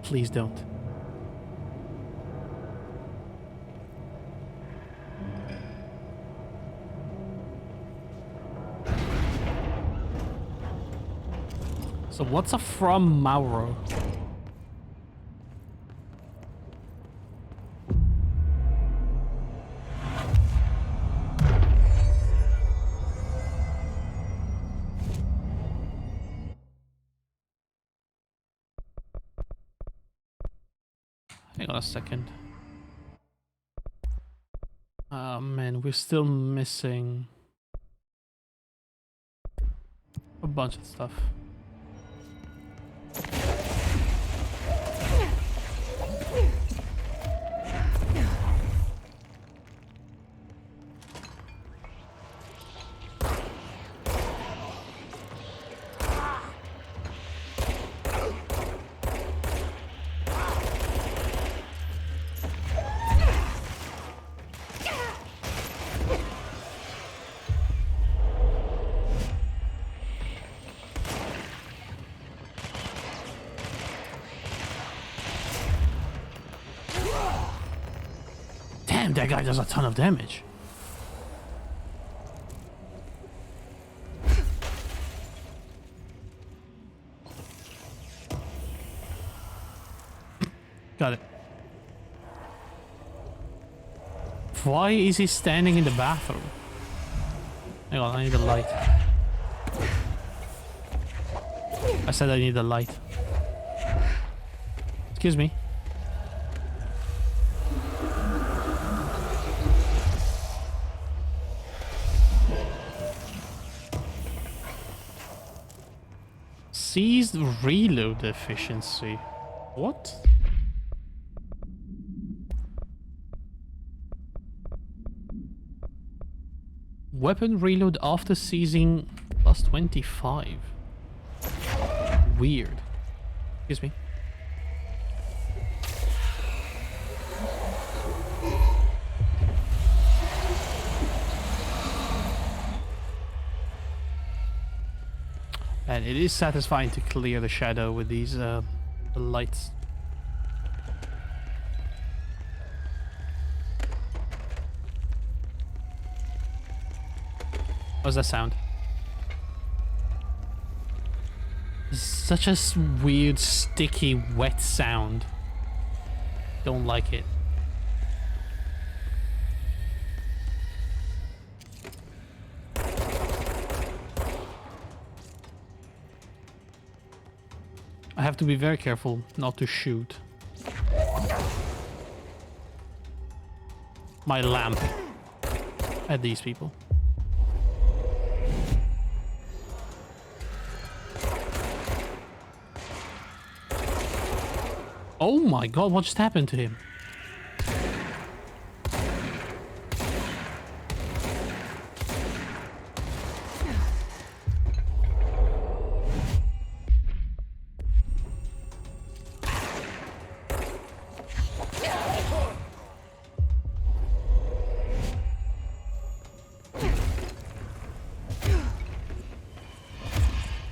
Please don't. So what's a From Mauro? Hang on a second. Oh man, we're still missing a bunch of stuff. Damn, that guy does a ton of damage. Got it. Why is he standing in the bathroom? Hang on, I need a light. I said I need a light. Excuse me. Seized reload efficiency. What? Weapon reload after seizing plus 25. Weird. Excuse me. And it is satisfying to clear the shadow with these the lights. What's that sound? Such a weird, sticky, wet sound. Don't like it. I have to be very careful not to shoot my lamp at these people. Oh my god, what just happened to him?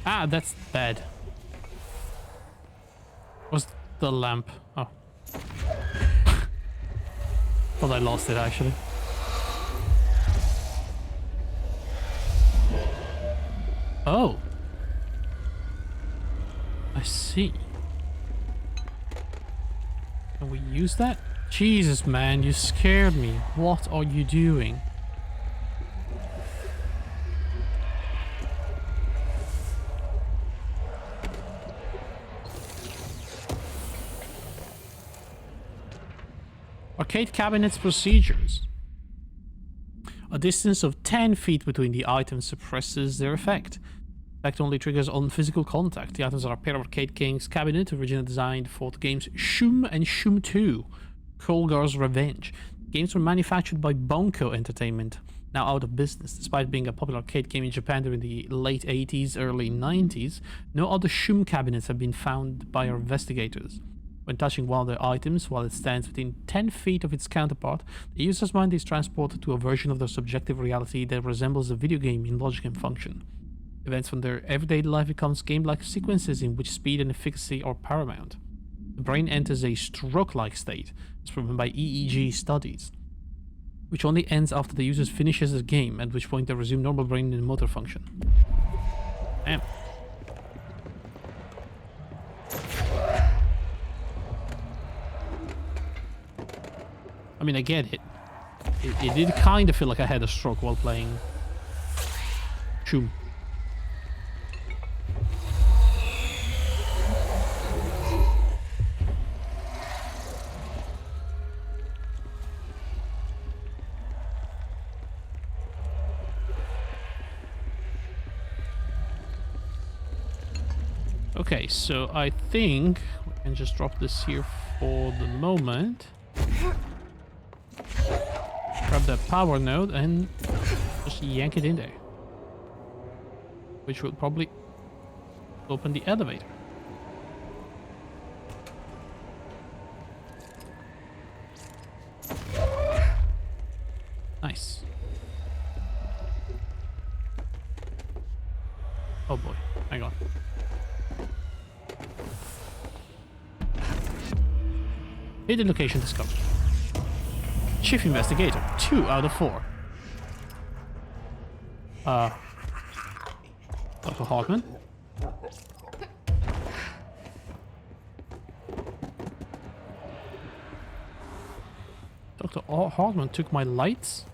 Ah, that's bad. Was the lamp? Oh. Thought I lost it actually. Oh. I see. Can we use that? Jesus, man, you scared me. What are you doing? Arcade cabinets procedures. A distance of 10 feet between the items suppresses their effect. Effect only triggers on physical contact. The items are a pair of Arcade King's cabinet, originally designed for the games Shum and Shum 2, Kolgar's Revenge. Games were manufactured by Bunko Entertainment, now out of business. Despite being a popular arcade game in Japan during the late 80s, early 90s, no other Shum cabinets have been found by our investigators. When touching one of the items, while it stands within 10 feet of its counterpart, the user's mind is transported to a version of their subjective reality that resembles a video game in logic and function. Events from their everyday life becomes game-like sequences in which speed and efficacy are paramount. The brain enters a stroke-like state, as proven by EEG studies, which only ends after the user finishes the game, at which point they resume normal brain and motor function. Damn. I mean, I get it. It did kind of feel like I had a stroke while playing Shum. Okay, so I think we can just drop this here for the moment. Grab that power node and just yank it in there. Which will probably open the elevator. Nice. Oh boy, hang on. Hidden location discovered. Chief Investigator, 2 out of 4. Dr. Hartman? Dr. Hartman took my lights?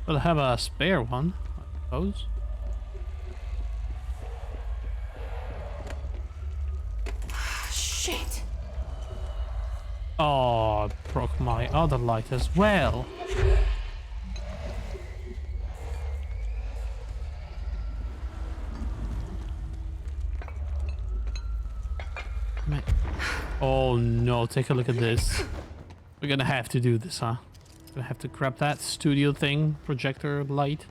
Well, I have a spare one, I suppose. Shit! Oh, broke my other light as well. Man. Oh no, take a look at this. We're gonna have to do this, huh? Gonna have to grab that studio thing, projector light.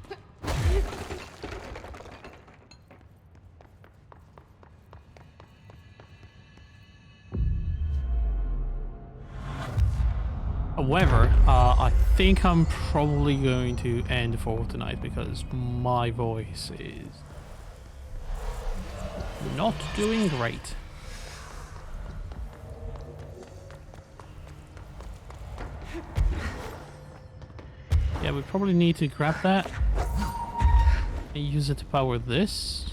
However, I think I'm probably going to end for tonight because my voice is not doing great. Yeah, we probably need to grab that and use it to power this.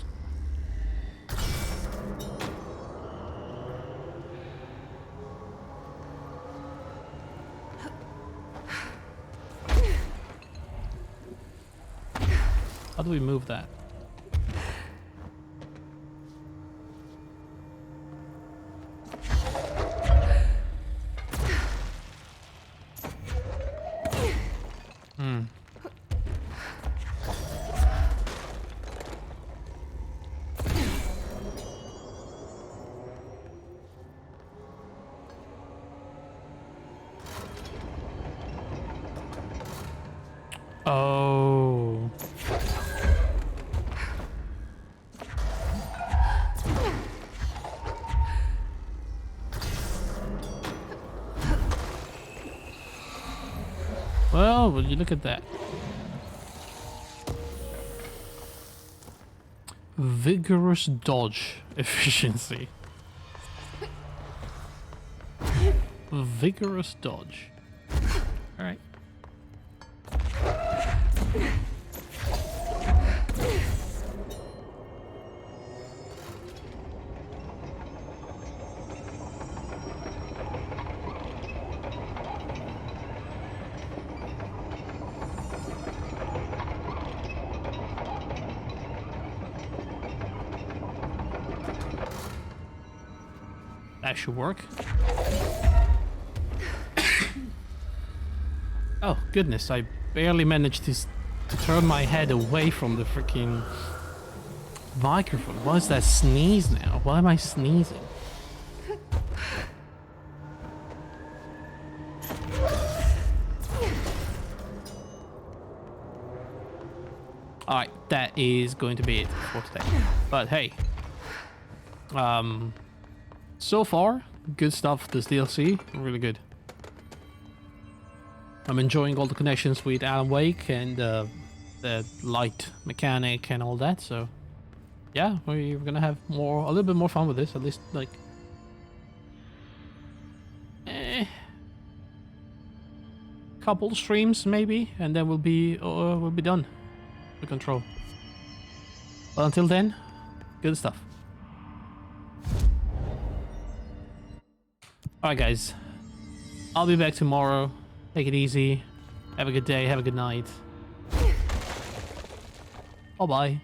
How do we move that? Oh. Well, will you look at that? Vigorous dodge efficiency. Vigorous dodge. All right. That should work. Oh goodness, I barely managed to turn my head away from the freaking microphone. What is that sneeze now? Why am I sneezing? Alright, that is going to be it for today. But hey, so far, good stuff. This DLC, really good. I'm enjoying all the connections with Alan Wake and the light mechanic and all that. So, yeah, we're gonna have a little bit more fun with this. At least, like, couple streams maybe, and then we'll be done with Control. But until then, good stuff. Alright guys, I'll be back tomorrow. Take it easy. Have a good day, have a good night. Bye-bye.